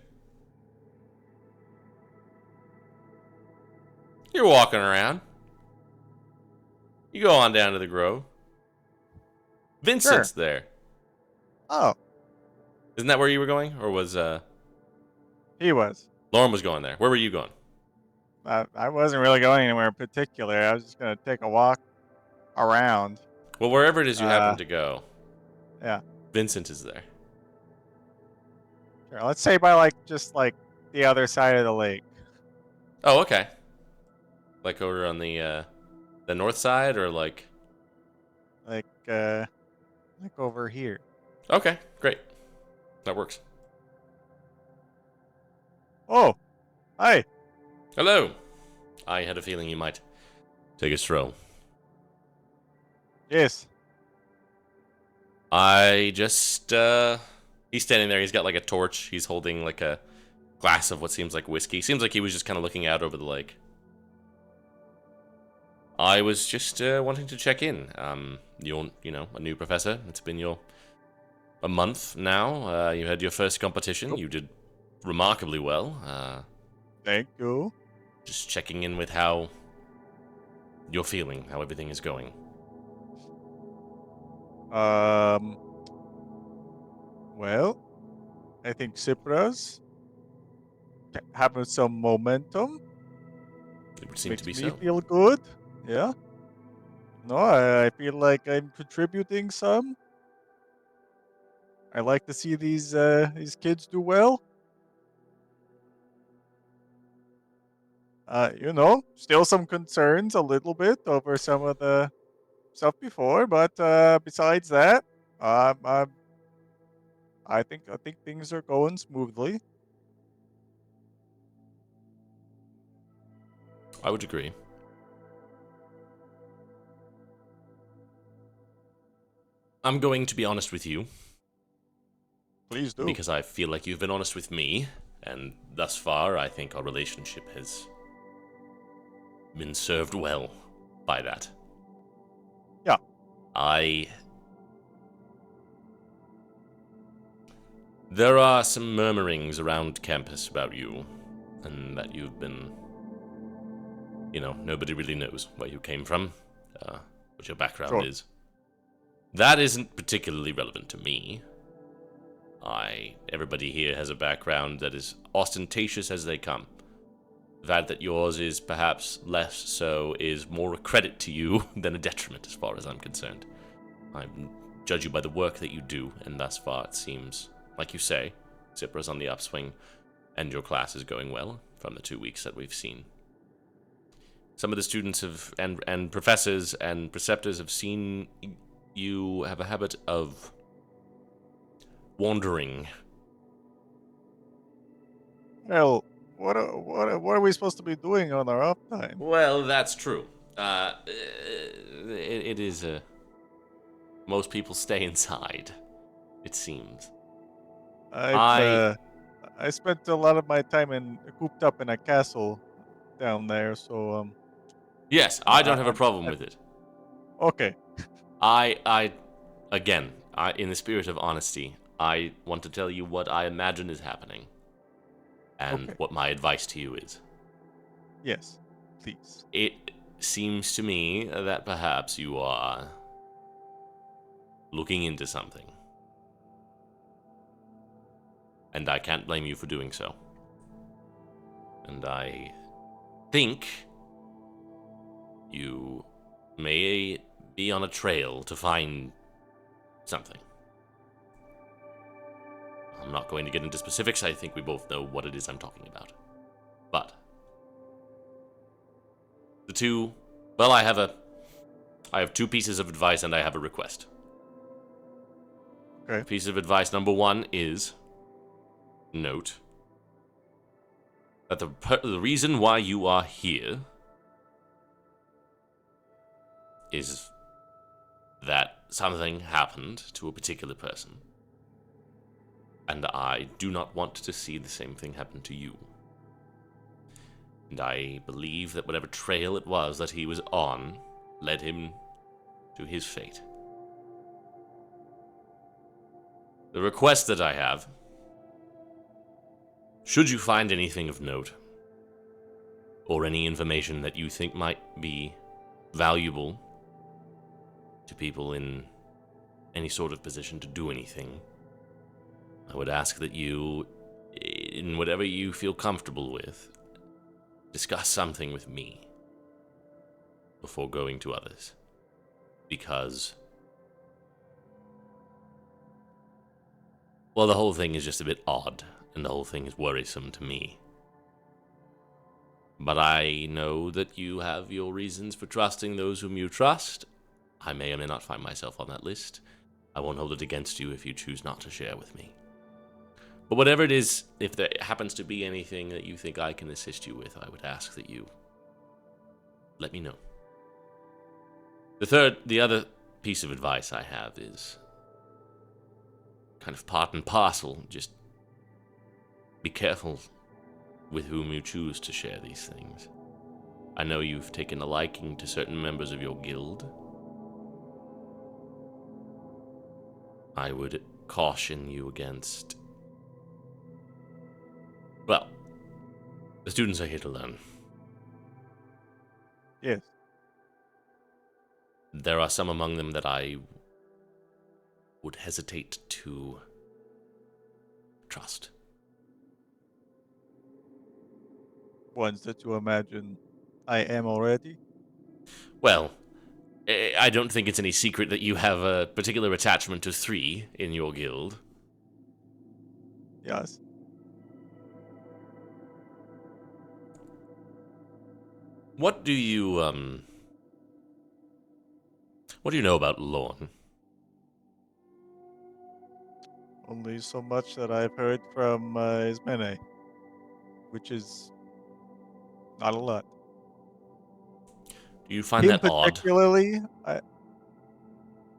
You're walking around. You go on down to the Grove. Vincent's there. Oh, Isn't that where you were going? Or was he was. Lauren was going there? Where were you going? I wasn't really going anywhere in particular. I was just gonna take a walk around. Well, wherever it is you happen Uh, to go, Yeah. Vincent is there. Sure. Let's say by just the other side of the lake. Oh, okay. Like over on the north side, or like? Like over here. Okay, great. That works. Oh, hi. Hello. I had a feeling you might take a stroll. Yes. I just, he's standing there. He's got like a torch. He's holding like a glass of what seems like whiskey. Seems like he was just kind of looking out over the lake. I was just wanting to check in. You're, a new professor. It's been a month now. You had your first competition. You did remarkably well. Thank you. Just checking in with how you're feeling, how everything is going. Well, I think Cypra's having some momentum. It would seem Makes to be me so. feel good. Yeah. No, I feel like I'm contributing some. I like to see these kids do well. Still some concerns a little bit over some of the stuff before, but besides that, um, I think things are going smoothly. I would agree. I'm going to be honest with you, Please do. because I feel like you've been honest with me, and thus far, I think our relationship has been served well by that. Yeah. There are some murmurings around campus about you, and that you've been, nobody really knows where you came from, what your background Sure. is. That isn't particularly relevant to me. Everybody here has a background that is ostentatious as they come. The fact that yours is perhaps less so is more a credit to you than a detriment as far as I'm concerned. I judge you by the work that you do, and thus far it seems, like you say, Zipra's on the upswing, and your class is going well from the 2 weeks that we've seen. Some of the students have, and professors and preceptors have seen you have a habit of wandering. Well, what are we supposed to be doing on our off time? Well, that's true. It is most people stay inside, it seems. I spent a lot of my time cooped up in a castle down there, so Yes, I don't have a I'm problem with it. okay. Again, in the spirit of honesty, I want to tell you what I imagine is happening, and Okay. what my advice to you is. Yes, please. It seems to me that perhaps you are looking into something, and I can't blame you for doing so. And I think you may be on a trail to find something. I'm not going to get into specifics. I think we both know what it is I'm talking about. But I have two pieces of advice and I have a request. Okay. Piece of advice number one is note that the reason why you are here is that something happened to a particular person. And I do not want to see the same thing happen to you. And I believe that whatever trail it was that he was on led him to his fate. The request that I have Should you find anything of note, or any information that you think might be valuable to people in any sort of position to do anything, I would ask that you, in whatever you feel comfortable with, discuss something with me before going to others. Because, well, the whole thing is just a bit odd, and the whole thing is worrisome to me. But I know that you have your reasons for trusting those whom you trust. I may or may not find myself on that list. I won't hold it against you if you choose not to share with me. But whatever it is, if there happens to be anything that you think I can assist you with, I would ask that you let me know. The other piece of advice I have is kind of part and parcel. Just be careful with whom you choose to share these things. I know you've taken a liking to certain members of your guild. I would caution you against... Well, the students are here to learn. Yes. There are some among them that I would hesitate to trust. Ones that you imagine I am already. Well, I don't think it's any secret that you have a particular attachment to 3 in your guild. Yes. What do you know about Lorne? Only so much that I've heard from Ismene, which is not a lot. Do you find Him that odd? particularly,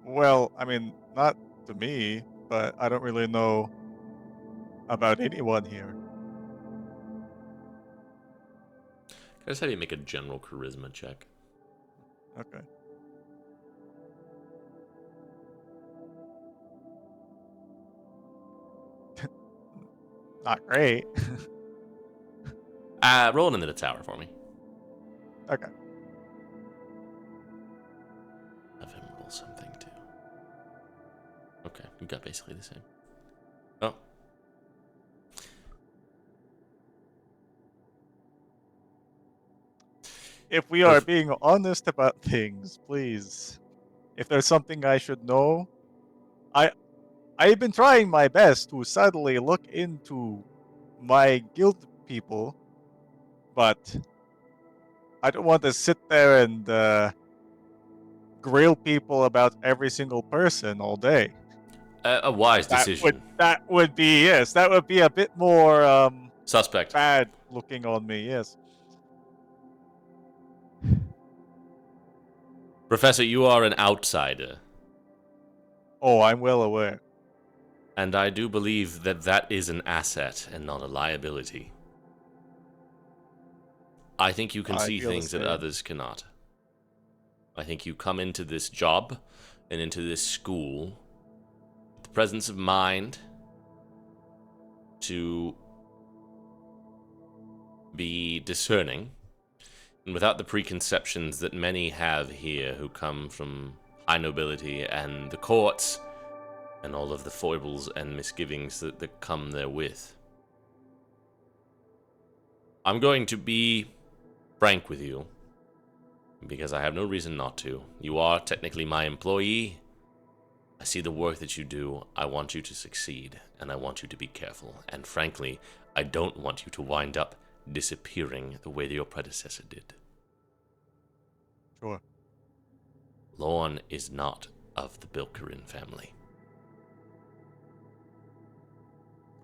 well, I mean, not to me, but I don't really know about anyone here. Can I just have you make a general charisma check? Okay. Not great. Roll it into the tower for me. Okay. Have him roll something too. Okay, you got basically the same. Oh. If we are being honest about things, please. If there's something I should know, I've been trying my best to subtly look into my guild people, but I don't want to sit there and grill people about every single person all day. A wise decision. That would be yes. That would be a bit more Suspect. bad looking on me. Yes. Professor, you are an outsider. Oh, I'm well aware. And I do believe that that is an asset and not a liability. I think you can I see feel the things that same. others cannot. I think you come into this job and into this school with the presence of mind to be discerning and without the preconceptions that many have here who come from high nobility and the courts and all of the foibles and misgivings that come therewith. I'm going to be frank with you, because I have no reason not to. You are technically my employee. I see the work that you do. I want you to succeed, and I want you to be careful. And frankly, I don't want you to wind up disappearing the way that your predecessor did. Sure. Lorne is not of the Bilkerin family.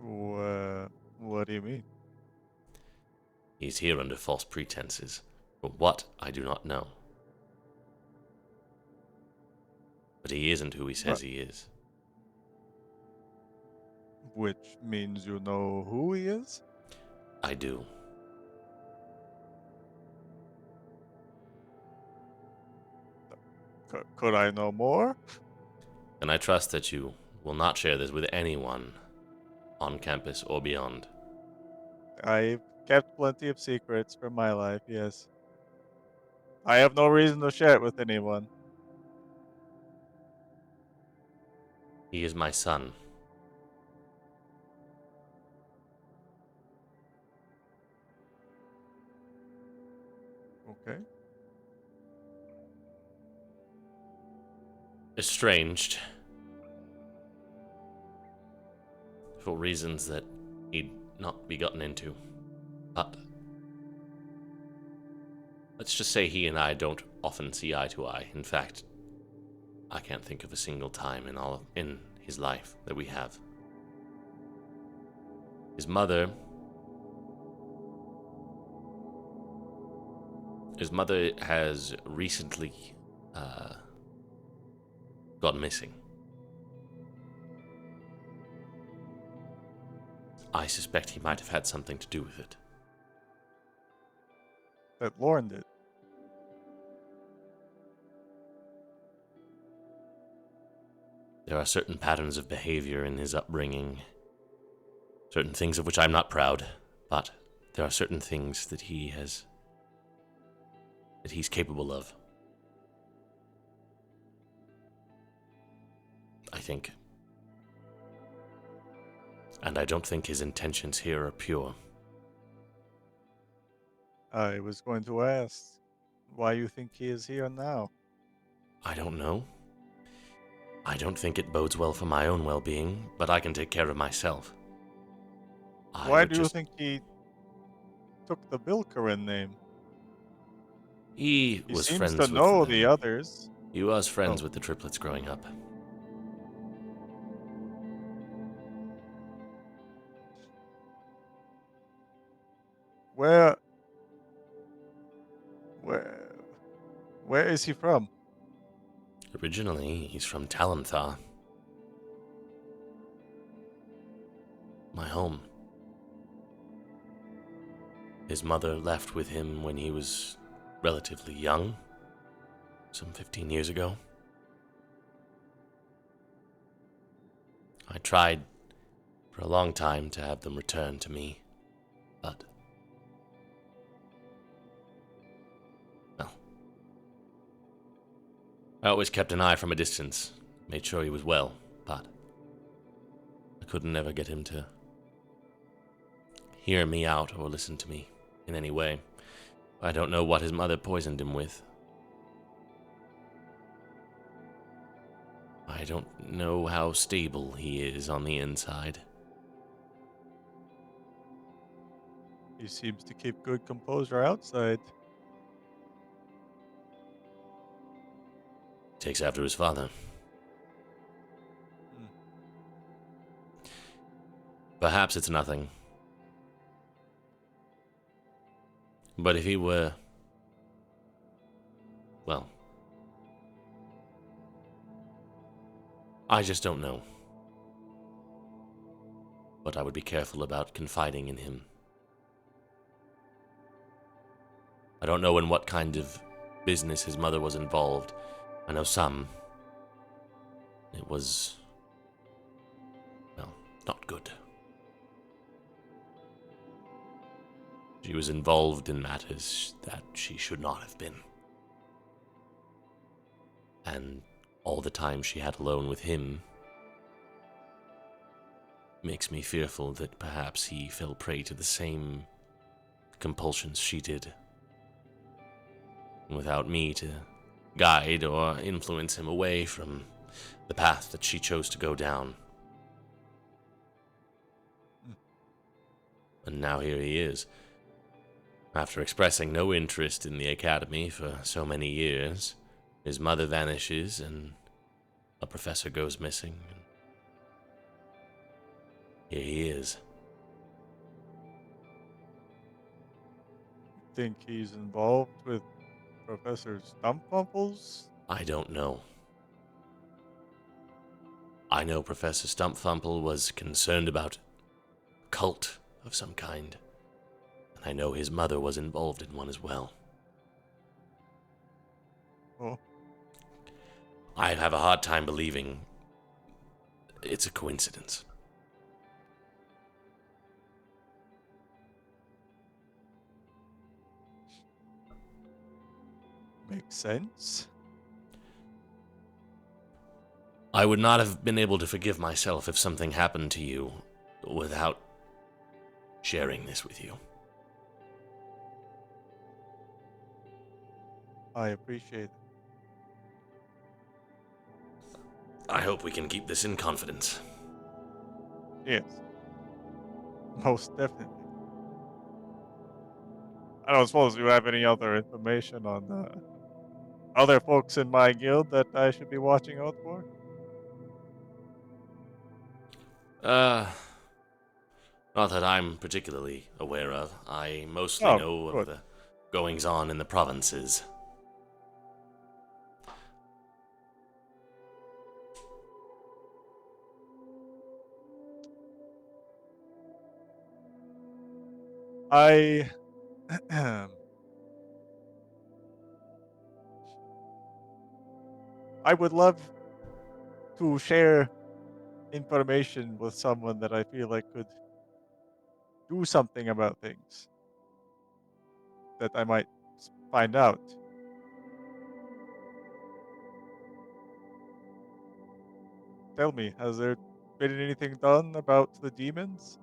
What do you mean? He's here under false pretenses. For what, I do not know. But he isn't who he says he is. Which means you know who he is? I do. Could I know more? And I trust that you will not share this with anyone on campus or beyond. I've kept plenty of secrets from my life, yes. I have no reason to share it with anyone. He is my son. Okay. Estranged. For reasons that need not be gotten into. But let's just say he and I don't often see eye to eye. In fact, I can't think of a single time in his life that we have. His mother has recently gone missing. I suspect he might have had something to do with it. That Lauren did. There are certain patterns of behavior in his upbringing, certain things of which I'm not proud, but there are certain things that he's capable of. I think. And I don't think his intentions here are pure. I was going to ask why you think he is here now. I don't know. I don't think it bodes well for my own well-being, but I can take care of myself. Why do you think he took the Bilkerin name? He He was seems friends to with know the others. He was friends Oh. with the triplets growing up. Where where where is he from? Originally, he's from Talanthar. My home. His mother left with him when he was relatively young, some 15 years ago. I tried for a long time to have them return to me, but well, I always kept an eye from a distance, made sure he was well, but I couldn't ever get him to hear me out or listen to me in any way. I don't know what his mother poisoned him with. I don't know how stable he is on the inside. He seems to keep good composure outside. Takes after his father. Hmm. Perhaps it's nothing. But if he were... well... I just don't know. But I would be careful about confiding in him. I don't know in what kind of business his mother was involved. I know some. It was... well, not good. She was involved in matters that she should not have been. And all the time she had alone with him makes me fearful that perhaps he fell prey to the same compulsions she did. Without me to guide or influence him away from the path that she chose to go down. And now here he is. After expressing no interest in the academy for so many years, his mother vanishes and a professor goes missing. Here he is. Think he's involved with Professor Stumpfumples? I don't know. I know Professor Stumpfumple was concerned about a cult of some kind, and I know his mother was involved in one as well. Oh, I have a hard time believing it's a coincidence. Makes sense. I would not have been able to forgive myself if something happened to you without sharing this with you. I appreciate it. I hope we can keep this in confidence. Yes. Most definitely. I don't suppose you have any other information on other folks in my guild that I should be watching out for? Not that I'm particularly aware of. I mostly Oh, know of good. the goings on in the provinces. I I would love to share information with someone that I feel like could do something about things that I might find out. Tell me, has there been anything done about the demons?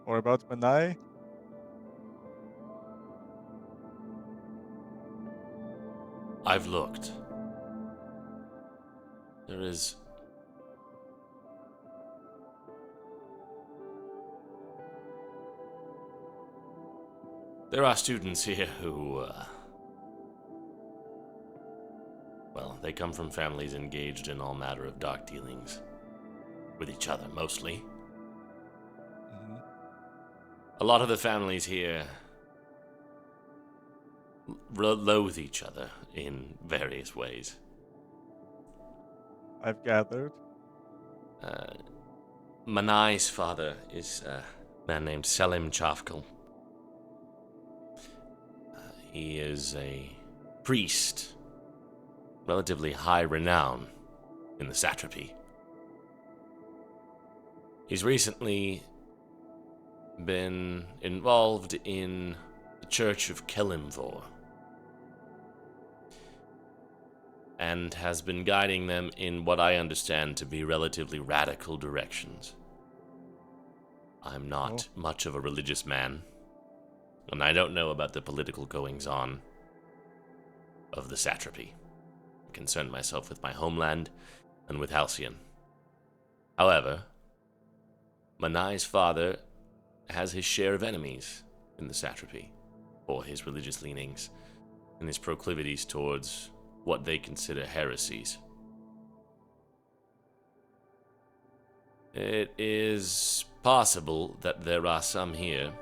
Or about Manai? I've looked. There is... There are students here who, well, they come from families engaged in all manner of dark dealings. With each other, mostly. Mm-hmm. A lot of the families here loathe each other in various ways. I've gathered. Manai's father is a man named Selim Chafkal. He is a priest, relatively high renown in the satrapy. He's recently been involved in the Church of Kelimvor and has been guiding them in what I understand to be relatively radical directions. I'm not much of a religious man, and I don't know about the political goings-on of the satrapy. I concern myself with my homeland and with Halcyon. However, Manai's father has his share of enemies in the satrapy for his religious leanings and his proclivities towards what they consider heresies. It is possible that there are some here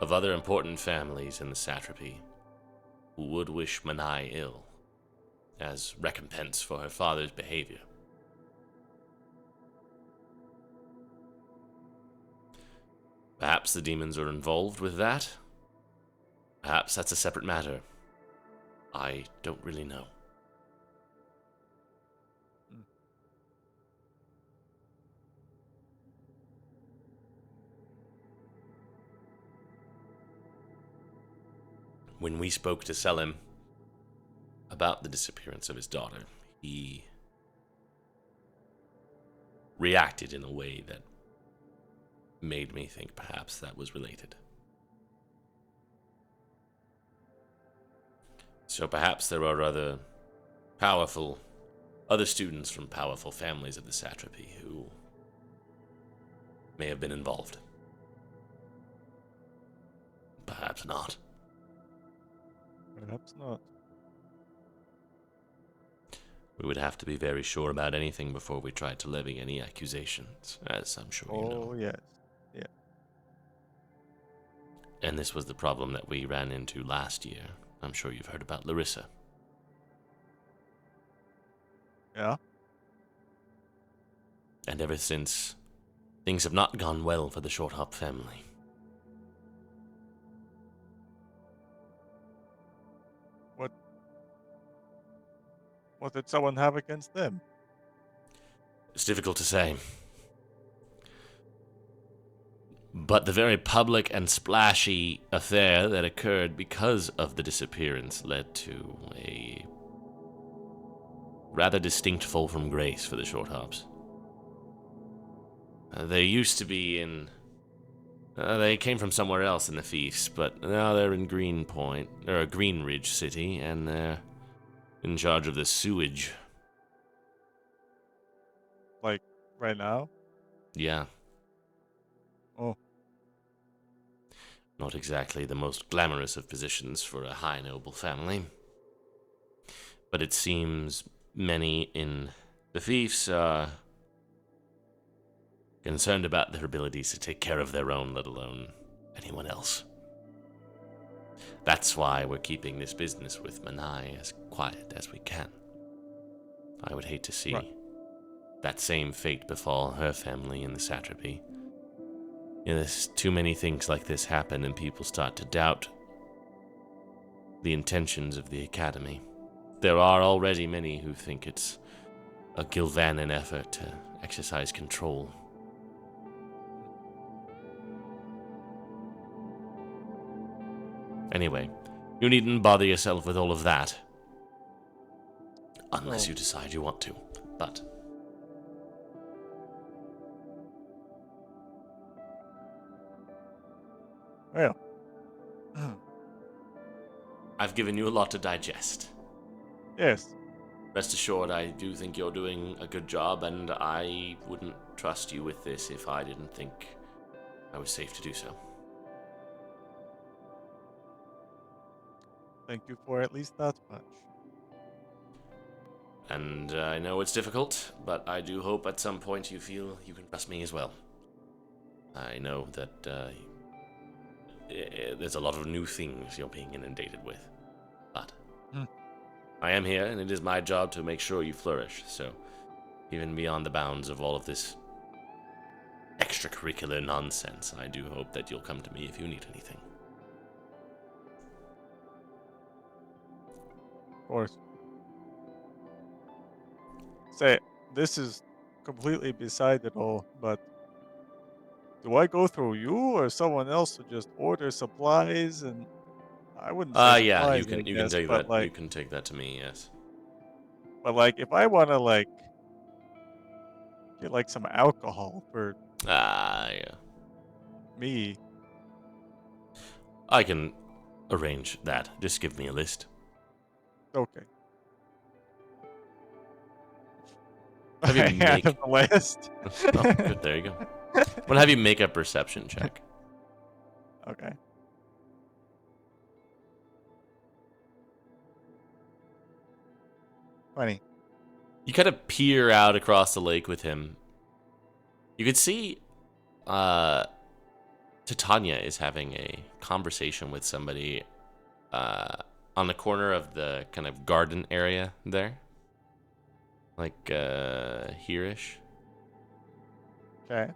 of other important families in the satrapy who would wish Manai ill as recompense for her father's behavior. Perhaps the demons are involved with that. Perhaps that's a separate matter. I don't really know. When we spoke to Selim about the disappearance of his daughter, he reacted in a way that made me think perhaps that was related. So perhaps there are other students from powerful families of the satrapy who may have been involved. Perhaps not. Perhaps not. We would have to be very sure about anything before we tried to levy any accusations, as I'm sure you know. Oh, yes. Yeah. And this was the problem that we ran into last year. I'm sure you've heard about Larissa. Yeah? And ever since, things have not gone well for the Short Hop family. What did someone have against them? It's difficult to say. But the very public and splashy affair that occurred because of the disappearance led to a rather distinct fall from grace for the Short Hops. They used to be in... they came from somewhere else in the Fiefs, but now they're in Greenpoint, or Greenridge City, and they're in charge of the sewage. Like, right now? Yeah, Oh, not exactly the most glamorous of positions for a high noble family. But it seems many in the Fiefs are concerned about their abilities to take care of their own, let alone anyone else. That's why we're keeping this business with Manai as quiet as we can. I would hate to see Right. that same fate befall her family in the satrapy. There's too many things like this happen and people start to doubt the intentions of the Academy. There are already many who think it's a Gilvanan effort to exercise control. Anyway, you needn't bother yourself with all of that. Unless Oh. you decide you want to. But well. I've given you a lot to digest. Yes. Rest assured, I do think you're doing a good job, and I wouldn't trust you with this if I didn't think I was safe to do so. Thank you for at least that much. And I know it's difficult, but I do hope at some point you feel you can trust me as well. I know that there's a lot of new things you're being inundated with, but I am here, and it is my job to make sure you flourish, so even beyond the bounds of all of this extracurricular nonsense, I do hope that you'll come to me if you need anything. Of course. Say, this is completely beside it all, but do I go through you or someone else to just order supplies? And I wouldn't say Yeah, supplies, I you can guess, take but that. like, You can take that to me, yes. if I want to like get like some alcohol for Yeah. me, I can arrange that. Just give me a list. okay. Have you I make... have the list. Oh, good, there you go. I'm gonna have you make a perception check. Okay. Funny. You kind of peer out across the lake with him. You could see Titania is having a conversation with somebody on the corner of the kind of garden area there. Like here-ish. Okay.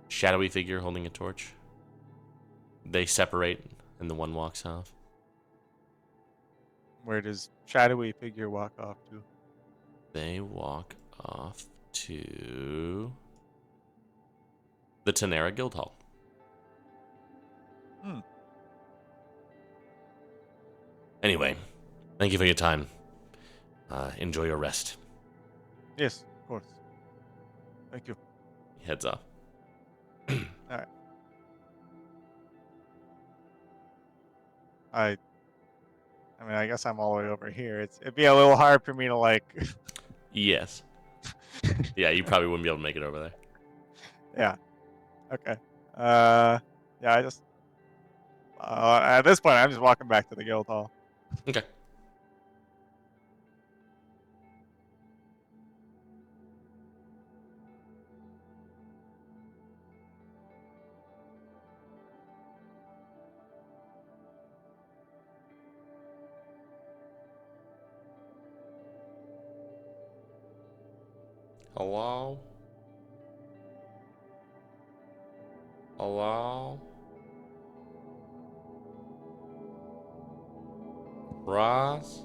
Shadowy figure holding a torch. They separate and the one walks off. Where does shadowy figure walk off to? They walk off to the Tenera Guildhall. Anyway, thank you for your time. Enjoy your rest. Yes, of course. Thank you. He heads off. All right. I mean, I guess I'm all the way over here. It'd be a little hard for me to like. Yes. Yeah, you probably wouldn't be able to make it over there. Yeah. Okay. Yeah. I just at this point, I'm just walking back to the guild hall. Okay. Hello? Hello? Ross?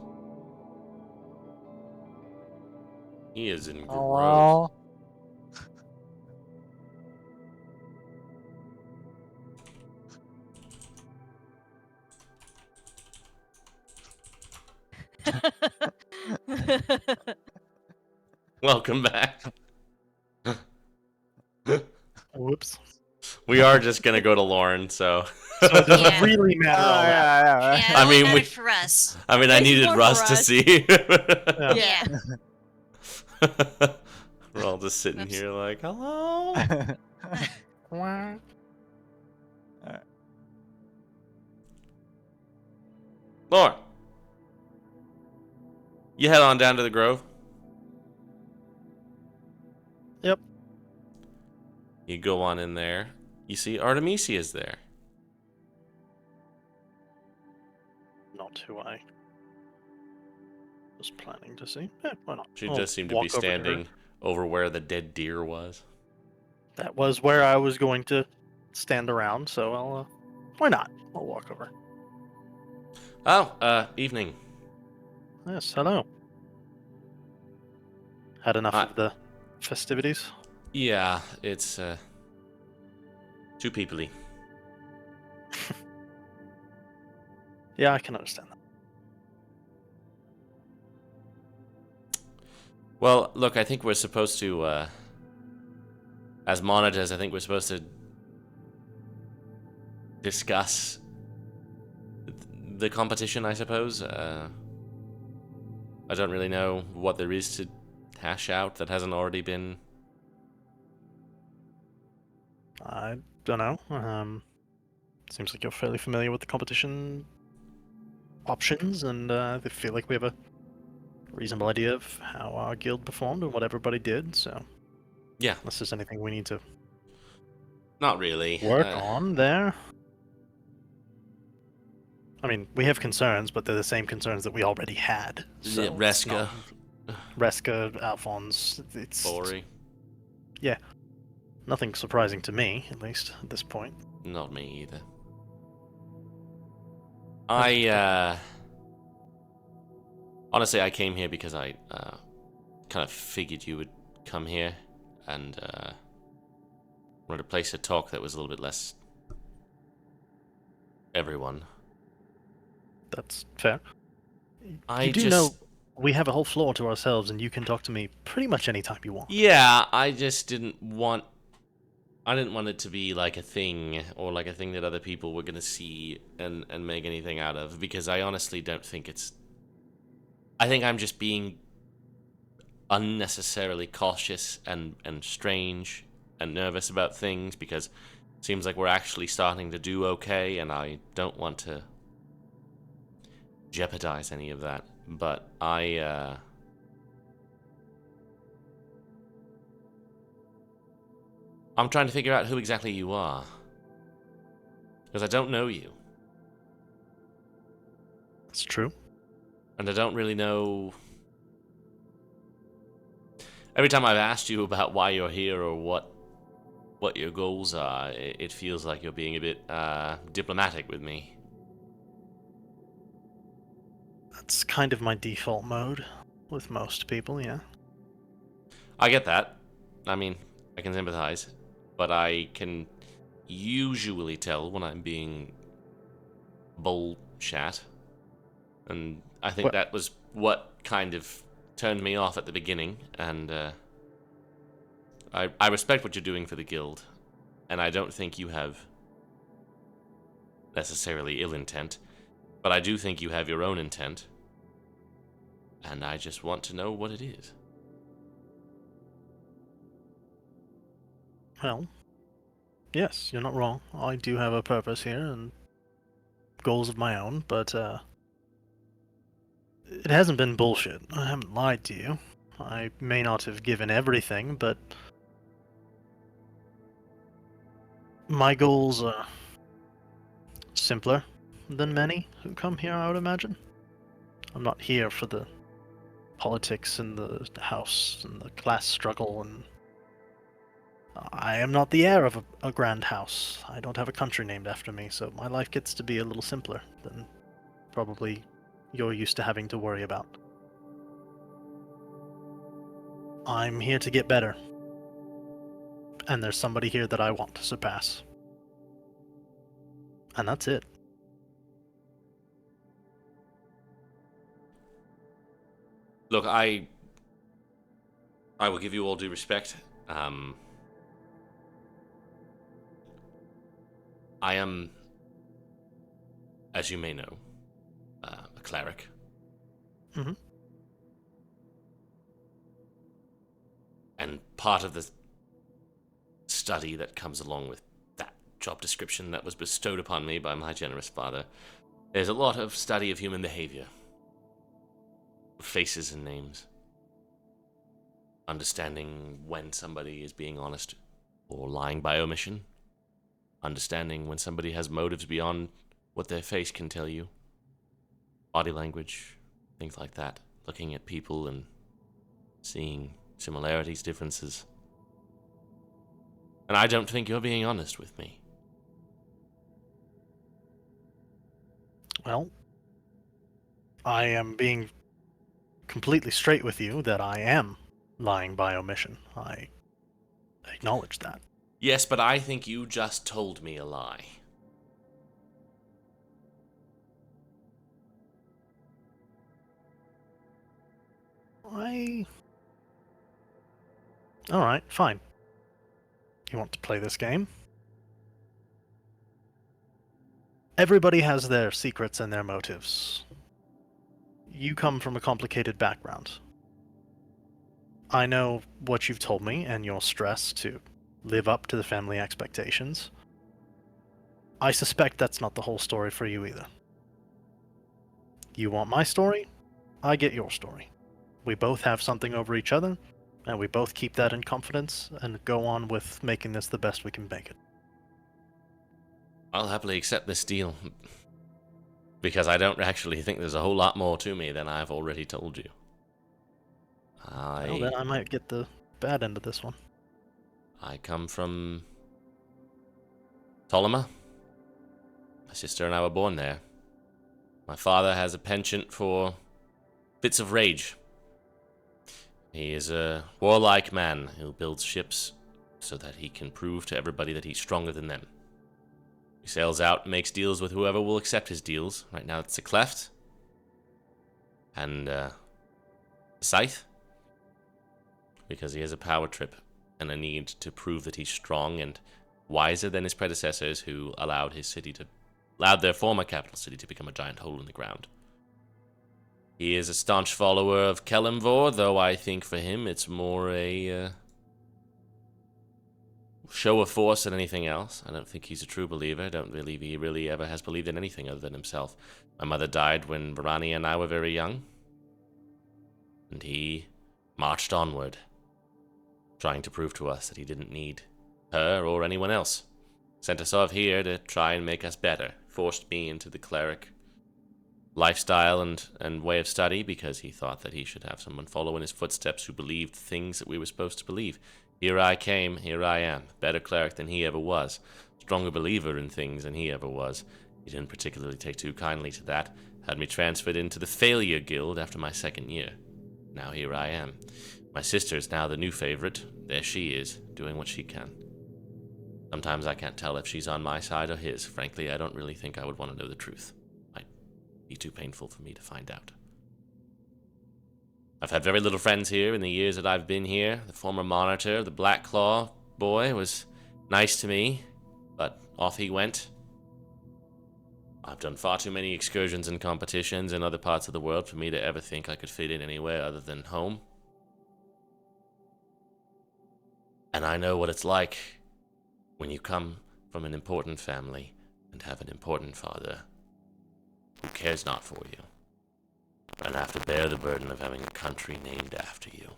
He is in gross. Welcome back. Whoops. We are just gonna go to Lauren, so. So it doesn't Yeah. really matter all that. Yeah, it I only mean, mattered for us. I mean, I This is needed more for Russ to us. see. Yeah. We're all just sitting Oops. here like, hello. Wah. Lauren, you head on down to the Grove. Yep. You go on in there. You see Artemisia's there. Not who I was planning to see. Why not? She I'll just seemed to walk be over her. standing over where the dead deer was. That was where I was going to stand around, so I'll. Why not? I'll walk over. Oh, evening. Yes, hello. Had enough Hi. of the festivities? Yeah, it's, too peoply. Yeah, I can understand that. Well, look, I think we're supposed to, as monitors, I think we're supposed to discuss the competition, I suppose. I don't really know what there is to hash out that hasn't already been. I don't know. Seems like you're fairly familiar with the competition options, and I feel like we have a reasonable idea of how our guild performed and what everybody did, so... Yeah. Unless there's anything we need to Not really. work on there. I mean, we have concerns, but they're the same concerns that we already had. So Yeah, it's Reska. not- Reska, Alphonse, it's... Bori. Nothing surprising to me, at least, at this point. Not me either. Honestly, I came here because I kind of figured you would come here, and wanted a place to talk that was a little bit less everyone. That's fair. I You do just know we have a whole floor to ourselves, and you can talk to me pretty much any time you want. Yeah, I just didn't want it to be like a thing, or like a thing that other people were gonna see and make anything out of, because I honestly don't think it's... I think I'm just being unnecessarily cautious and strange and nervous about things, because it seems like we're actually starting to do okay, and I don't want to jeopardize any of that. But I'm trying to figure out who exactly you are, because I don't know you, That's true. and I don't really know... Every time I've asked you about why you're here or what your goals are, it feels like you're being a bit diplomatic with me. That's kind of my default mode with most people, yeah. I get that. I mean, I can sympathize, but I can usually tell when I'm being bullshat, and I think What- that was what kind of turned me off at the beginning. And I respect what you're doing for the guild, and I don't think you have necessarily ill intent, but I do think you have your own intent, and I just want to know what it is. Well, yes, you're not wrong. I do have a purpose here and goals of my own, but it hasn't been bullshit. I haven't lied to you. I may not have given everything, but my goals are simpler than many who come here, I would imagine. I'm not here for the politics and the house and the class struggle, and I am not the heir of a grand house. I don't have a country named after me, so my life gets to be a little simpler than probably you're used to having to worry about. I'm here to get better, and there's somebody here that I want to surpass. And that's it. Look, I will give you all due respect. I am, as you may know, a cleric. Mm-hmm. And part of the study that comes along with that job description that was bestowed upon me by my generous father is a lot of study of human behavior. Faces and names. Understanding when somebody is being honest or lying by omission. Understanding when somebody has motives beyond what their face can tell you. Body language, things like that. Looking at people and seeing similarities, differences. And I don't think you're being honest with me. Well, I am being completely straight with you that I am lying by omission. I acknowledge that. Yes, but I think you just told me a lie. Alright, fine. You want to play this game? Everybody has their secrets and their motives. You come from a complicated background. I know what you've told me and your stress to live up to the family expectations. I suspect that's not the whole story for you either. You want my story? I get your story. We both have something over each other, and we both keep that in confidence and go on with making this the best we can make it. I'll happily accept this deal. Because I don't actually think there's a whole lot more to me than I've already told you. Well, then I might get the bad end of this one. I come from Ptolemy. My sister and I were born there. My father has a penchant for fits of rage. He is a warlike man who builds ships so that he can prove to everybody that he's stronger than them. He sails out and makes deals with whoever will accept his deals. Right now it's the Cleft. And, Scythe. Because he has a power trip and a need to prove that he's strong and wiser than his predecessors who allowed their former capital city to become a giant hole in the ground. He is a staunch follower of Kelemvor, though I think for him it's more a show of force than anything else. I don't think he's a true believer. I don't believe he really ever has believed in anything other than himself. My mother died when Varani and I were very young. And he marched onward, trying to prove to us that he didn't need her or anyone else. Sent us off here to try and make us better. Forced me into the cleric lifestyle and way of study because he thought that he should have someone follow in his footsteps who believed things that we were supposed to believe. Here I came, here I am. Better cleric than he ever was. Stronger believer in things than he ever was. He didn't particularly take too kindly to that. Had me transferred into the Failure Guild after my second year. Now here I am. My sister is now the new favorite. There she is, doing what she can. Sometimes I can't tell if she's on my side or his. Frankly, I don't really think I would want to know the truth. Might be too painful for me to find out. I've had very little friends here in the years that I've been here. The former monitor, the Black Claw boy, was nice to me, but off he went. I've done far too many excursions and competitions in other parts of the world for me to ever think I could fit in anywhere other than home. And I know what it's like when you come from an important family and have an important father who cares not for you, and have to bear the burden of having a country named after you.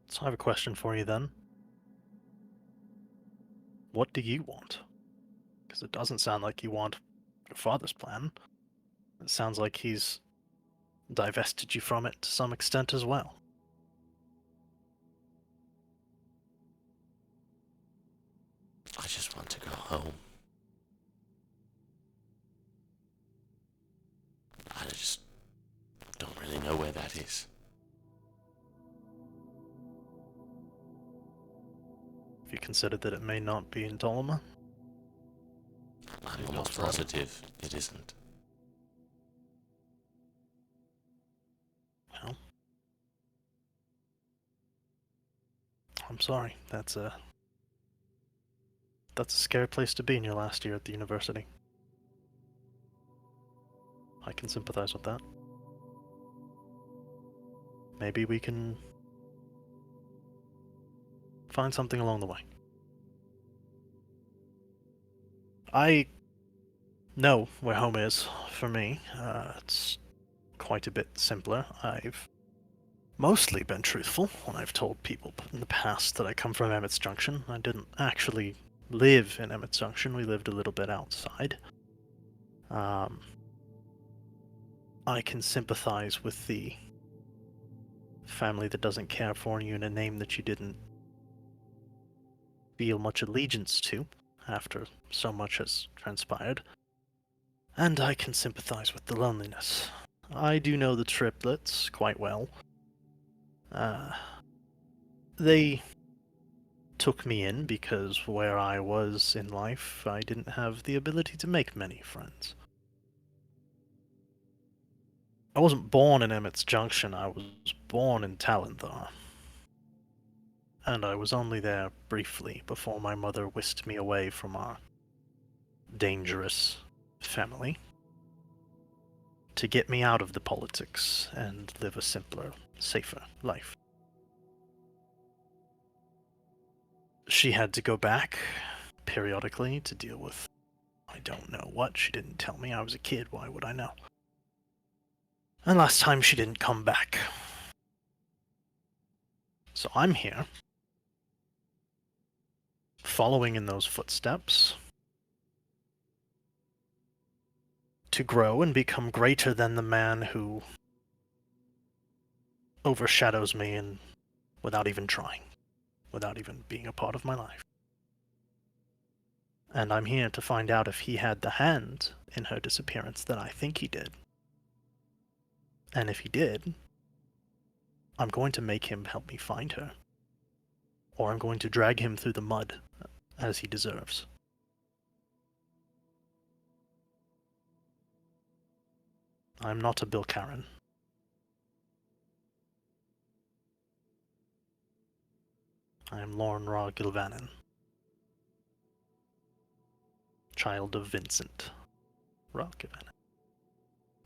So I have a question for you then. What do you want? Because it doesn't sound like you want your father's plan. It sounds like he's divested you from it to some extent as well. I just want to go home. I just don't really know where that is. Have you considered that it may not be in Dolma? I'm almost positive it isn't. I'm sorry. That's a scary place to be in your last year at the university. I can sympathize with that. Maybe we can find something along the way. I know where home is for me. It's quite a bit simpler. I've mostly been truthful when I've told people in the past that I come from Emmett's Junction. I didn't actually live in Emmett's Junction. We lived a little bit outside. I can sympathize with the family that doesn't care for you in a name that you didn't feel much allegiance to after so much has transpired. And I can sympathize with the loneliness. I do know the triplets quite well. They took me in because where I was in life, I didn't have the ability to make many friends. I wasn't born in Emmett's Junction, I was born in Talenthar. And I was only there briefly before my mother whisked me away from our dangerous family to get me out of the politics and live a simpler, safer life. She had to go back periodically to deal with I don't know what. She didn't tell me. I was a kid. Why would I know? And last time she didn't come back. So I'm here, following in those footsteps, to grow and become greater than the man who overshadows me and without even trying, without even being a part of my life. And I'm here to find out if he had the hand in her disappearance that I think he did. And if he did, I'm going to make him help me find her. Or I'm going to drag him through the mud, as he deserves. I'm not a Bill Karen. I am Lauren Ra Gilvanin, child of Vincent Ra Gilvanin,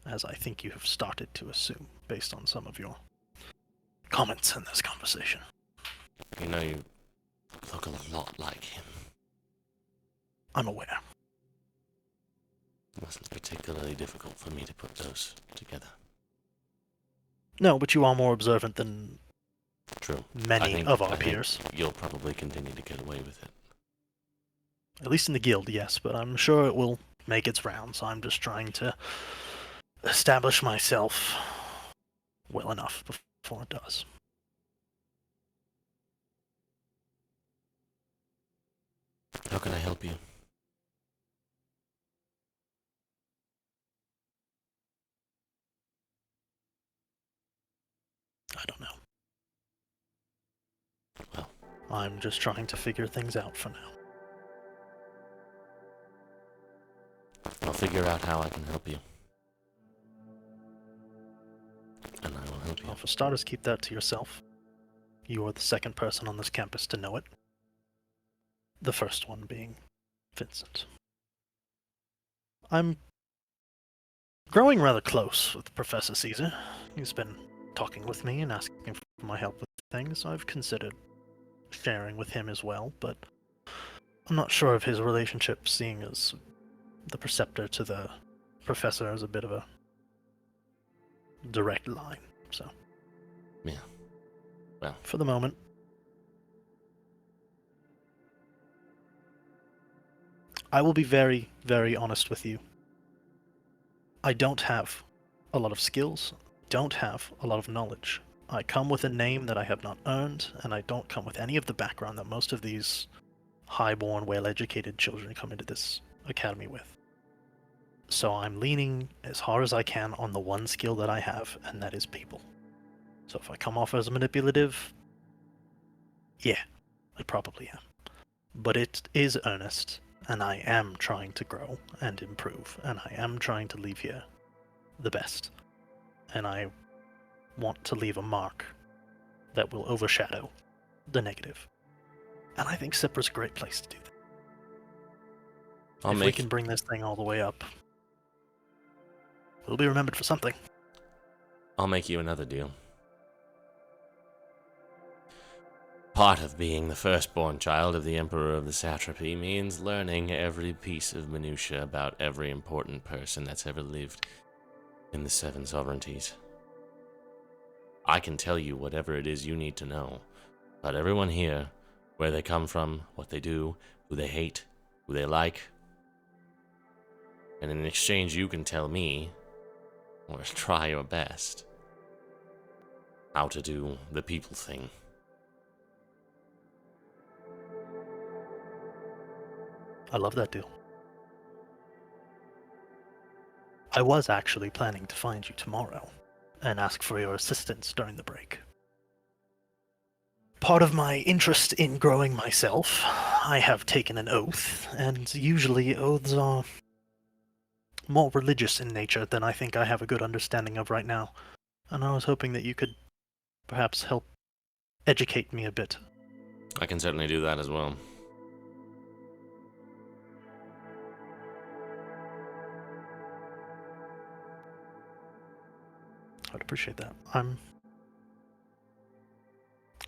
as I think you have started to assume based on some of your comments in this conversation. You know, you look a lot like him. I'm aware. It wasn't particularly difficult for me to put those together. No, but you are more observant than True. many of our I think peers. you'll probably continue to get away with it. At least in the guild, yes, but I'm sure it will make its rounds. I'm just trying to establish myself well enough before it does. How can I help you? I don't know. Well, I'm just trying to figure things out for now. I'll figure out how I can help you. And I will help you. Well, for starters, keep that to yourself. You are the second person on this campus to know it. The first one being Vincent. I'm growing rather close with Professor Caesar. He's been talking with me and asking for my help with things. I've considered sharing with him as well, but I'm not sure of his relationship, seeing as the preceptor to the professor is a bit of a direct line, so. Yeah. Well. For the moment. I will be very, very honest with you. I don't have a lot of skills, don't have a lot of knowledge. I come with a name that I have not earned, and I don't come with any of the background that most of these high-born, well-educated children come into this academy with. So I'm leaning as hard as I can on the one skill that I have, and that is people. So if I come off as manipulative, yeah, I probably am. But it is earnest, and I am trying to grow and improve, and I am trying to leave here the best. And I want to leave a mark that will overshadow the negative. And I think Cypra's a great place to do that. I'll If we make can bring this thing all the way up, we'll be remembered for something. you another deal. Part of being the firstborn child of the Emperor of the Satrapy means learning every piece of minutia about every important person that's ever lived in the Seven Sovereignties. I can tell you whatever it is you need to know about everyone here, where they come from, what they do, who they hate, who they like. And in exchange, you can tell me, or try your best, how to do the people thing. I love that deal. I was actually planning to find you tomorrow and ask for your assistance during the break. Part of my interest in growing myself, I have taken an oath, and usually oaths are more religious in nature than I think I have a good understanding of right now. And I was hoping that you could perhaps help educate me a bit. I can certainly do that as well. I'd appreciate that. I'm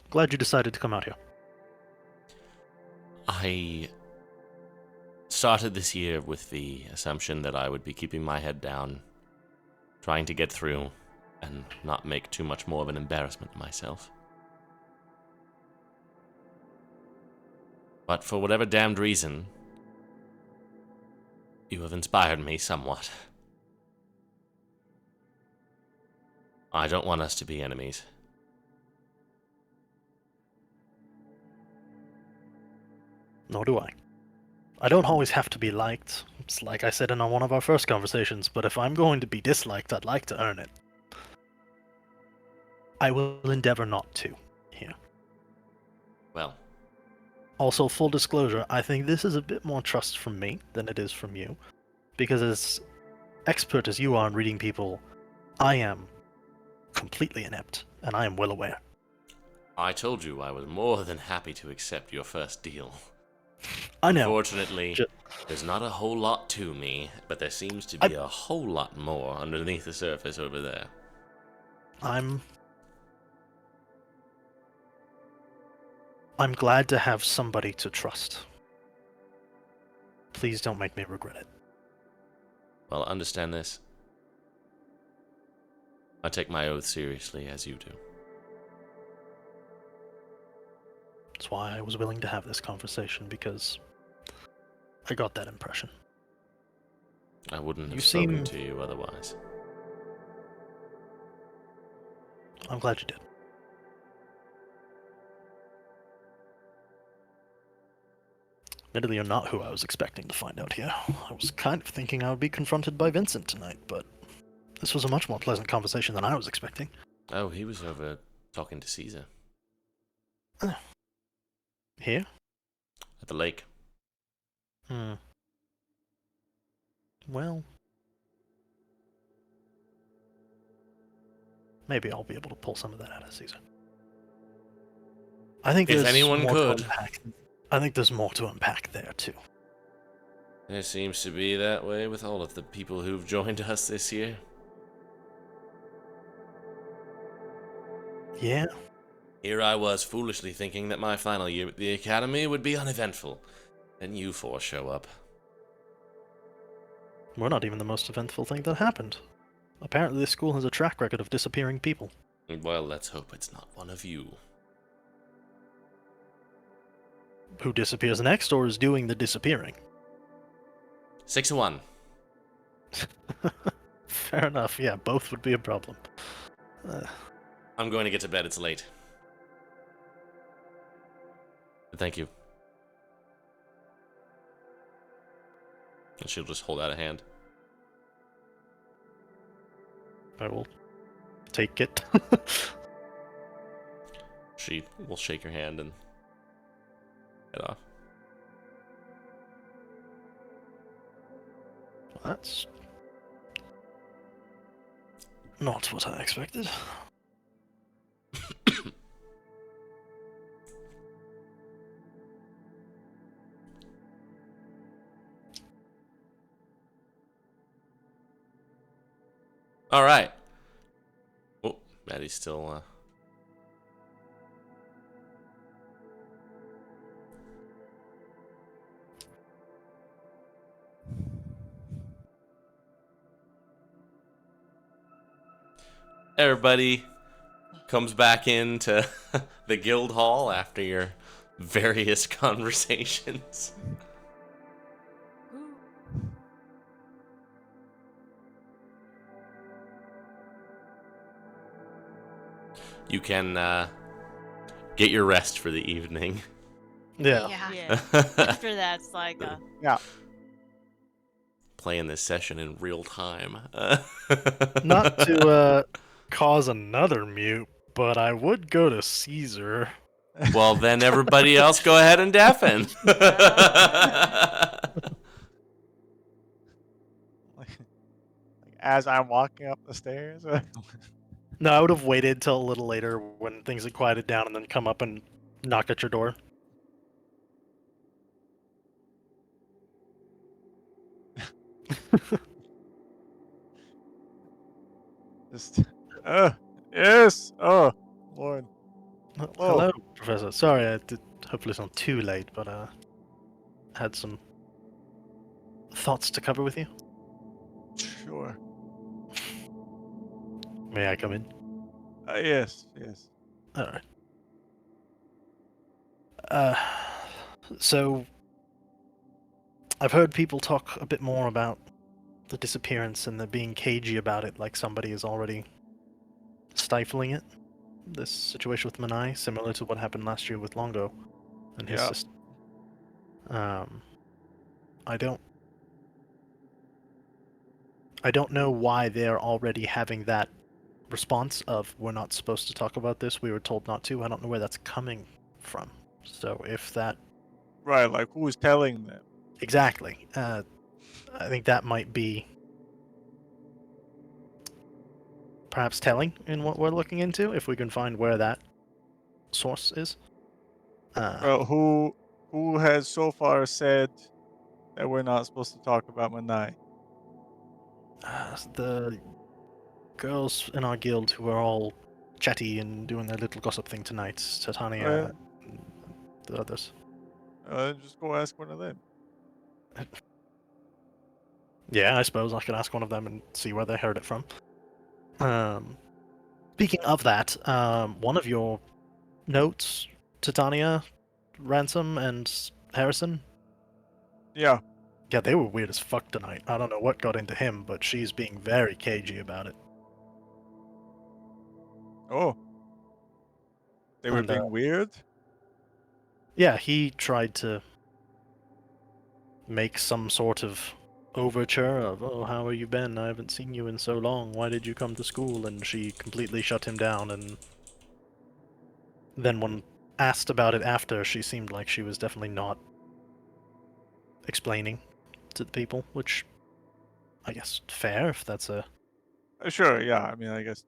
glad you decided to come out here. I started this year with the assumption that I would be keeping my head down, trying to get through, and not make too much more of an embarrassment of myself. But for whatever damned reason, you have inspired me somewhat. I don't want us to be enemies. Nor do I. I don't always have to be liked. It's like I said in one of our first conversations, but if I'm going to be disliked, I'd like to earn it. I will endeavor not to, here. Well, Also, full disclosure, I think this is a bit more trust from me than it is from you. Because as expert as you are in reading people, I am completely inept, and I am well aware. I told you I was more than happy to accept your first deal. I know. Unfortunately, there's not a whole lot to me, but there seems to be a whole lot more underneath the surface over there. I'm glad to have somebody to trust. Please don't make me regret it. Well, understand this. I take my oath seriously, as you do. That's why I was willing to have this conversation, because I got that impression. I wouldn't have You spoken seem- to you otherwise. I'm glad you did. Admittedly, you're not who I was expecting to find out here. I was kind of thinking I would be confronted by Vincent tonight, but this was a much more pleasant conversation than I was expecting. Oh, he was over talking to Caesar Here? at the lake. Well, maybe I'll be able to pull some of that out of Caesar. I think If there's anyone more could. to unpack. I think there's more to unpack there too. It seems to be that way with all of the people who've joined us this year. Yeah, Here I was foolishly thinking that my final year at the academy would be uneventful, and you four show up. we're not even the most eventful thing that happened. Apparently, this school has a track record of disappearing people. Well, let's hope it's not one of you. Who disappears next, or is doing the disappearing? 6-1. Fair enough, yeah, both would be a problem. I'm going to get to bed, it's late. But thank you. And she'll just hold out a hand. I will take it. She will shake her hand and head off. That's not what I expected. All right. Oh, Maddie's still. Everybody comes back into the guild hall after your various conversations. You can get your rest for the evening. Yeah. Yeah. After that, it's like, Yeah. Playing this session in real time. Not to cause another mute, but I would go to Caesar. Well, then everybody else go ahead and deafen. Like as I'm walking up the stairs. No, I would have waited till a little later when things had quieted down and then come up and knock at your door. Just, yes. Oh, Lord. Hello, Professor. Sorry, hopefully it's not too late, but had some thoughts to cover with you. Sure. May I come in? Yes. Yes. All right. So I've heard people talk a bit more about the disappearance and they're being cagey about it, like somebody is already stifling it. This situation with Manai, similar to what happened last year with Longo and his Yeah. sister. I don't know why they're already having that response of we're not supposed to talk about this. We were told not to. I don't know where that's coming from. So if that Right. Like who's telling them? exactly, I think that might be perhaps telling in what we're looking into. If we can find where that source is. Well, who has so far said that we're not supposed to talk about Manai? The girls in our guild who are all chatty and doing their little gossip thing tonight. Titania, and the others. Just go ask one of them. Yeah, I suppose I could ask one of them and see where they heard it from. Speaking of that, one of your notes, Titania, Ransom, and Harrison. Yeah. Yeah, they were weird as fuck tonight. I don't know what got into him, but she's being very cagey about it. Oh. They were And, being weird. Yeah, he tried to make some sort of overture of, oh, how have you been? I haven't seen you in so long. Why did you come to school? And she completely shut him down. And then when asked about it after, she seemed like she was definitely not explaining to the people, which I guess fair if that's a Sure. Yeah. I mean, I guess.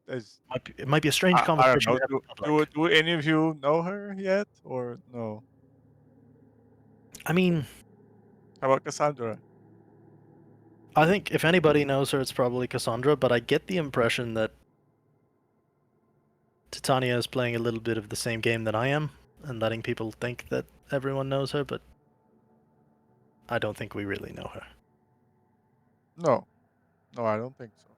it might be a strange I don't conversation know. to have in public. Do any of you know her yet, or no? I mean, How about Cassandra? I think if anybody knows her, it's probably Cassandra, but I get the impression that Titania is playing a little bit of the same game that I am, and letting people think that everyone knows her, but I don't think we really know her. No. No, I don't think so.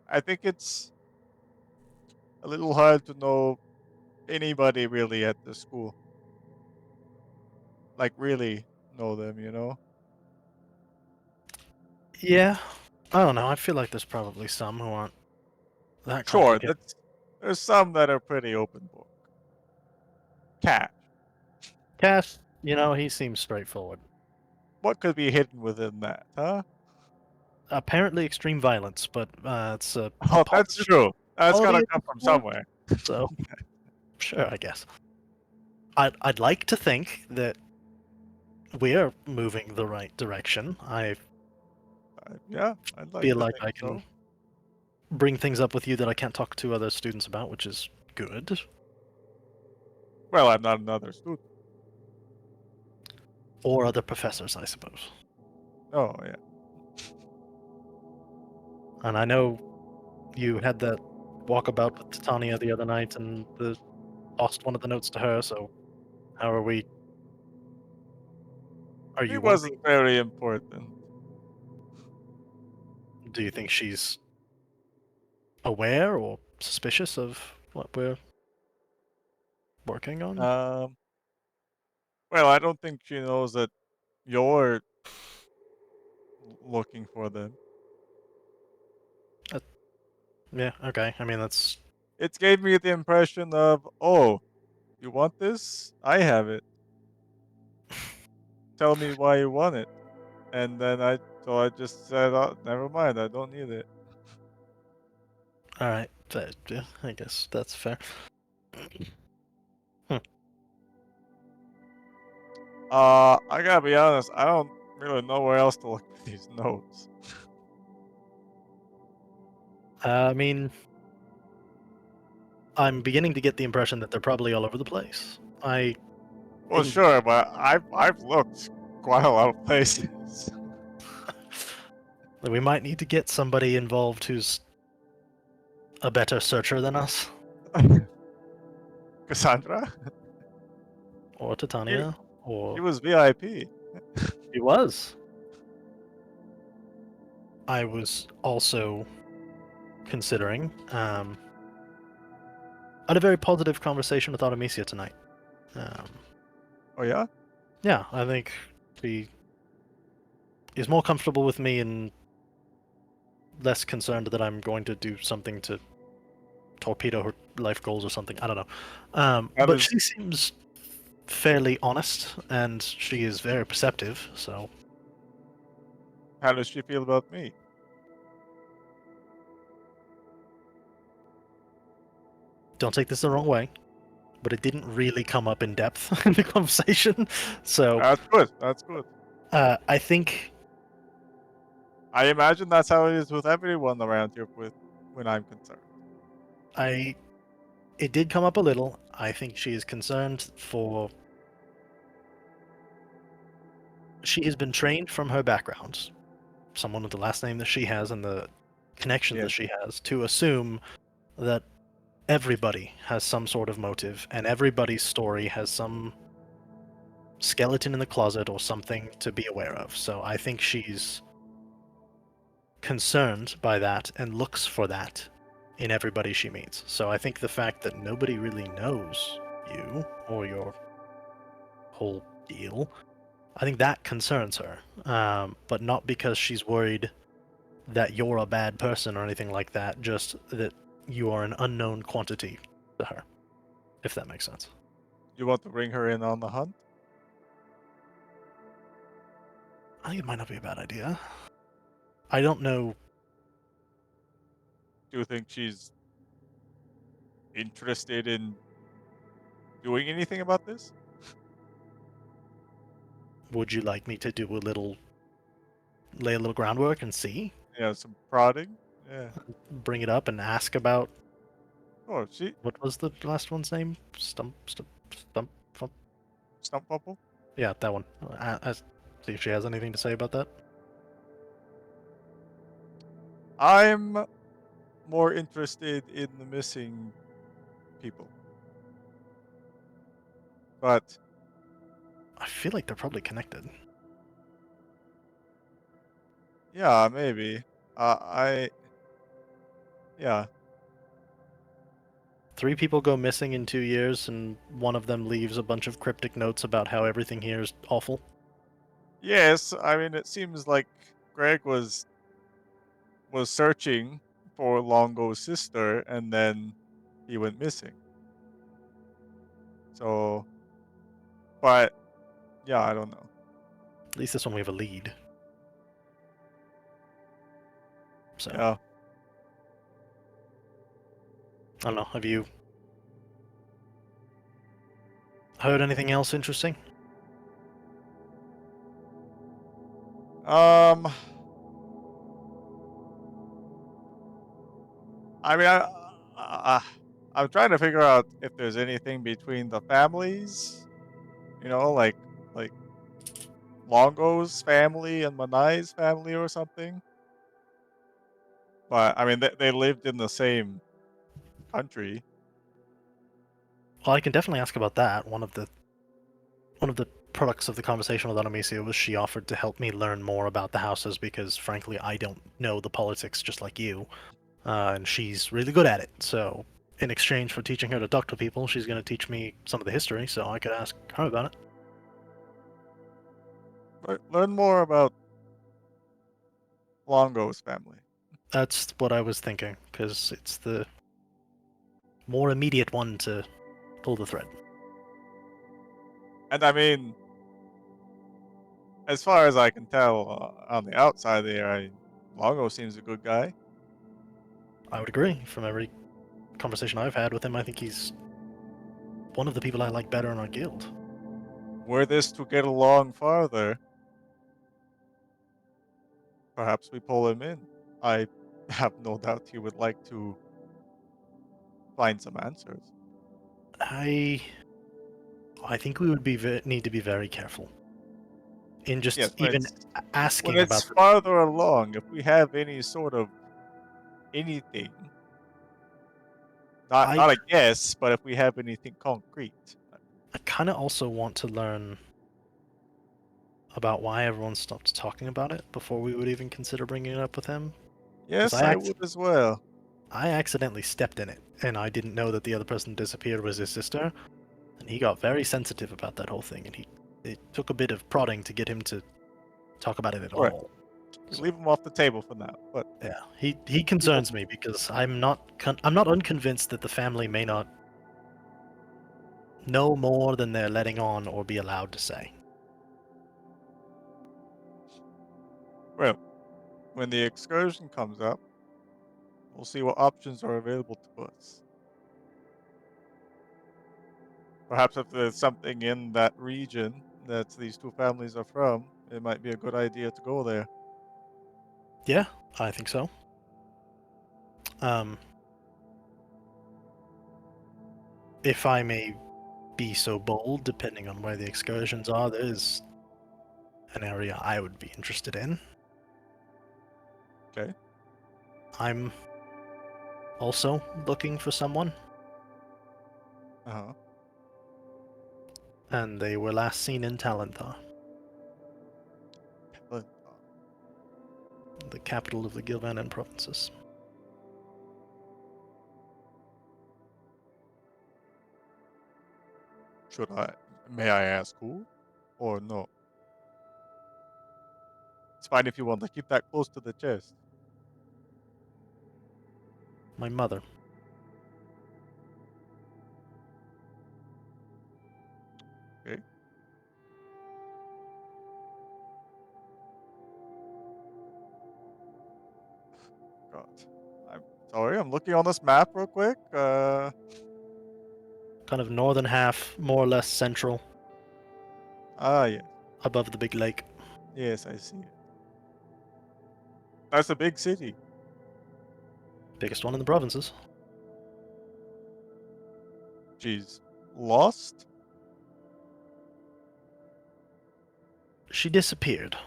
I think it's a little hard to know anybody really at the school. Like really know them, you know? Yeah, I don't know. I feel like there's probably some who aren't that Sure, complicated. there's some that are pretty open book. Cat. Cass, he seems straightforward. What could be hidden within that, huh? Apparently extreme violence, but it's a Oh, that's positive true. That's quality gotta at come this from point, somewhere. so sure, I guess. I'd like to think that we're moving the right direction. I Yeah, I'd like feel to like think I can so. bring things up with you that I can't talk to other students about, which is good. Well, I'm not another student. Or other professors, I suppose. Oh, yeah. And I know you had that walkabout with Titania the other night and lost one of the notes to her, so how are we? Are It you wasn't wondering? very important. Do you think she's aware or suspicious of what we're working on? Um, well, I don't think she knows that you're looking for them. Yeah, okay. I mean, that's It gave me the impression of, oh, you want this? I have it. Tell me why you want it. And then so I just said, oh, never mind, I don't need it. all right. Yeah, I guess that's fair. Hmm. I gotta be honest, I don't really know where else to look for these notes. I mean, I'm beginning to get the impression that they're probably all over the place. I Well, think sure, but I've looked quite a lot of places. that we might need to get somebody involved who's a better searcher than us, Cassandra, or she, Titania, she or was VIP. he was. I was also considering. I had a very positive conversation with Artemisia tonight. Um, Oh yeah, yeah, I think she is more comfortable with me and less concerned that I'm going to do something to torpedo her life goals or something. I don't know. that But is she seems fairly honest and she is very perceptive, so how does she feel about me? don't take this the wrong way. But it didn't really come up in depth in the conversation. So That's good. That's good. I think I imagine that's how it is with everyone around here with when I'm concerned. I it did come up a little. I think she is concerned for. She has been trained from her background, someone with the last name that she has and the connections that Yes. she has, to assume that everybody has some sort of motive and everybody's story has some skeleton in the closet or something to be aware of. So I think she's concerned by that and looks for that in everybody she meets. So I think the fact that nobody really knows you or your whole deal, I think that concerns her. But not because she's worried that you're a bad person or anything like that, just that you are an unknown quantity to her, if that makes sense. You want to bring her in on the hunt? I think it might not be a bad idea. I don't know. Do you think she's interested in doing anything about this? Would you like me to do lay a little groundwork and see? Yeah, some prodding. Yeah. Bring it up and ask about Oh, she what was the last one's name? Stump. stump bubble. Yeah, that one. See if she has anything to say about that. I'm more interested in the missing people, but I feel like they're probably connected. yeah, maybe. I yeah. 3 people go missing in 2 years, and one of them leaves a bunch of cryptic notes about how everything here is awful. Yes, I mean it seems like Greg was searching for Longo's sister and then he went missing. So, but yeah, I don't know. At least this one we have a lead. So, Yeah. I don't know. Have you heard anything else interesting? Um, I mean, I'm trying to figure out if there's anything between the families, like Longo's family and Manai's family or something. But I mean, they lived in the same country. Well, I can definitely ask about that. One of the products of the conversation with Amicia was she offered to help me learn more about the houses because, frankly, I don't know the politics just like you, and she's really good at it. So, in exchange for teaching her to talk to people, she's going to teach me some of the history. So I could ask her about it. Learn more about Longo's family. That's what I was thinking because it's the more immediate one to pull the thread. And I mean, as far as I can tell on the outside there, Longo seems a good guy. I would agree. From every conversation I've had with him, I think he's one of the people I like better in our guild. Were this to get along farther, perhaps we pull him in. I have no doubt he would like to find some answers. I think we would need to be very careful in just Yes, even when asking it's about the, farther along, if we have any sort of anything, not I a guess, but if we have anything concrete. I kind of also want to learn about why everyone stopped talking about it before we would even consider bringing it up with him. Yes, I I would as well. I accidentally stepped in it, and I didn't know that the other person disappeared was his sister, and he got very sensitive about that whole thing, and it took a bit of prodding to get him to talk about it at Right. all. So, Leave him off the table for now. But yeah, he concerns me because I'm not unconvinced that the family may not know more than they're letting on or be allowed to say. well, when the excursion comes up, we'll see what options are available to us. Perhaps if there's something in that region that these two families are from, it might be a good idea to go there. Yeah, I think so. If I may be so bold, depending on where the excursions are, there's an area I would be interested in. Okay. I'm also looking for someone, Uh-huh. and they were last seen in Talenthar, But, the capital of the Gilvanan provinces. may I ask who? Or no? It's fine if you want to keep that close to the chest. My mother. Okay. God. I'm sorry, I'm looking on this map real quick. Kind of northern half, more or less central, Yeah. above the big lake. Yes, I see it. That's a big city. Biggest one in the provinces. She's lost? She disappeared.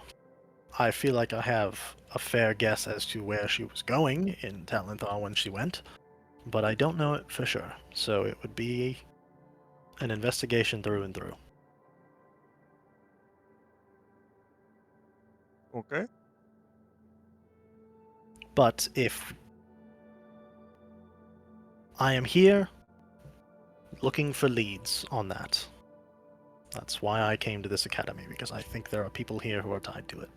I feel like I have a fair guess as to where she was going in Talenthar when she went, but I don't know it for sure, so it would be an investigation through and through. Okay. But if I am here looking for leads on that, that's why I came to this academy, because I think there are people here who are tied to it.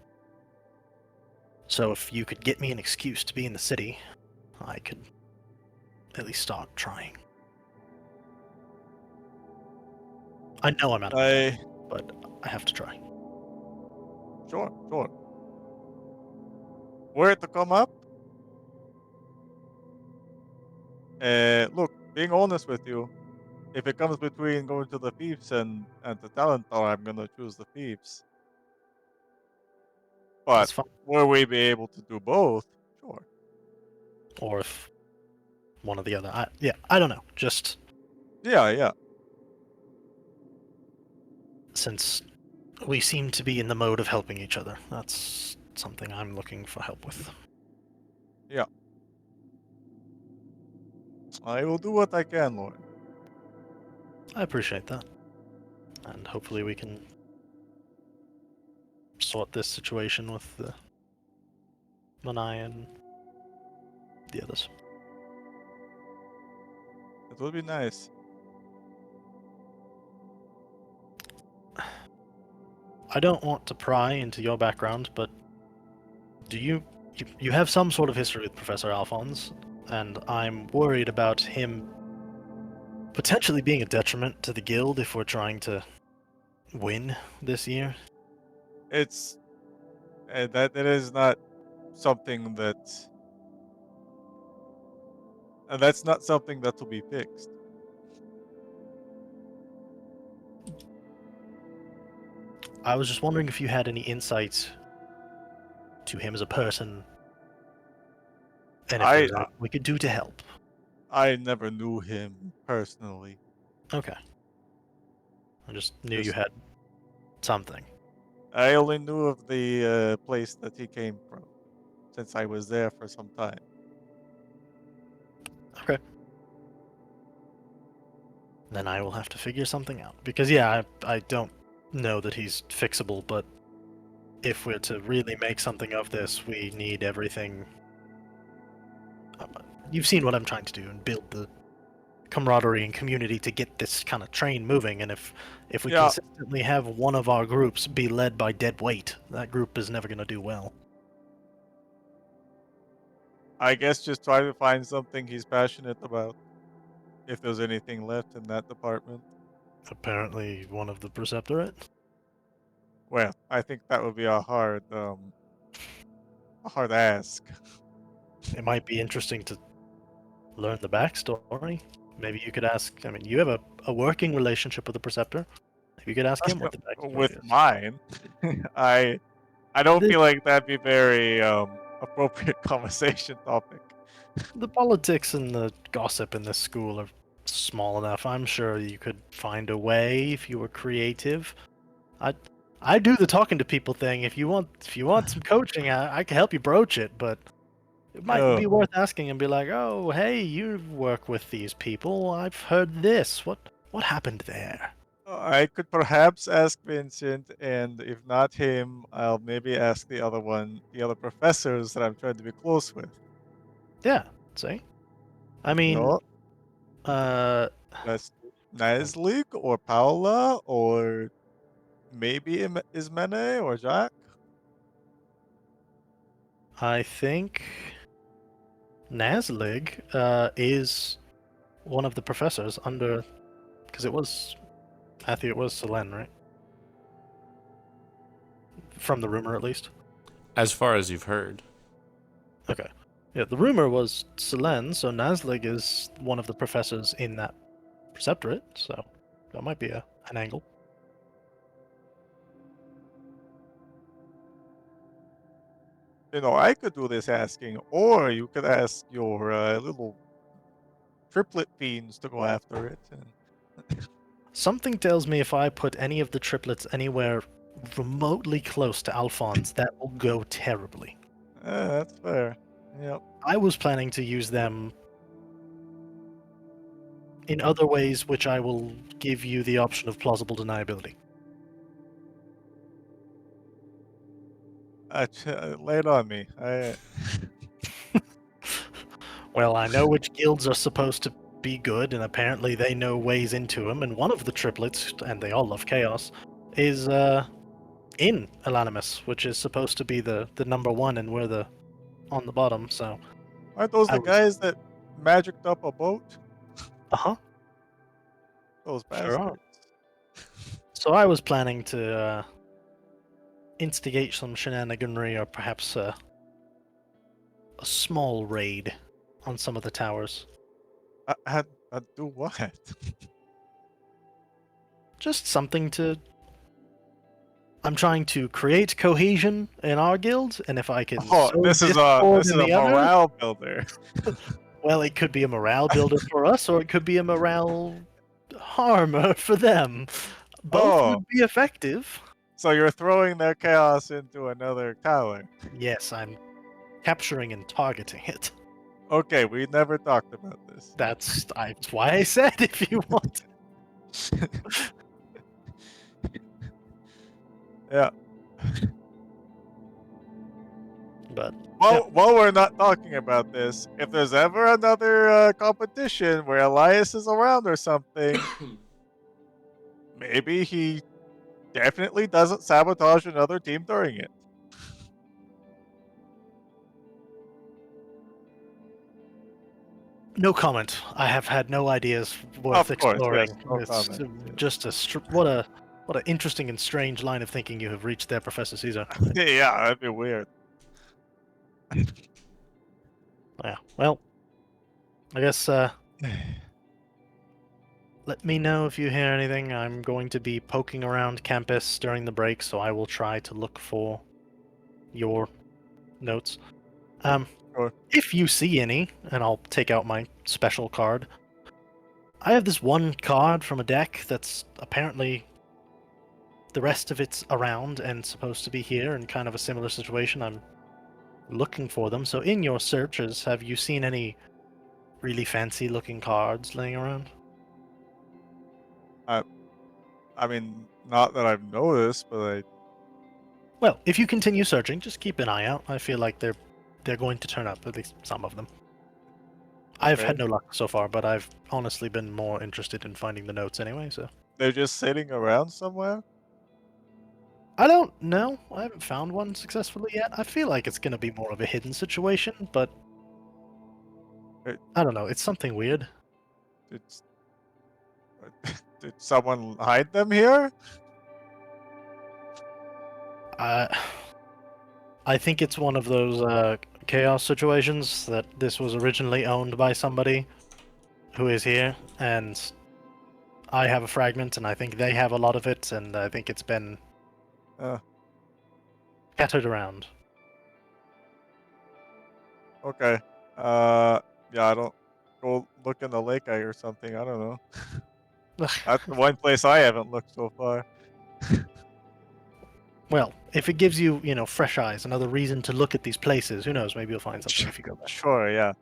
So if you could get me an excuse to be in the city, I could at least start trying. I know I'm out of time, but I have to try. Sure. Were it to come up? Look, being honest with you, if it comes between going to the thieves and the talent tower, I'm gonna choose the thieves. But That's fine. will we be able to do both? Sure. Or if one or the other. I don't know. Just Yeah. since we seem to be in the mode of helping each other, that's something I'm looking for help with. Yeah. I will do what I can, Lord. I appreciate that. And hopefully we can sort this situation with the Manai and the others. It would be nice. I don't want to pry into your background, but do you have some sort of history with Professor Alphonse, and I'm worried about him potentially being a detriment to the guild if we're trying to win this year. It's that it is not something that's not something that will be fixed. I was just wondering if you had any insights to him as a person, and if I there's anything we could do to help. I never knew him personally. Okay. I just knew you Just- had something. I only knew of the place that he came from, since I was there for some time. Okay. Then I will have to figure something out. Because, yeah, I don't know that he's fixable, but if we're to really make something of this, we need everything. You've seen what I'm trying to do and build the camaraderie and community to get this kind of train moving. And if we Yeah. consistently have one of our groups be led by dead weight, that group is never going to do well. I guess just try to find something he's passionate about. If there's anything left in that department. Apparently, one of the Preceptorate. Well, I think that would be a hard ask. It might be interesting to learn the backstory. Maybe you could ask. I mean, you have a working relationship with the Preceptor. Maybe you could ask him what the backstory With is. mine, I don't The- feel like that'd be very appropriate conversation topic. The politics and the gossip in this school are small enough. I'm sure you could find a way if you were creative. I do the talking to people thing. If you want some coaching, I can help you broach it, but it might be worth asking and be like, "Oh, hey, you work with these people. I've heard this. What happened there?" I could perhaps ask Vincent, and if not him, I'll maybe ask the other professors that I'm trying to be close with. Yeah, see? I You mean, know, uh, Naslig or Paula or maybe Ismene or Jack. I think Naslig is one of the professors under, because it was, I think it was Selene, right? From the rumor, at least. As far as you've heard. Okay. Yeah, the rumor was Selene, so Naslig is one of the professors in that Preceptorate, so that might be an angle. You know, I could do this asking, or you could ask your little triplet fiends to go after it. And Something tells me if I put any of the triplets anywhere remotely close to Alphonse, that will go terribly. that's fair. Yep. I was planning to use them in other ways, which I will give you the option of plausible deniability. Lay it on me. Well, I know which guilds are supposed to be good, and apparently they know ways into them, and one of the triplets, and they all love chaos, is in Elanimus, which is supposed to be the number one, and we're on the bottom, so... Aren't those the guys that magicked up a boat? Uh-huh. Those Sure are. bastards. So I was planning to instigate some shenaniganry, or perhaps a small raid on some of the towers. I do what? Just something to... I'm trying to create cohesion in our guild, and if I can Oh, sow this is discord a in the others, morale builder. well, it could be a morale builder for us, or it could be a morale harmer for them. Both Oh. would be effective. So you're throwing their chaos into another tower. Yes, I'm capturing and targeting it. Okay, we never talked about this. That's why I said if you want. Yeah. But While we're not talking about this, if there's ever another competition where Elias is around or something, maybe he definitely doesn't sabotage another team during it. no comment. I have had no ideas worth Of course, yes, exploring. no It's comment. Yeah. just what an interesting and strange line of thinking you have reached there, Professor Caesar. Yeah, that'd be weird. Yeah. Well, I guess let me know if you hear anything. I'm going to be poking around campus during the break, so I will try to look for your notes. Sure. If you see any, and I'll take out my special card. I have this one card from a deck that's apparently the rest of it's around and supposed to be here in kind of a similar situation. I'm looking for them. So in your searches, have you seen any really fancy looking cards laying around? I mean, not that I've noticed, but Well, if you continue searching, just keep an eye out. I feel like they're going to turn up, at least some of them. I've had okay. no luck so far, but I've honestly been more interested in finding the notes anyway, so. They're just sitting around somewhere? I don't know. I haven't found one successfully yet. I feel like it's going to be more of a hidden situation, but It- I don't know. It's something weird. It's, did someone hide them here? Uh, I think it's one of those chaos situations that this was originally owned by somebody who is here, and I have a fragment, and I think they have a lot of it, and I think it's been Uh, scattered around. okay. Yeah, I don't go look in the lake eye or something. I don't know. That's the one place I haven't looked so far. Well, if it gives you, fresh eyes, another reason to look at these places, who knows? Maybe you'll find something if you go back. Sure, yeah.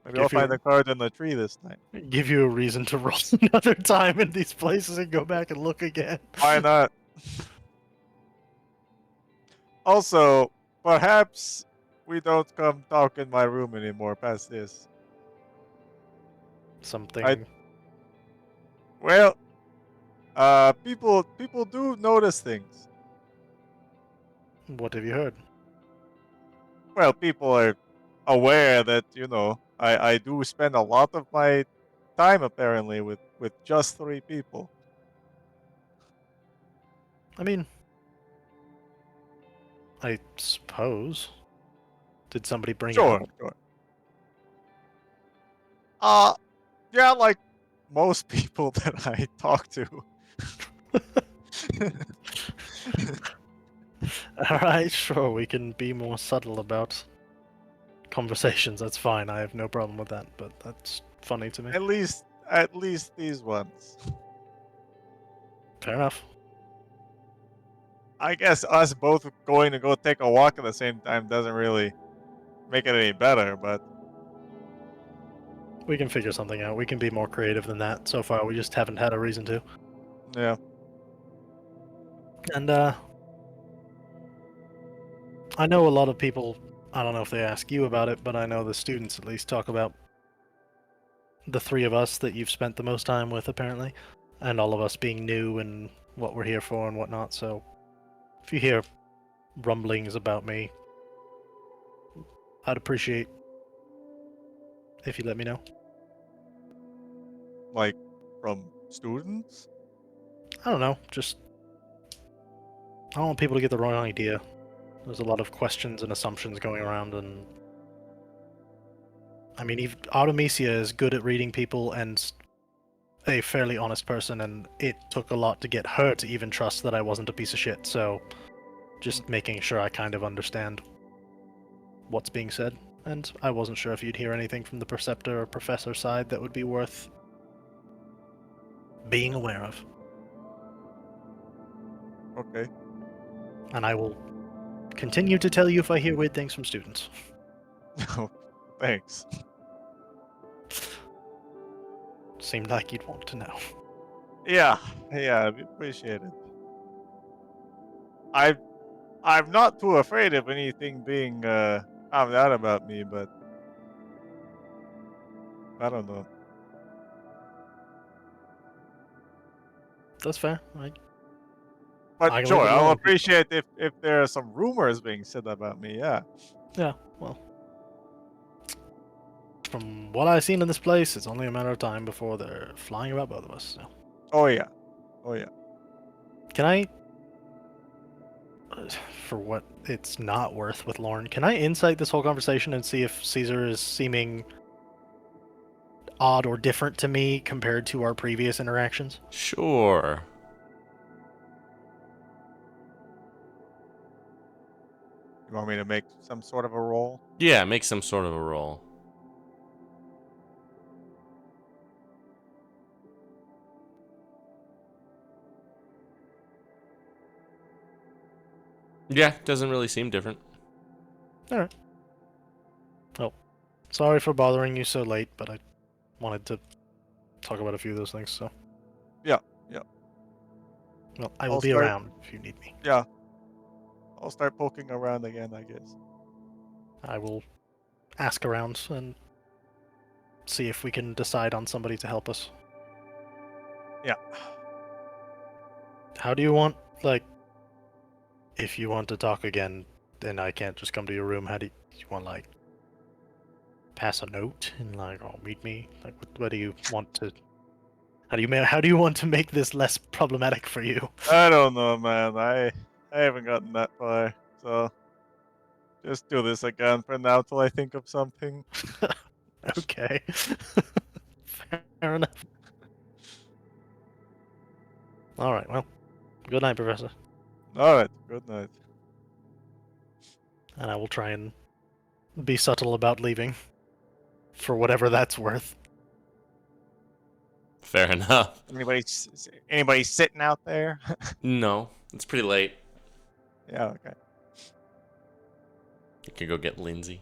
Maybe I'll Give find you, the card in the tree this time. give you a reason to roll another time in these places and go back and look again. Why not? Also, perhaps we don't come talk in my room anymore past this. Something. Well, people do notice things. What have you heard? Well, people are aware that, I do spend a lot of my time apparently with just 3 people. I mean, I suppose. Did somebody bring it Sure, up? sure. Yeah, like most people that I talk to. Alright, sure, we can be more subtle about conversations. That's fine. I have no problem with that, but that's funny to me. At least these ones. Fair enough. I guess us both going to go take a walk at the same time doesn't really make it any better, but We can figure something out. We can be more creative than that. So far, we just haven't had a reason to. yeah. And, I know a lot of people, I don't know if they ask you about it, but I know the students at least talk about the 3 of us that you've spent the most time with, apparently, and all of us being new and what we're here for and whatnot, so if you hear rumblings about me, I'd appreciate if you let me know. Like from students? I don't know, just I don't want people to get the wrong idea. There's a lot of questions and assumptions going around, and I mean, even Artemisia is good at reading people and a fairly honest person, and it took a lot to get her to even trust that I wasn't a piece of shit, so just making sure I kind of understand what's being said. And I wasn't sure if you'd hear anything from the preceptor or professor side that would be worth being aware of. Okay. And I will continue to tell you if I hear weird things from students. Thanks. Seemed like you'd want to know. Yeah, we appreciate it. I'm not too afraid of anything being found out about me, but I don't know. That's fair. But I can leave sure, it I'll alone. appreciate if there are some rumors being said about me. Yeah. Yeah, well. From what I've seen in this place, it's only a matter of time before they're flying about both of us. So. Oh yeah. Oh yeah. Can I, for what it's not worth with Lauren, can I insight this whole conversation and see if Caesar is seeming odd or different to me compared to our previous interactions? Sure. You want me to make some sort of a roll? Yeah, make some sort of a roll. Yeah, doesn't really seem different. Alright. Well, sorry for bothering you so late, but I wanted to talk about a few of those things, so. Yeah. Well, I will I'll be start- around if you need me. Yeah. I'll start poking around again, I guess. I will ask around and see if we can decide on somebody to help us. Yeah. How do you want, like, if you want to talk again, then I can't just come to your room. How do you want, like, pass a note and, like, oh, meet me? Like, what do you want to... How do you want to make this less problematic for you? I don't know, man. I haven't gotten that far, so just do this again for now till I think of something. Okay. Fair enough. Alright, well, good night, Professor. All right. Good night. And I will try and be subtle about leaving. For whatever that's worth. Fair enough. Anybody sitting out there? No, it's pretty late. Yeah. Okay. You can go get Lindsay.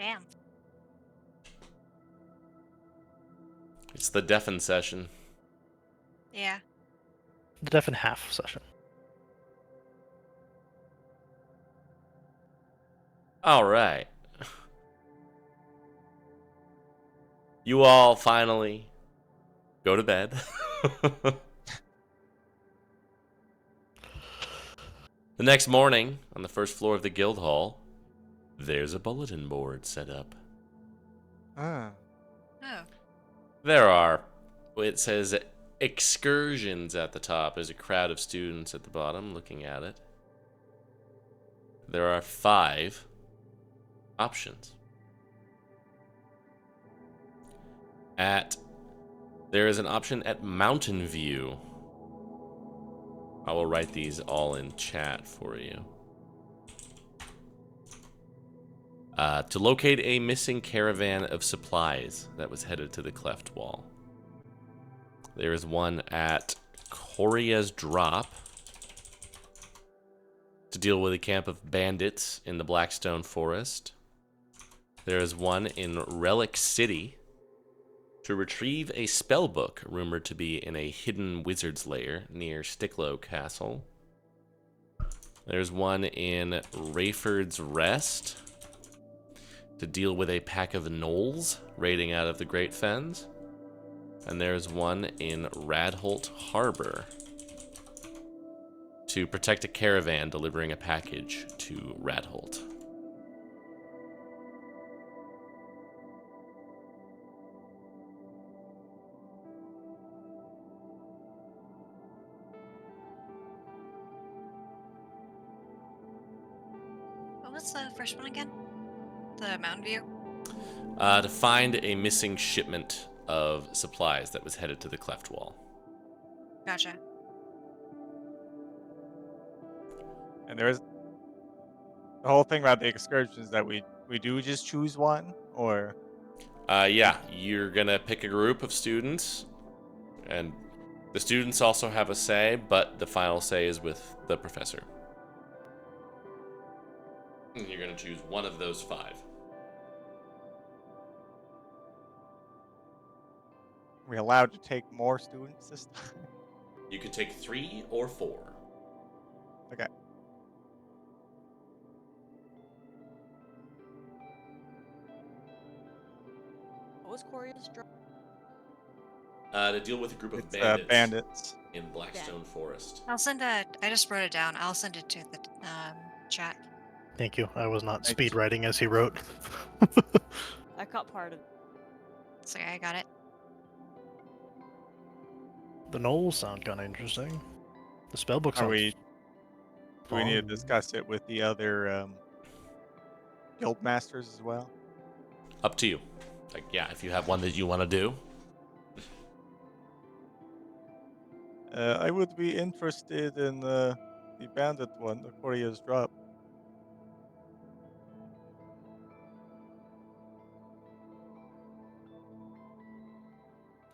Damn. It's the deafen session. Yeah. The deaf and half session. All right. You all finally go to bed. The next morning, on the first floor of the guild hall, there's a bulletin board set up. Ah. Oh. There are, it says excursions at the top. There's a crowd of students at the bottom looking at it. There are 5 options. There is an option at Mountain View. I will write these all in chat for you. To locate a missing caravan of supplies that was headed to the Cleft Wall. There is one at Coria's Drop to deal with a camp of bandits in the Blackstone Forest. There is one in Relic City to retrieve a spellbook rumored to be in a hidden wizard's lair near Sticklow Castle. There's one in Rayford's Rest to deal with a pack of gnolls raiding out of the Great Fens. And there's one in Radholt Harbor to protect a caravan delivering a package to Radholt. What was the first one again? The Mountain View? To find a missing shipment of supplies that was headed to the Cleft Wall. Gotcha. And there's the whole thing about the excursions that we do just choose one, or Yeah, you're gonna pick a group of students, and The students also have a say, but the final say is with the professor. And you're going to choose one of those 5. Are we allowed to take more students this time? You could take 3 or 4. Okay. What was Corey's drop? To deal with a group of It's bandits, bandits. in Blackstone Forest. I'll send a. I just wrote it down. I'll send it to the chat. Thank you. I was not Thanks. speed writing as he wrote. I caught part of. So I got it. The knolls sound kind of interesting. The spellbook Are sounds. we? Do we need to fun. discuss it with the other guild masters as well? Up to you. Like, yeah, if you have one that you want to do. I would be interested in the bandit one, the Korea's drop.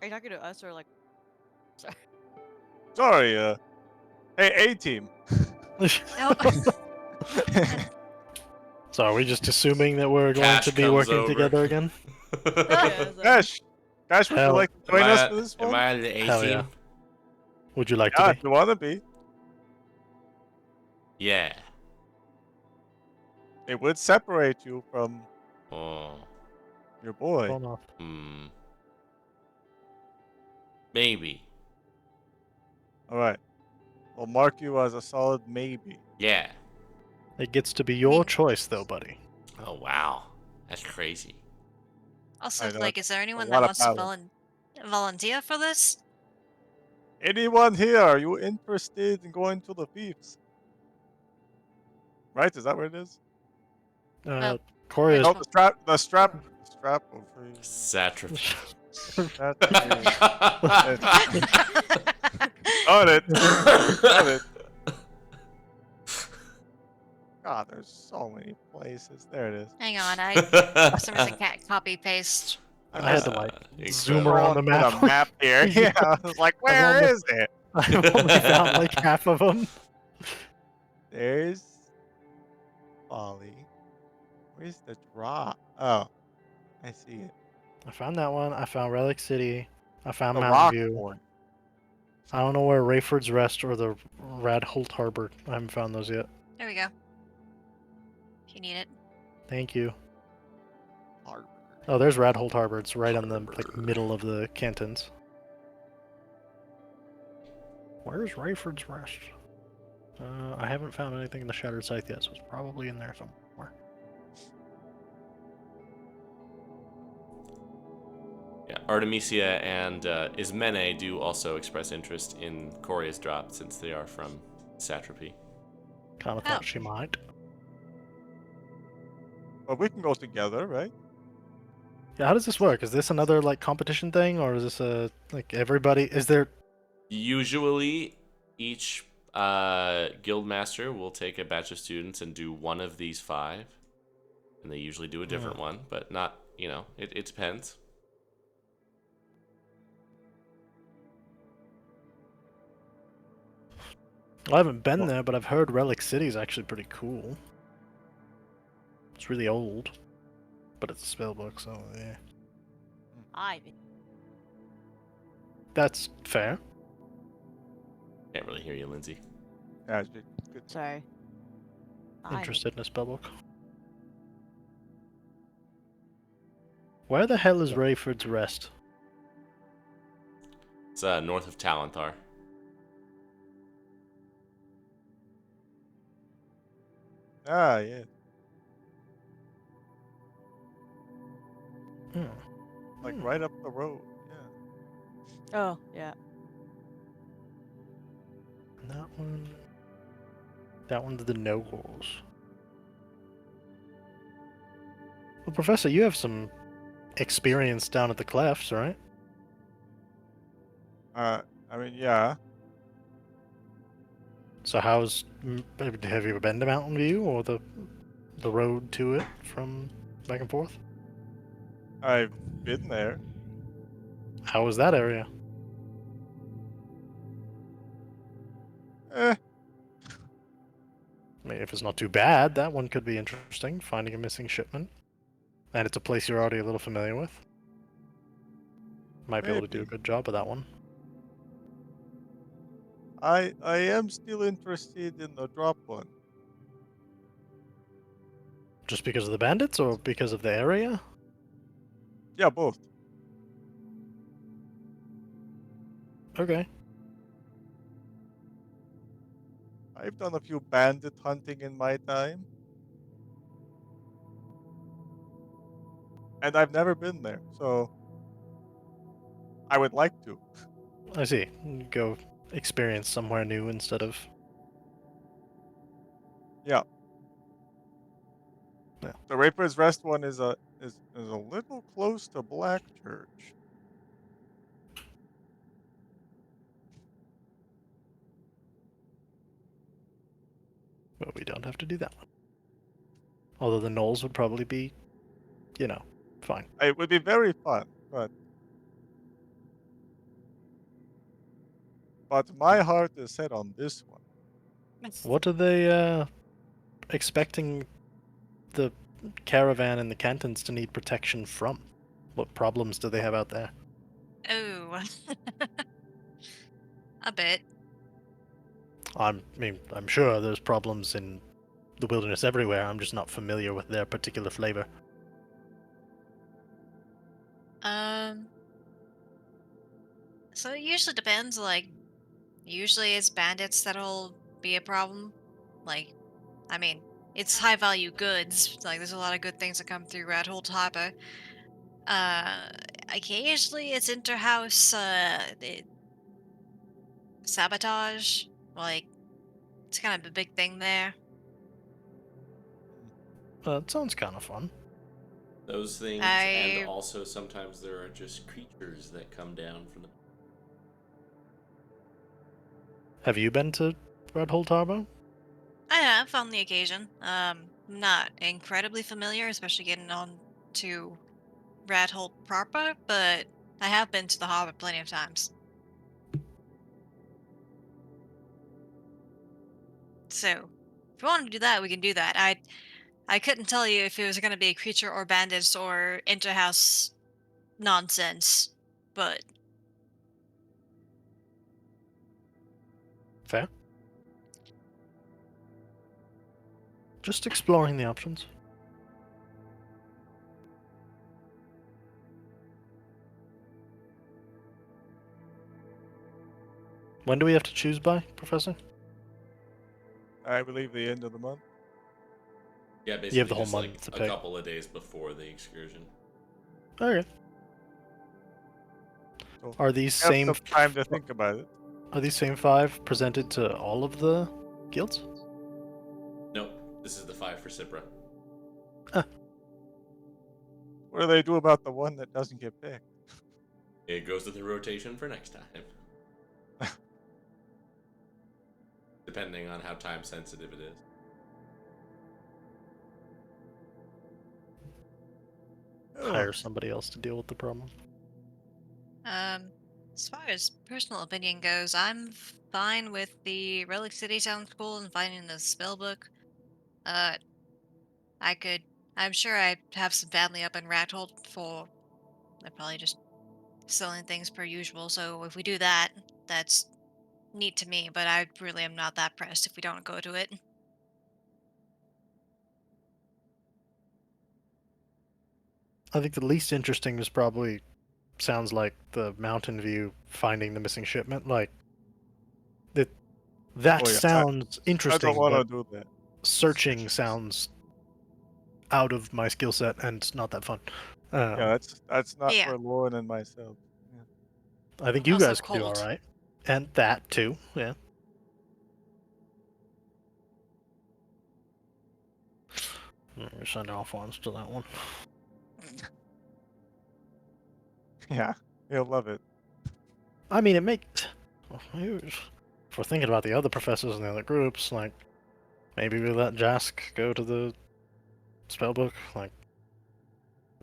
Are you talking to us or like? Sorry. Sorry, hey, A-team. No. So are we just assuming that we're going Cash to be comes working over. together again? Yeah, Dash, would you Hell, like to join us for this Am one? I the A Hell team? yeah. Would you like Yeah, to if you want to be. Yeah. It would separate you from Oh. your be? boy. Hold on. Hmm. Maybe. All right. We'll mark you as a solid maybe. Yeah. It gets to be your choice, though, buddy. Oh, wow. That's crazy. Also, know, like, is there anyone lot that of wants to power. volunteer for this? Anyone here? Are you interested in going to the thieves? Right? Is that what it is? Corey is. No, the strap over you. Satrapy. Got it. Got it. God, there's so many places. There it is. Hang on, for some reason can't copy paste. I had to like Incredible. zoom around the Scrolling through map. the map here. Yeah, I was like, where only- is it? I've only found like half of them. There's Folly. Where's the drop? Oh, I see it. I found that one. I found Relic City. I found The Mountain rock View. point. I don't know where Rayford's Rest or the Radholt Harbor. I haven't found those yet. There we go. If you need it. Thank you. Harbor. Oh, there's Radholt Harbor. It's right on the like Harbor. middle of the cantons. Where's Rayford's Rest? I haven't found anything in the Shattered Scythe yet, so it's probably in there somewhere. Yeah, Artemisia and Ismene do also express interest in Coria's drop since they are from Satrapy. Kind of thought she might. But we can go together, right? Yeah, how does this work? Is this another like competition thing, or is this a like everybody? Is there? Usually, each guild master will take a batch of students and do one of these 5. And they usually do a different one, but not, it depends. I haven't been there, but I've heard Relic City is actually pretty cool. It's really old, but it's a spellbook, so yeah. Ivy. That's fair. Can't really hear you, Lindsay. Yeah, good. Sorry. Ivy. Interested in a spellbook. Where the hell is Rayford's Rest? It's north of Talanthar. Ah, yeah. Like right up the road. Yeah. Oh, yeah. And that one. That one's the Nobles. Well, Professor, you have some experience down at the Clefts, right? I mean, yeah. So how's have you ever been to Mountain View or the road to it from back and forth? I've been there. How was that area? Eh, I mean, if it's not too bad, that one could be interesting. Finding a missing shipment, and it's a place you're already a little familiar with. Might be able to do a maybe. good job of that one. I am still interested in the drop one. Just because of the bandits, or because of the area? Yeah, both. Okay. I've done a few bandit hunting in my time. And I've never been there, so I would like to. I see. Go experience somewhere new instead of. Yeah. Yeah. The Raper's Rest one is a little close to Black Church. But we don't have to do that one. Although the Knolls would probably be, fine. It would be very fun, but my heart is set on this one. What are they expecting the caravan and the cantons to need protection from? What problems do they have out there? Oh, a bit. I'm sure there's problems in the wilderness everywhere. I'm just not familiar with their particular flavor. Um, so it usually depends. Like, usually it's bandits that'll be a problem. Like, I mean, it's high value goods. Like, there's a lot of good things that come through Red Hole Harbor. Uh, Occasionally it's interhouse sabotage. Like, it's kind of a big thing there. It sounds kind of fun. Those things, and I also sometimes there are just creatures that come down from the. Have you been to Red Hole Harbor? I have on the occasion. Not incredibly familiar, especially getting on to Rat Hole proper, but I have been to the harbor plenty of times. So, if you want to do that, we can do that. I couldn't tell you if it was going to be a creature or bandits or interhouse nonsense, but Fair. Just exploring the options. When do we have to choose by, Professor? I believe the end of the month. Yeah, You have basically the whole just month like to a pick. couple of days before the excursion. Okay. So Are these have same some time to think about it. Are these same 5 presented to all of the guilds? Nope, this is the 5 for Cipra. What do they do about the one that doesn't get picked? It goes to the rotation for next time. Depending on how time sensitive it is. Hire somebody else to deal with the problem. as far as personal opinion goes, I'm fine with the Relic City sounds cool and finding the spell book. Uh, I could. I'm sure I have some family up in Rathold for. They're probably just selling things per usual. So if we do that, that's neat to me. But I really am not that pressed if we don't go to it. I think the least interesting is probably sounds like the Mountain View finding the missing shipment. Like that Oh yeah, sounds I don't interesting, want but to do that. searching sounds out of my skill set and not that fun. Yeah, that's not Yeah. for Lauren and myself. Yeah. I think you Also guys could do all cold. right, and that too. Yeah. Send off ones to that one. Yeah, he'll love it. I mean, it makes. If we're thinking about the other professors in the other groups, like maybe we let Jask go to the spellbook. Like,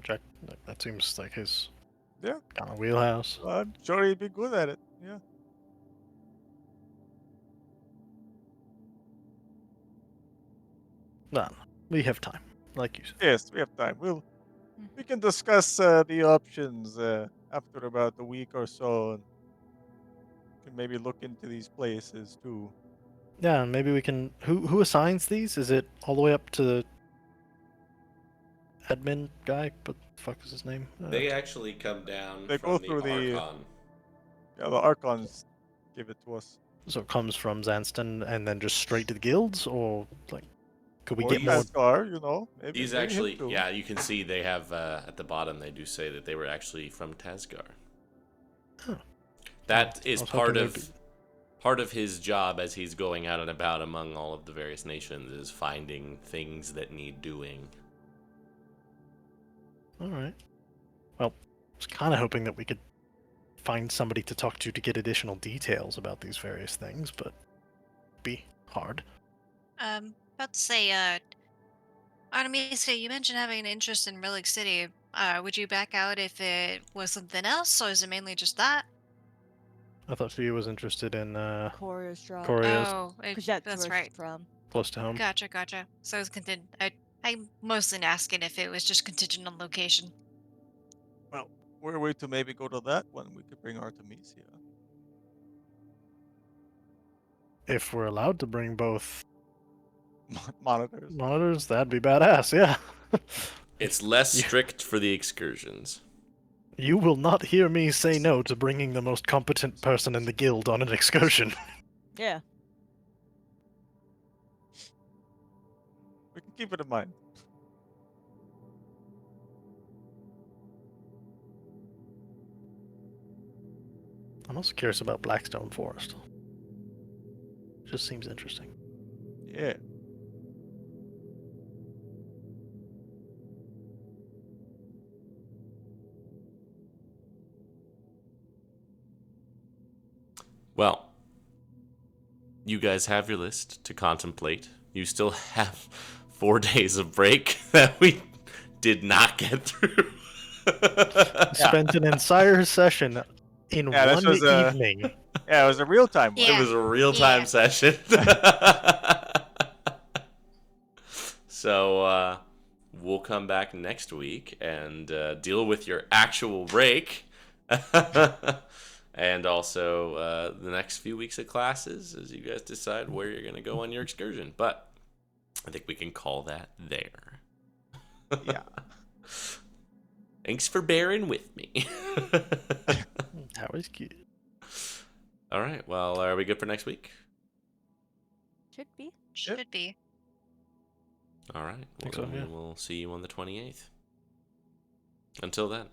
Jack, that seems like his Yeah, kind of wheelhouse. I'm sure he'd be good at it. Yeah. No, we have time, like you said. Yes, we have time. We can discuss the options after about a week or so, and can maybe look into these places too. Yeah, and maybe we can. Who assigns these? Is it all the way up to the admin guy? What the fuck is his name? They actually come down They go from the through the Archon. the Archons give it to us. So it comes from Zanston and then just straight to the guilds, or like, could we Or get more? Tazgar, you know, maybe He's maybe him actually, too. yeah, you can see they have at the bottom. They do say that they were actually from Tazgar. Huh. That I is was part hoping of there'd part of his job as he's going out and about among all of the various nations is finding things that need doing. All right. Well, I was kind of hoping that we could find somebody to talk to get additional details about these various things, but be hard. About to say, Artemisia, you mentioned having an interest in Relic City. Would you back out if it was something else, or is it mainly just that? I thought Fia was interested in Chorus drop. Korea's Oh, Because that's that's where right. she's from. close to home. Gotcha, gotcha. So it's contingent. I'm mostly asking if it was just contingent on location. Well, were we to maybe go to that one, we could bring Artemisia. If we're allowed to bring both Monitors. monitors, that'd be badass. Yeah. It's less Yeah. strict for the excursions. You will not hear me say no to bringing the most competent person in the guild on an excursion. Yeah. We can keep it in mind. I'm also curious about Blackstone Forest. Just seems interesting. Yeah. Well, you guys have your list to contemplate. You still have 4 days of break that we did not get through. Spent an entire session in Yeah, this one was evening. Yeah, it was a real time one. It Yeah. was a real time Yeah. session. So we'll come back next week and deal with your actual break. And also the next few weeks of classes as you guys decide where you're going to go on your excursion. But I think we can call that there. Yeah. Thanks for bearing with me. How is cute. All right. Well, are we good for next week? Should be. Should be. All right. Well, Think so, then yeah. we will see you on the 28th. Until then.